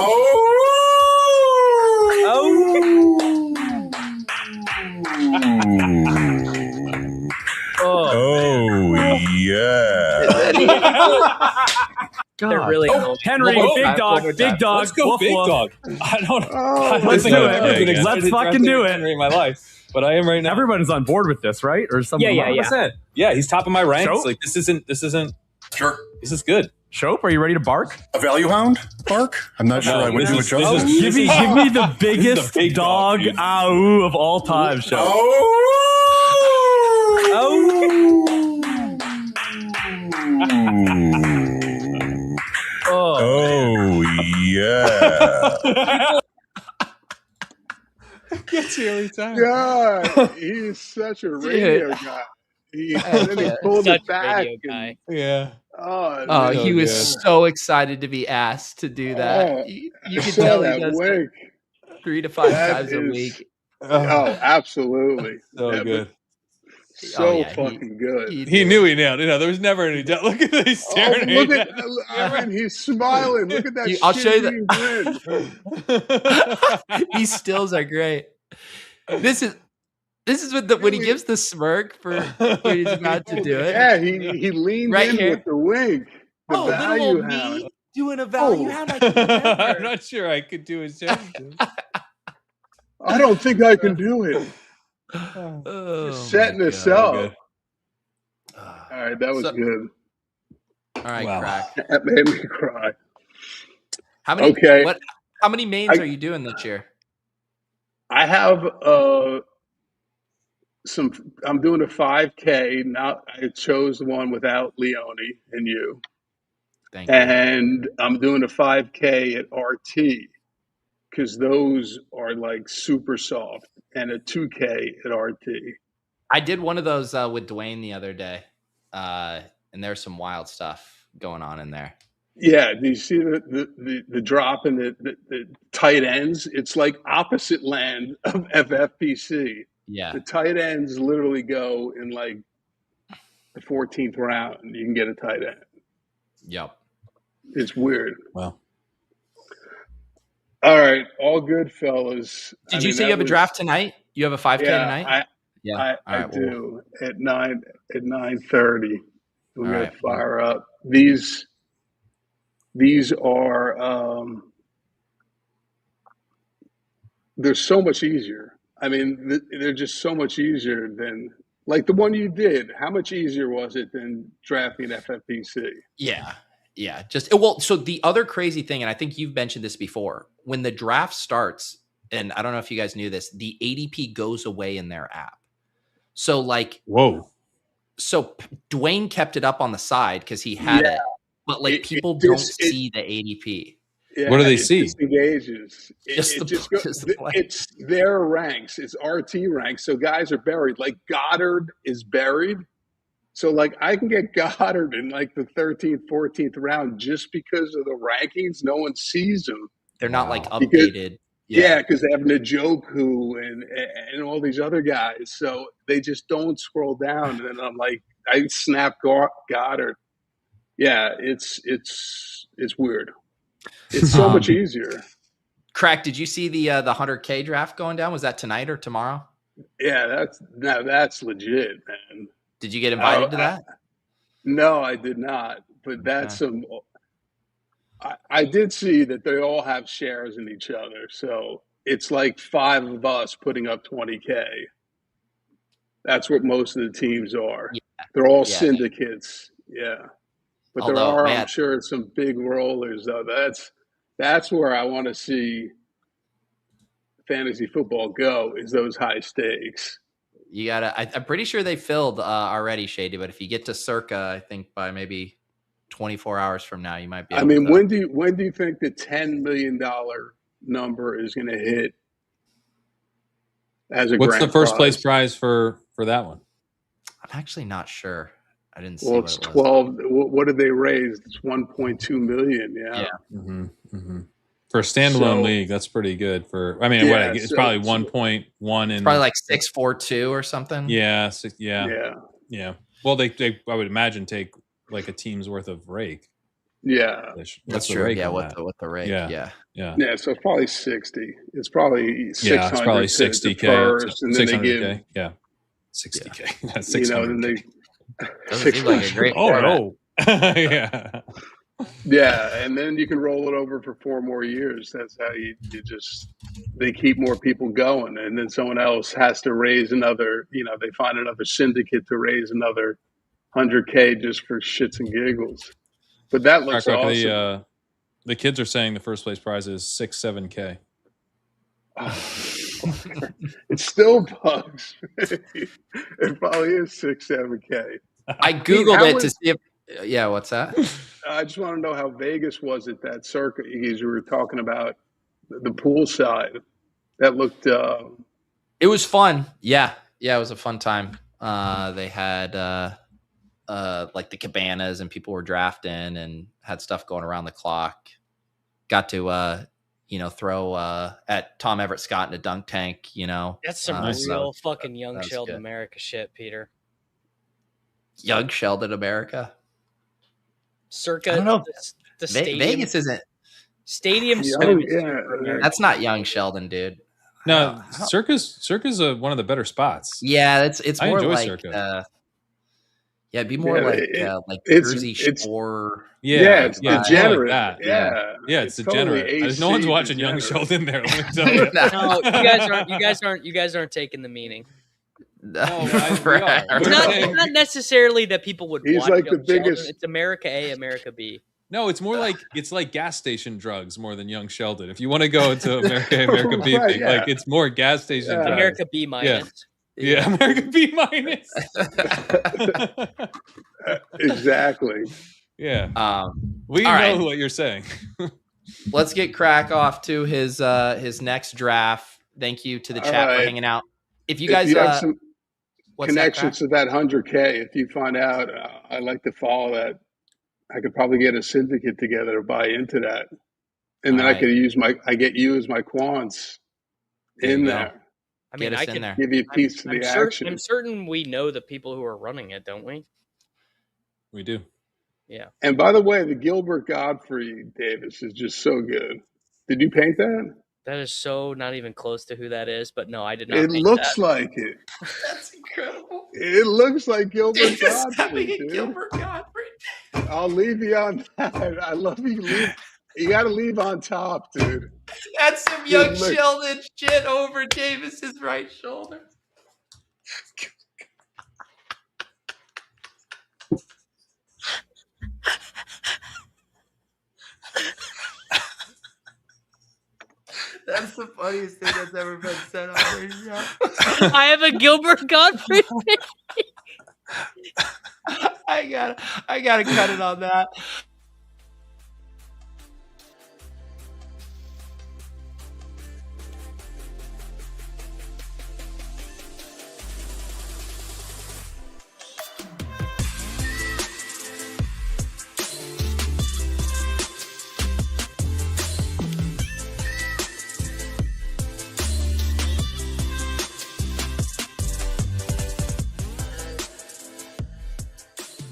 Oh, yeah. They're really Henry, big dog. Let's go, woof, big woof. dog. I don't. Let's think do I've ever been it. excited Let's to fucking draft do a it. Henry in my life, but I am right now. Everybody's on board with this, right? Or someone? Yeah. 100%. Yeah, he's top of my ranks. Shope? Like this isn't. Sure. This is good. Shope, are you ready to bark? A value hound? Bark? I'm not sure I would do it justice. Give me the biggest big dog dog, dude. ow of all time, Shope. Oh, yeah. Gets you every time. God, he is such a radio guy. And then he pulled Such it a back. radio guy. Yeah. Oh, he was so excited to be asked to do that. You can tell he does wink. 3 to 5 That times a is- week. Oh, absolutely. So Yeah, good. So yeah, fucking good. He knew he nailed it. There was never any doubt. Look at this staring. Look at, I mean, he's smiling. Look at that. I'll show you grin. These stills are great. This is when he gives the smirk for when he's about to do it. Yeah, he leaned Right in here. with the wink. The Oh, little value old hound. me doing a value hound. I can I'm not sure I could do his job. I don't think I can do it. Oh, Setting my us God. up. All right, that was good. All right, Wow. Crack. That made me cry. How many? Okay. How many mains are you doing this year? I have I'm doing a 5K now. I chose the one without Leone and you, Thank you. and I'm doing a 5K at RT because those are like super soft, and a 2K at RT. I did one of those with Dwayne the other day, and there's some wild stuff going on in there. Yeah, do you see the drop in the tight ends? It's like opposite land of FFPC. Yeah. The tight ends literally go in like the 14th round. You can get a tight end. Yep. It's weird. Well, all right, all good, fellas. Did you say you have a draft tonight? You have a 5K tonight? I do at 9:30. We're gonna right, fire up these. These are they're so much easier. I mean, they're just so much easier than like the one you did. How much easier was it than drafting FFPC? Yeah. Well, so the other crazy thing, and I think you've mentioned this before, when the draft starts, and I don't know if you guys knew this, the ADP goes away in their app. So like, whoa. So Dwayne kept it up on the side because he had it, but like people don't see the ADP. Yeah, what do they see? Disengages. It's their ranks. It's RT ranks. So guys are buried. Like Goddard is buried. So like I can get Goddard in like the 13th, 14th round just because of the rankings. No one sees them. They're not like updated. Because they have Njoku and all these other guys. So they just don't scroll down. And then I'm like, I snap Goddard. Yeah, it's weird. It's so much easier. Crack, did you see the 100K draft going down? Was that tonight or tomorrow? Yeah, that's legit, man. Did you get invited to that? No, I did not. But that's some. I did see that they all have shares in each other, so it's like 5 of us putting up 20K. That's what most of the teams are. Yeah. They're all syndicates. Yeah. But there are, I'm sure, some big rollers, though. That's where I want to see fantasy football go, is those high stakes. You gotta. I'm pretty sure they filled already, Shady. But if you get to circa, I think by maybe 24 hours from now, you might be. When do you think the $10 million number is going to hit? As a what's the first place prize for that one? I'm actually not sure. I didn't see. Well, it's 12. What did they raise? It's 1.2 million. Yeah. Mm-hmm, mm-hmm. For a standalone league, that's pretty good. It's probably 1.1 it's probably like 642 or something. Yeah. Well, they I would imagine take like a team's worth of rake. Yeah, that's true. Yeah, with the rake. Yeah. So it's probably 60. It's probably 600. Yeah, it's probably 60K first, and then they give 60K. Yeah. That's 600. Then they. Doesn't seem like a great. Yeah. Yeah, and then you can roll it over for 4 more years. That's how they keep more people going, and then someone else has to raise another. They find another syndicate to raise another 100K just for shits and giggles. But that looks awesome. The kids are saying the first place prize is 6-7K. It still bugs. It probably is 6-7K. I googled it to see if. Yeah, what's that? I just want to know how Vegas was at that circuit. You were talking about the pool side. That looked. It was fun. Yeah, it was a fun time. They had like the cabanas, and people were drafting, and had stuff going around the clock. Got to throw at Tom Everett Scott in a dunk tank. That's some real fucking young Sheldon America shit, Peter. Young Sheldon America. Circa. I don't know. The stadium. Vegas isn't. Stadium. That's not young Sheldon, dude. No, Circa's one of the better spots. Yeah, it's I more enjoy like Circa. it'd be more like Jersey Shore. It's degenerate. Like that. Yeah, it's degenerate. Totally no one's watching young Sheldon there. Let me tell you. No, you guys aren't taking the meaning. Right. It's not necessarily that people would. He's watch like young the biggest. Sheldon. It's America A, America B. No, it's more like gas station drugs more than Young Sheldon. If you want to go into America B Right, thing, yeah. like it's more gas station drugs. America B minus. Yeah, America B minus. Exactly. Yeah. We know right. what you're saying. Let's get Crack off to his next draft. Thank you to the All chat for right. hanging out. If you If guys you have some what's connections to that 100K, if you find out, I'd like to follow that. I could probably get a syndicate together to buy into that, and then All I could use I get you as my quants in you go. there. I mean, Get us I in can there. Give you a piece of the action. I'm certain we know the people who are running it, don't we? We do. Yeah. And by the way, the Gilbert Godfrey Davis is just so good. Did you paint that? That is so not even close to who that is, but no, I did not. It paint looks that. like it. That's incredible. It looks like Gilbert Davis Godfrey, having a dude. Gilbert Godfrey. I'll leave you on that. I love you. You got to leave on top, dude. That's some Young Sheldon shit over Davis's right shoulder. That's the funniest thing that's ever been said on this show. I have a Gilbert Godfrey. I gotta cut it on that.